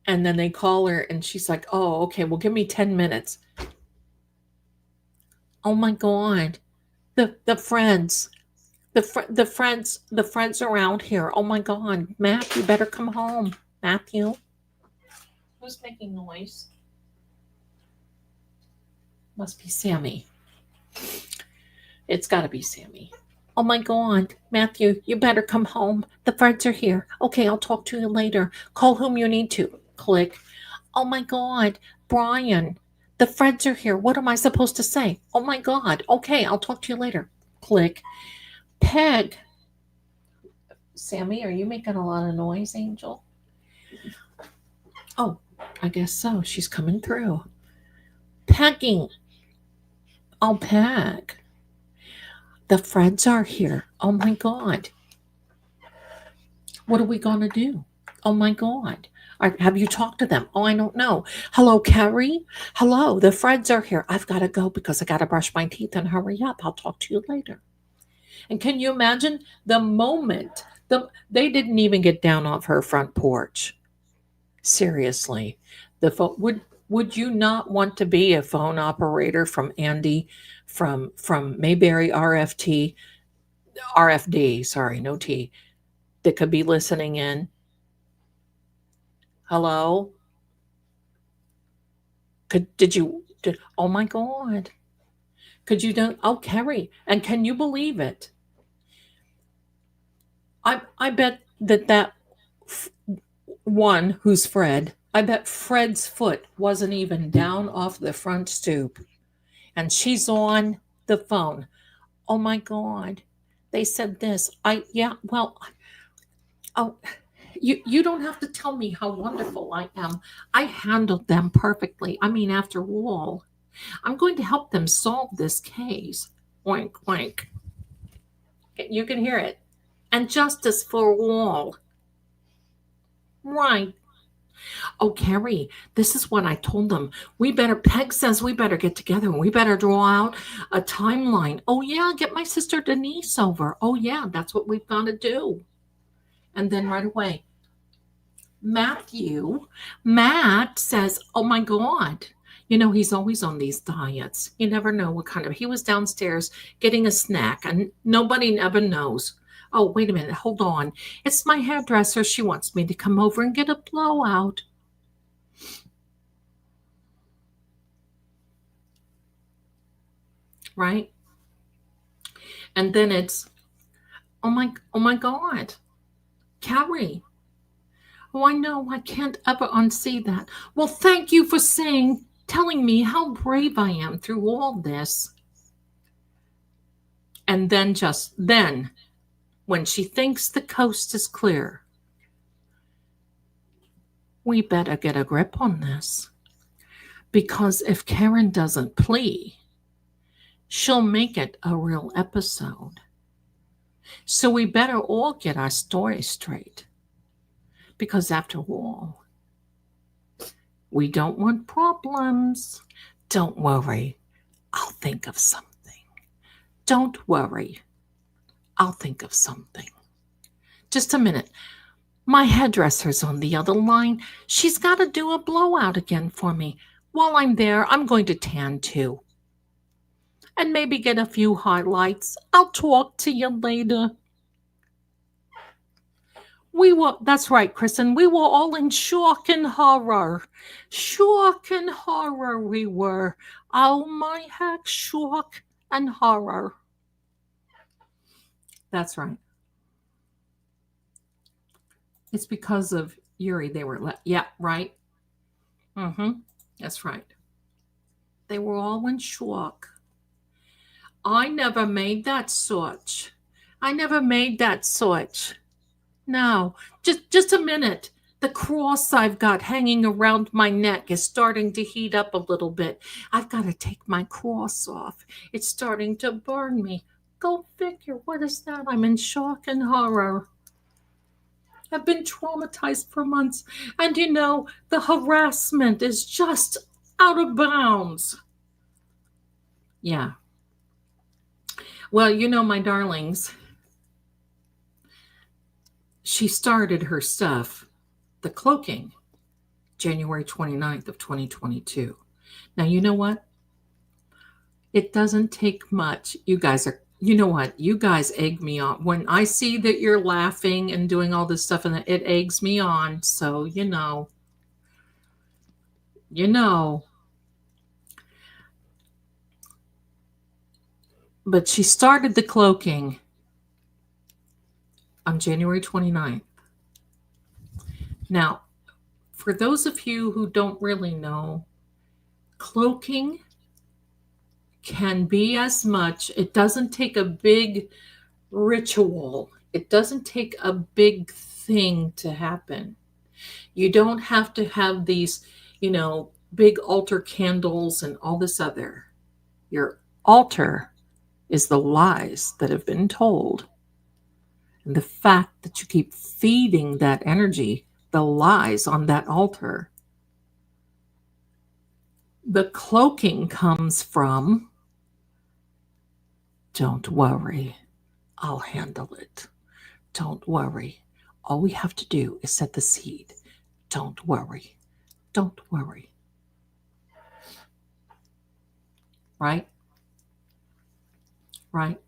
And then they call her and she's like, "Oh, okay, well give me 10 minutes." Oh my god. The friends. The friends around here. Oh my god. Matt, you better come home. Matthew. Who's making noise? Must be Sammy. It's got to be Sammy. Oh my god. Matthew, you better come home. The friends are here. Okay, I'll talk to you later. Call whom you need to. Click. Oh my god. Brian, the friends are here. What am I supposed to say? Oh my god. Okay, I'll talk to you later. Click. Peg. Sammy, are you making a lot of noise, Angel? Oh, I guess so. She's coming through. Pegging. Oh, Peg. The friends are here. Oh my god. What are we going to do? Oh my god. Have you talked to them? Oh, I don't know. Hello, Carrie. Hello, the friends are here. I've got to go because I got to brush my teeth and hurry up. I'll talk to you later. And can you imagine the moment they didn't even get down off her front porch? Seriously, the phone would you not want to be a phone operator from Andy from Mayberry RFD, sorry, no T, that could be listening in? Hello? Oh my god. Could you don't oh Carrie, and can you believe it? I bet that one who's Fred, I bet Fred's foot wasn't even down off the front stoop. And she's on the phone. Oh my God. They said this. Oh, you don't have to tell me how wonderful I am. I handled them perfectly. I mean, after all, I'm going to help them solve this case. Oink, oink. You can hear it. And justice for all. Right. Oh, Carrie, this is what I told them. Peg says we better get together and we better draw out a timeline. Oh, yeah, get my sister Denise over. Oh, yeah, that's what we've got to do. And then right away, Matt says, oh my God. You know, he's always on these diets. You never know what kind of, he was downstairs getting a snack and nobody ever knows. Oh, wait a minute, hold on. It's my hairdresser. She wants me to come over and get a blowout. Right? And then it's, oh my God, Carrie. Oh, I know, I can't ever unsee that. Well, thank you for telling me how brave I am through all this. And then, when she thinks the coast is clear, we better get a grip on this. Because if Karen doesn't plea, she'll make it a real episode. So we better all get our story straight. Because after all, we don't want problems. Don't worry, I'll think of something. Don't worry, I'll think of something. Just a minute. My hairdresser's on the other line. She's got to do a blowout again for me. While I'm there, I'm going to tan too. And maybe get a few highlights. I'll talk to you later. That's right, Kristen. We were all in shock and horror. Shock and horror we were. Oh my heck, shock and horror. That's right. It's because of Yuri. They were, yeah, right. That's right. They were all in shock. I never made that switch. No, just a minute. The cross I've got hanging around my neck is starting to heat up a little bit. I've got to take my cross off. It's starting to burn me. Go figure. What is that? I'm in shock and horror. I've been traumatized for months. And you know, the harassment is just out of bounds. Yeah. Well, my darlings, she started her stuff, the cloaking, January 29th of 2022. Now, you know what? It doesn't take much. You know what? You guys egg me on. When I see that you're laughing and doing all this stuff, and it eggs me on. So, you know. But she started the cloaking on January 29th. Now, for those of you who don't really know, cloaking can be as much, it doesn't take a big ritual, it doesn't take a big thing to happen. You don't have to have these, big altar candles and all this other. Your altar is the lies that have been told. And the fact that you keep feeding that energy, the lies on that altar. The cloaking comes from, don't worry, I'll handle it. Don't worry. All we have to do is set the seed. Don't worry. Don't worry. Right? Right?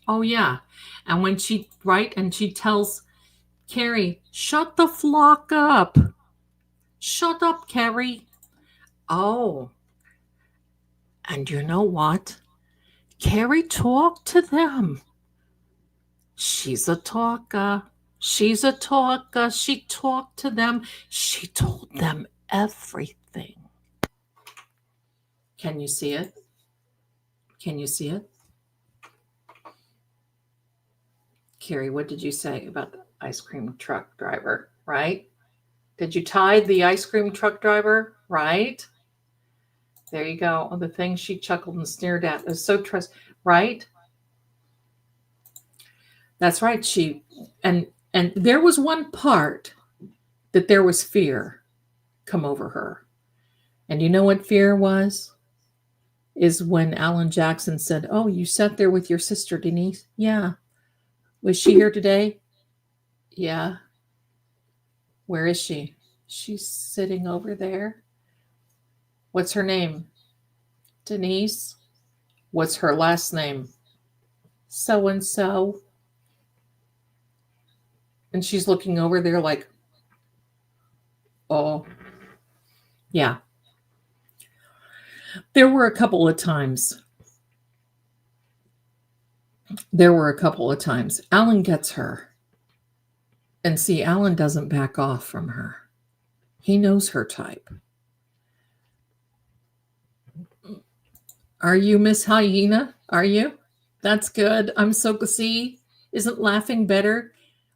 Oh, yeah. And when she tells Carrie, shut the flock up. Shut up, Carrie. Oh. And you know what? Carrie talked to them. She's a talker. She's a talker. She talked to them. She told them everything. Can you see it? Can you see it? Carrie, what did you say about the ice cream truck driver, right? Did you tide the ice cream truck driver, right? There you go. Oh, the thing she chuckled and sneered at is so right? That's right. And there was one part that there was fear come over her. And you know what fear was? Is when Alan Jackson said, oh, you sat there with your sister, Denise? Yeah. Was she here today? Yeah. Where is she? She's sitting over there. What's her name? Denise. What's her last name? So and so. And she's looking over there like, oh, yeah. There were a couple of times. Alan gets her. And see, Alan doesn't back off from her. He knows her type. Are you Miss Hyena? Are you? That's good. I'm so, see, isn't laughing better?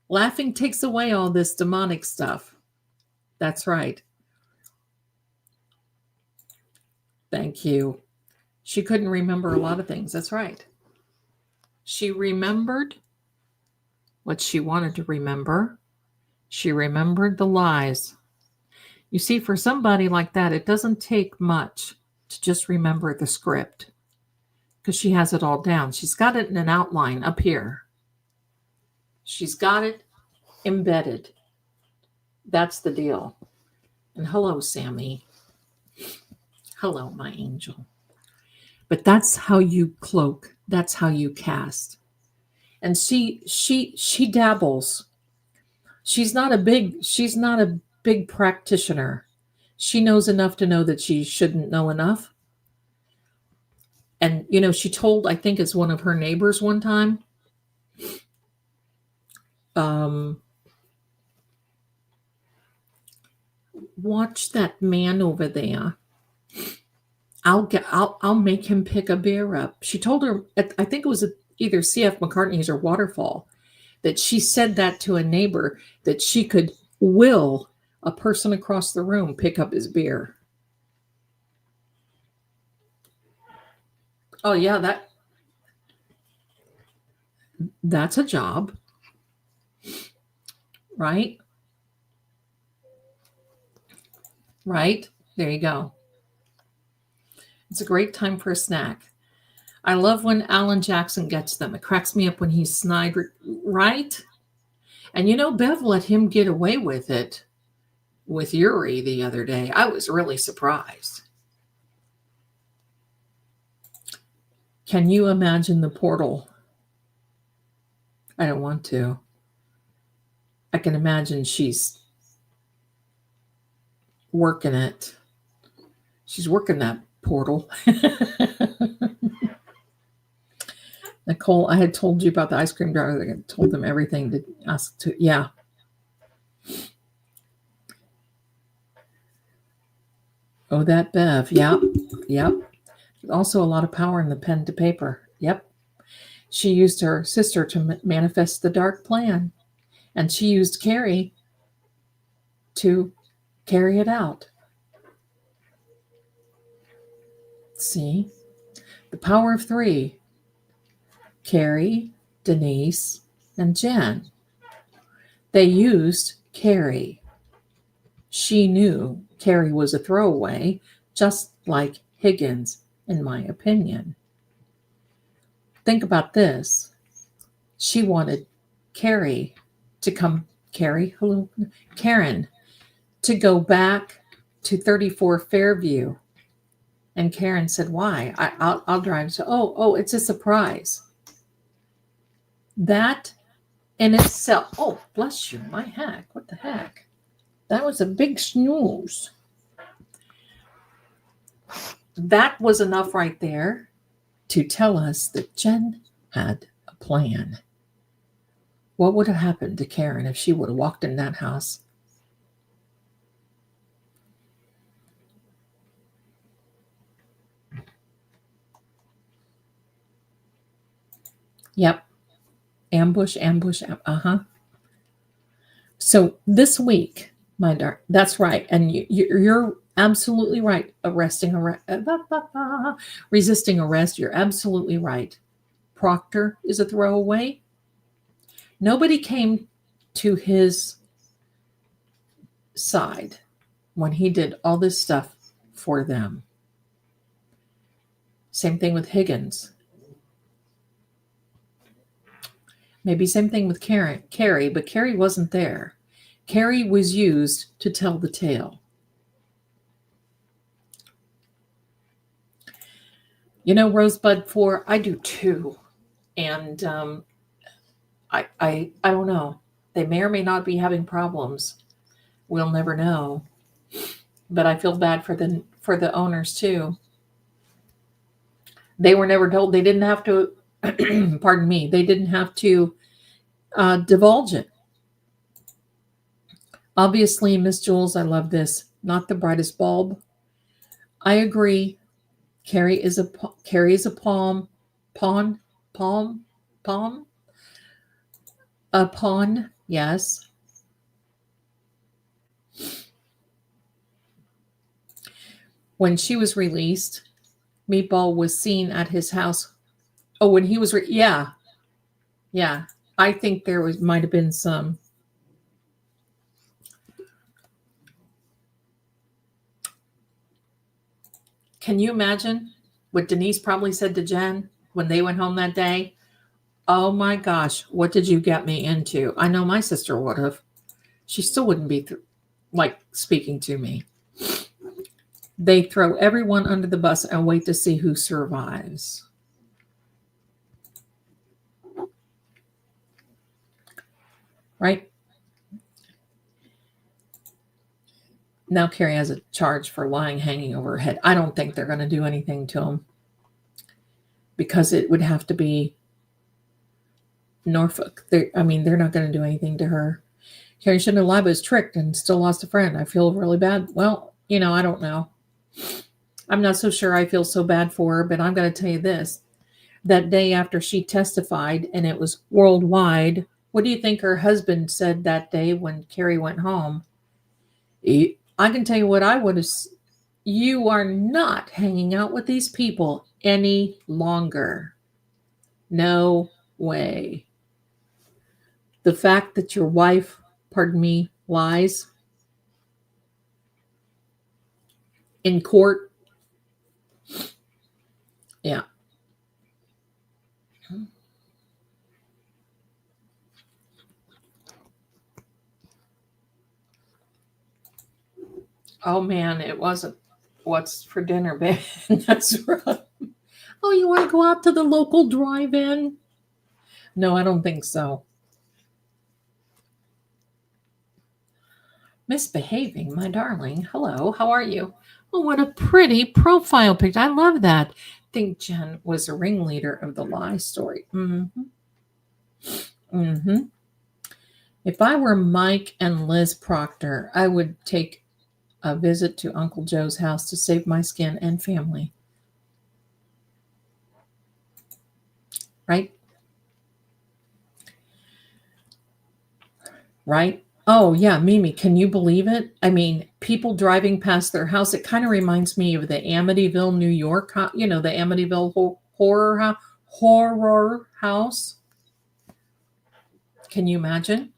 Laughing takes away all this demonic stuff. That's right. Thank you. She couldn't remember a lot of things. That's right. She remembered what she wanted to remember. She remembered the lies. You see, for somebody like that, it doesn't take much to just remember the script because she has it all down. She's got it in an outline up here. She's got it embedded. That's the deal. And hello, Sammy. Hello, my angel. But that's how you cloak. That's how you cast. And she dabbles. She's not a big practitioner. She knows enough to know that she shouldn't know enough. And she told, I think it's one of her neighbors one time, watch that man over there. I'll make him pick a beer up. She told her, I think it was either C.F. McCartney's or Waterfall, that she said that to a neighbor, that she could will a person across the room pick up his beer. Oh yeah, that's a job. Right? Right? There you go. It's a great time for a snack. I love when Alan Jackson gets them. It cracks me up when he's snide, right? And Bev let him get away with it with Yuri the other day. I was really surprised. Can you imagine the portal? I don't want to. I can imagine she's working it. She's working that portal. Nicole, I had told you about the ice cream driver. I told them everything to ask to. Yeah. Oh, that Bev. Yep. Yep. Also, a lot of power in the pen to paper. Yep. She used her sister to manifest the dark plan, and she used Carrie to carry it out. See? The power of three. Carrie, Denise, and Jen. They used Carrie. She knew Carrie was a throwaway, just like Higgins, in my opinion. Think about this. She wanted Carrie to come, Karen, to go back to 34 Fairview. And Karen said, why? I'll drive. So, oh, it's a surprise. That in itself, oh, bless you, my heck, what the heck? That was a big snooze. That was enough right there to tell us that Jen had a plan. What would have happened to Karen if she would have walked in that house? Yep. Ambush. So this week, my dark, that's right. And you're absolutely right. Resisting arrest. You're absolutely right. Proctor is a throwaway. Nobody came to his side when he did all this stuff for them. Same thing with Higgins. Maybe same thing with Carrie, but Carrie wasn't there. Carrie was used to tell the tale. Rosebud 4, I do too. And I don't know. They may or may not be having problems. We'll never know. But I feel bad for the owners too. They were never told. They didn't have to, pardon me, they didn't have to divulge it. Obviously, Miss Jules, I love this. Not the brightest bulb. I agree. Carrie is a pawn. A pawn, yes. When she was released, Meatball was seen at his house. Oh, when he was, yeah. I think there might have been some. Can you imagine what Denise probably said to Jen when they went home that day? Oh my gosh, what did you get me into? I know my sister would have. She still wouldn't be speaking to me. They throw everyone under the bus and wait to see who survives. Right? Now Carrie has a charge for lying hanging over her head. I don't think they're going to do anything to him because it would have to be Norfolk. They're not going to do anything to her. Carrie shouldn't have lied, but was tricked and still lost a friend. I feel really bad. Well, I don't know. I'm not so sure I feel so bad for her, but I'm going to tell you this. That day after she testified, and it was worldwide, what do you think her husband said that day when Carrie went home? I can tell you what I would have. You are not hanging out with these people any longer. No way. The fact that your wife, pardon me, lies in court. Yeah. Oh man, it wasn't what's for dinner, babe. That's right. Oh, you want to go out to the local drive-in? No, I don't think so. Misbehaving, my darling. Hello, how are you? Oh, what a pretty profile picture. I love that. I think Jen was a ringleader of the lie story. Mm-hmm. Mm-hmm. If I were Mike and Liz Proctor, I would take a visit to Uncle Joe's house to save my skin and family. Right? Right? Oh, yeah, Mimi, can you believe it? I mean, people driving past their house, it kind of reminds me of the Amityville, New York, the Amityville horror house. Can you imagine?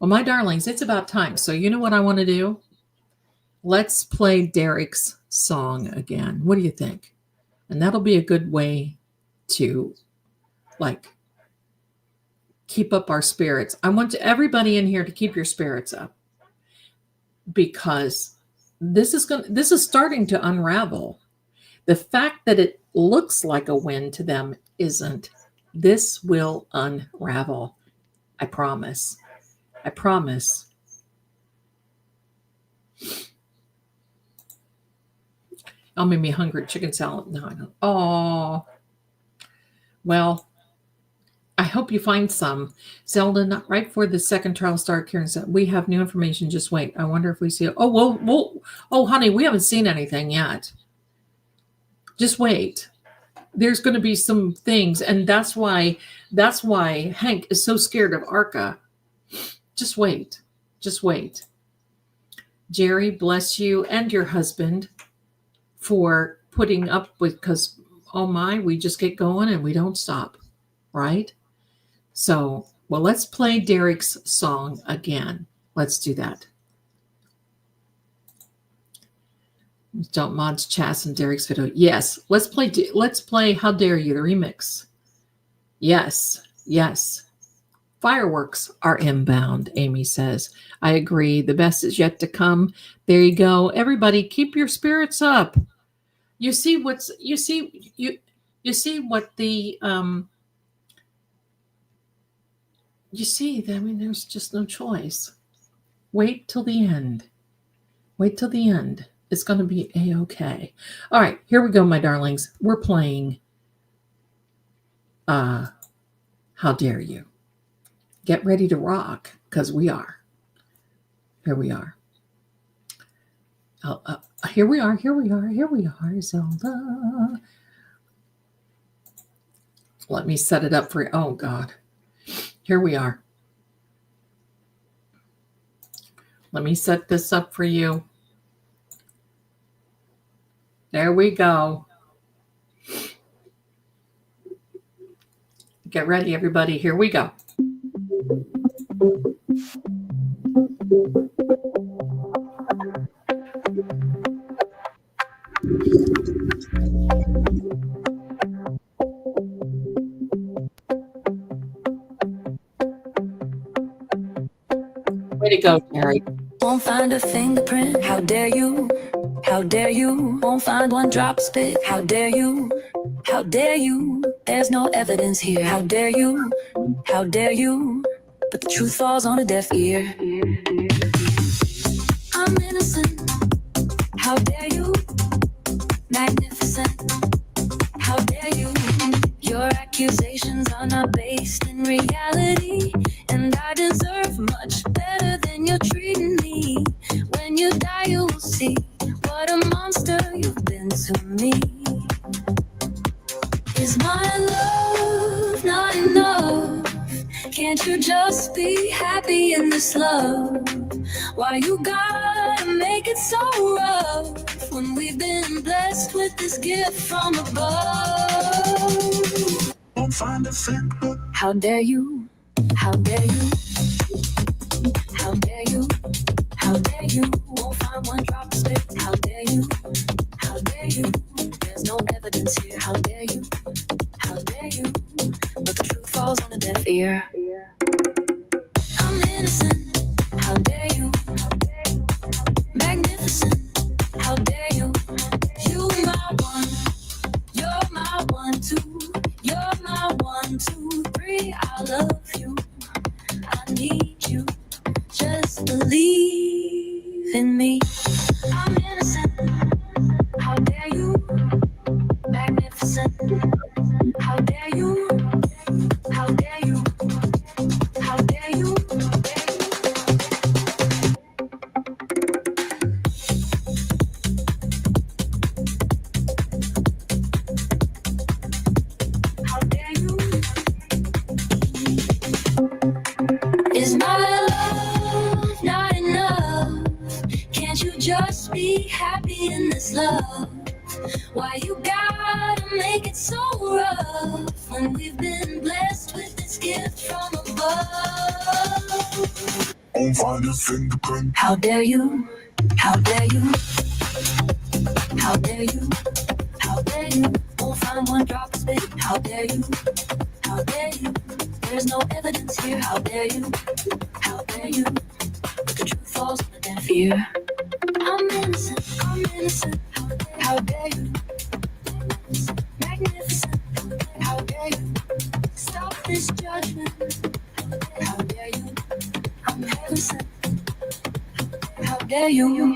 Well, my darlings, it's about time. So you know what I want to do? Let's play Derek's song again. What do you think? And that'll be a good way to keep up our spirits. I want everybody in here to keep your spirits up, because this is starting to unravel. The fact that it looks like a win to them isn't. This will unravel. I promise. I promise. Oh, made me hungry. Chicken salad. No, I don't. Oh, well, I hope you find some. Zelda, not right for the second trial start. Karen said, we have new information. Just wait. I wonder if we see it. Oh, well, oh, honey, we haven't seen anything yet. Just wait. There's going to be some things. And that's why Hank is so scared of Arca. Just wait. Just wait. Jerry, bless you and your husband for putting up with, because, oh my, we just get going and we don't stop. Right? So, well, let's play Derek's song again. Let's do that. Don't mods Chas and Derek's video. Yes, let's play How Dare You, the remix. Yes. Fireworks are inbound, Amy says. I agree. The best is yet to come. There you go. Everybody, keep your spirits up. You see what the you see, I mean, there's just no choice. Wait till the end. Wait till the end. It's going to be A-okay. All right, here we go, my darlings. We're playing How Dare You. Get ready to rock, because we are. Here we are. Here we are, Zelda. Let me set it up for you. Oh, God. Here we are. Let me set this up for you. There we go. Get ready, everybody. Here we go. Way to go, Terry. Won't find a fingerprint. How dare you? How dare you? Won't find one drop of spit. How dare you? How dare you? There's no evidence here. How dare you? How dare you? But the truth falls on a deaf ear. I'm innocent. How dare you? Magnificent. How dare you? Your accusations are not based in reality, and I deserve much better than you're treating me. When you die, you will see what a monster you've been to me. Is my love not enough? Can't you just be happy in this love? Why you gotta make it so rough when we've been blessed with this gift from above? Won't find a finger. How dare you? How dare you? How dare you? How dare you? Won't find one drop of spit. How dare you? How dare you? There's no evidence here. How dare you? How dare you? But the truth falls on a deaf ear. I'm innocent. How dare you? Magnificent. believe in me. I'm innocent. How dare you? Magnificent. How dare you? How dare you? How dare you? How dare you? Is my love not enough? Can't you just be happy in this love? Why you gotta make it so rough when we've been blessed with this gift from above? On finest fingerprint. How dare you? How dare you? How dare you? How dare you? Won't find one drop of spit. How dare you? How dare you? There's no evidence here. How dare you? How dare you? But the truth falls on the deaf ear. I'm innocent. I'm innocent. How dare you? Magnificent. How dare you? Stop this judgment. How dare you? I'm heaven sent. How dare you? You're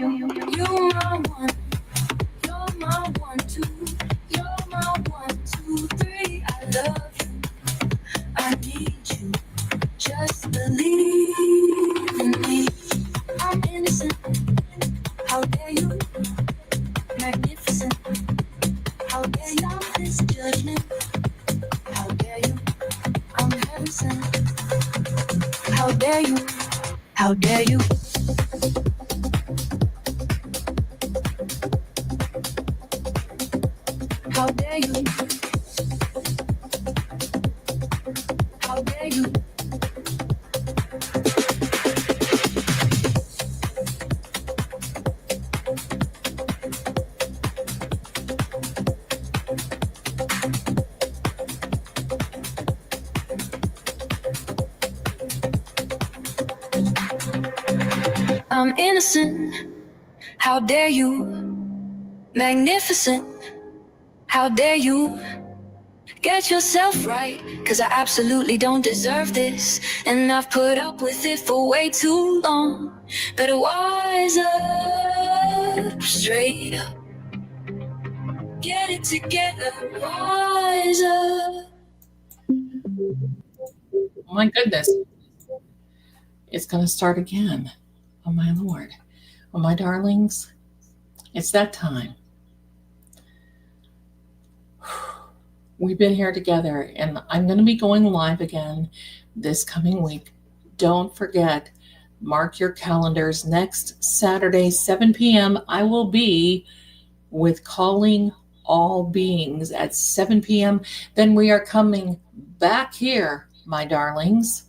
my one. You're my 1, 2. You're my 1, 2, 3. I love you. I need you. Just believe in me. I'm innocent. How dare you? Magnificent. How dare you? Stop this judgment. How dare you? I'm heaven sent. How dare you? How dare you? How dare you? How dare you? I'm innocent. How dare you? Magnificent. How dare you? Get yourself right, 'cause I absolutely don't deserve this. And I've put up with it for way too long. Better wise up, straight up. Get it together, wise up. Oh my goodness. It's going to start again. Oh my Lord. Oh my darlings. It's that time. We've been here together, and I'm going to be going live again this coming week. Don't forget, mark your calendars. Next Saturday, 7 p.m., I will be with Calling All Beings at 7 p.m. Then we are coming back here, my darlings.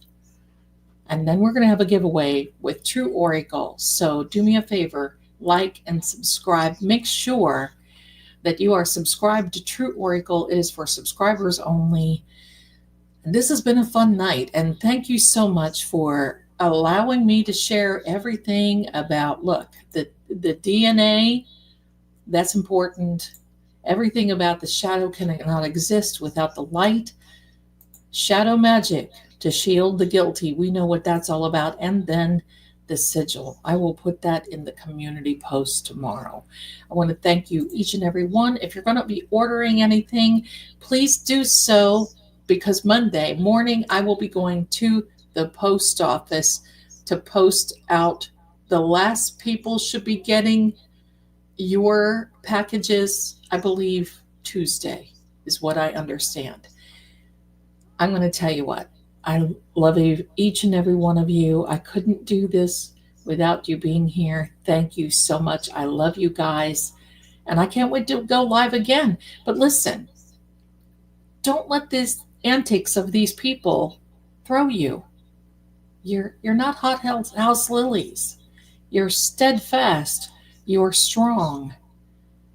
And then we're going to have a giveaway with True Oracle. So do me a favor, like and subscribe. Make sure that you are subscribed to True Oracle. It is for subscribers only. This has been a fun night, and thank you so much for allowing me to share everything about, look, the DNA, that's important. Everything about the shadow cannot exist without the light. Shadow magic to shield the guilty. We know what that's all about. And then the sigil. I will put that in the community post tomorrow. I want to thank you, each and every one. If you're going to be ordering anything, please do so, because Monday morning I will be going to the post office to post out. The last people should be getting your packages, I believe, Tuesday is what I understand. I'm going to tell you what. I love each and every one of you. I couldn't do this without you being here. Thank you so much. I love you guys. And I can't wait to go live again. But listen, don't let these antics of these people throw you. You're not hot house lilies. You're steadfast. You're strong.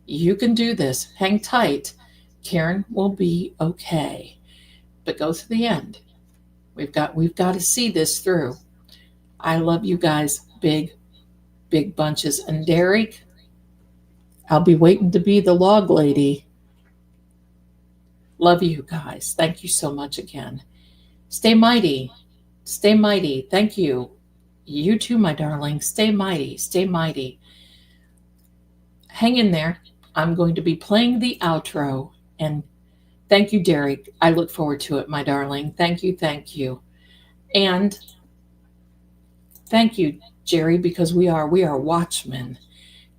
You can do this. Hang tight. Karen will be okay. But go to the end. We've got to see this through. I love you guys, big bunches. And Derek, I'll be waiting to be the log lady. Love you guys. Thank you so much again. Stay mighty. Stay mighty. Thank you. You too, my darling. Stay mighty. Stay mighty. Hang in there. I'm going to be playing the outro. And thank you, Derek. I look forward to it, my darling. Thank you. Thank you. And thank you, Jerry, because we are watchmen.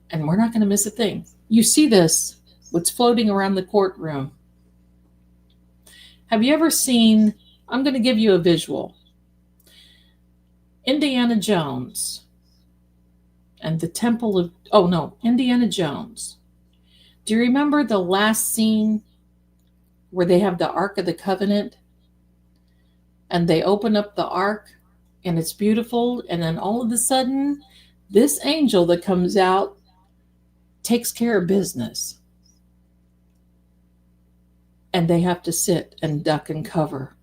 And we're not going to miss a thing. You see this, what's floating around the courtroom. Have you ever seen, I'm going to give you a visual. Indiana Jones and the Temple of, Indiana Jones. Do you remember the last scene where they have the Ark of the Covenant and they open up the Ark and it's beautiful, and then all of a sudden, this angel that comes out takes care of business. And they have to sit and duck and cover.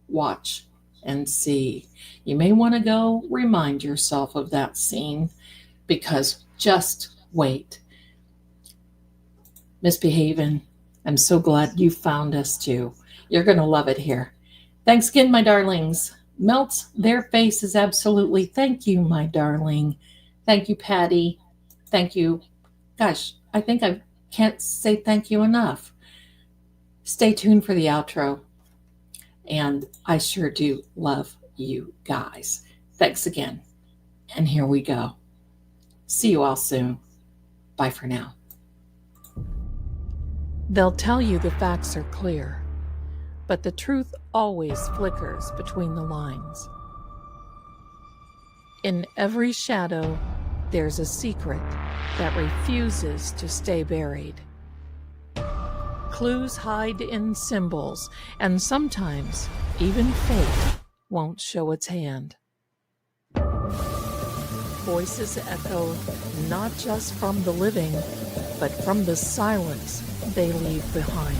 Watch and see. You may want to go remind yourself of that scene, because just wait. Misbehaving. I'm so glad you found us too. You're going to love it here. Thanks again, my darlings. Melts their faces absolutely. Thank you, my darling. Thank you, Patty. Thank you. Gosh, I think I can't say thank you enough. Stay tuned for the outro. And I sure do love you guys. Thanks again. And here we go. See you all soon. Bye for now. They'll tell you the facts are clear, but the truth always flickers between the lines. In every shadow, there's a secret that refuses to stay buried. Clues hide in symbols, and sometimes even fate won't show its hand. Voices echo not just from the living, but from the silence they leave behind.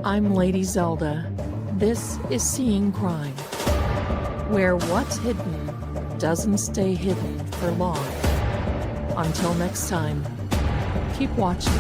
I'm Lady Zelda. This is Seeing Crime, where what's hidden doesn't stay hidden for long. Until next time, keep watching.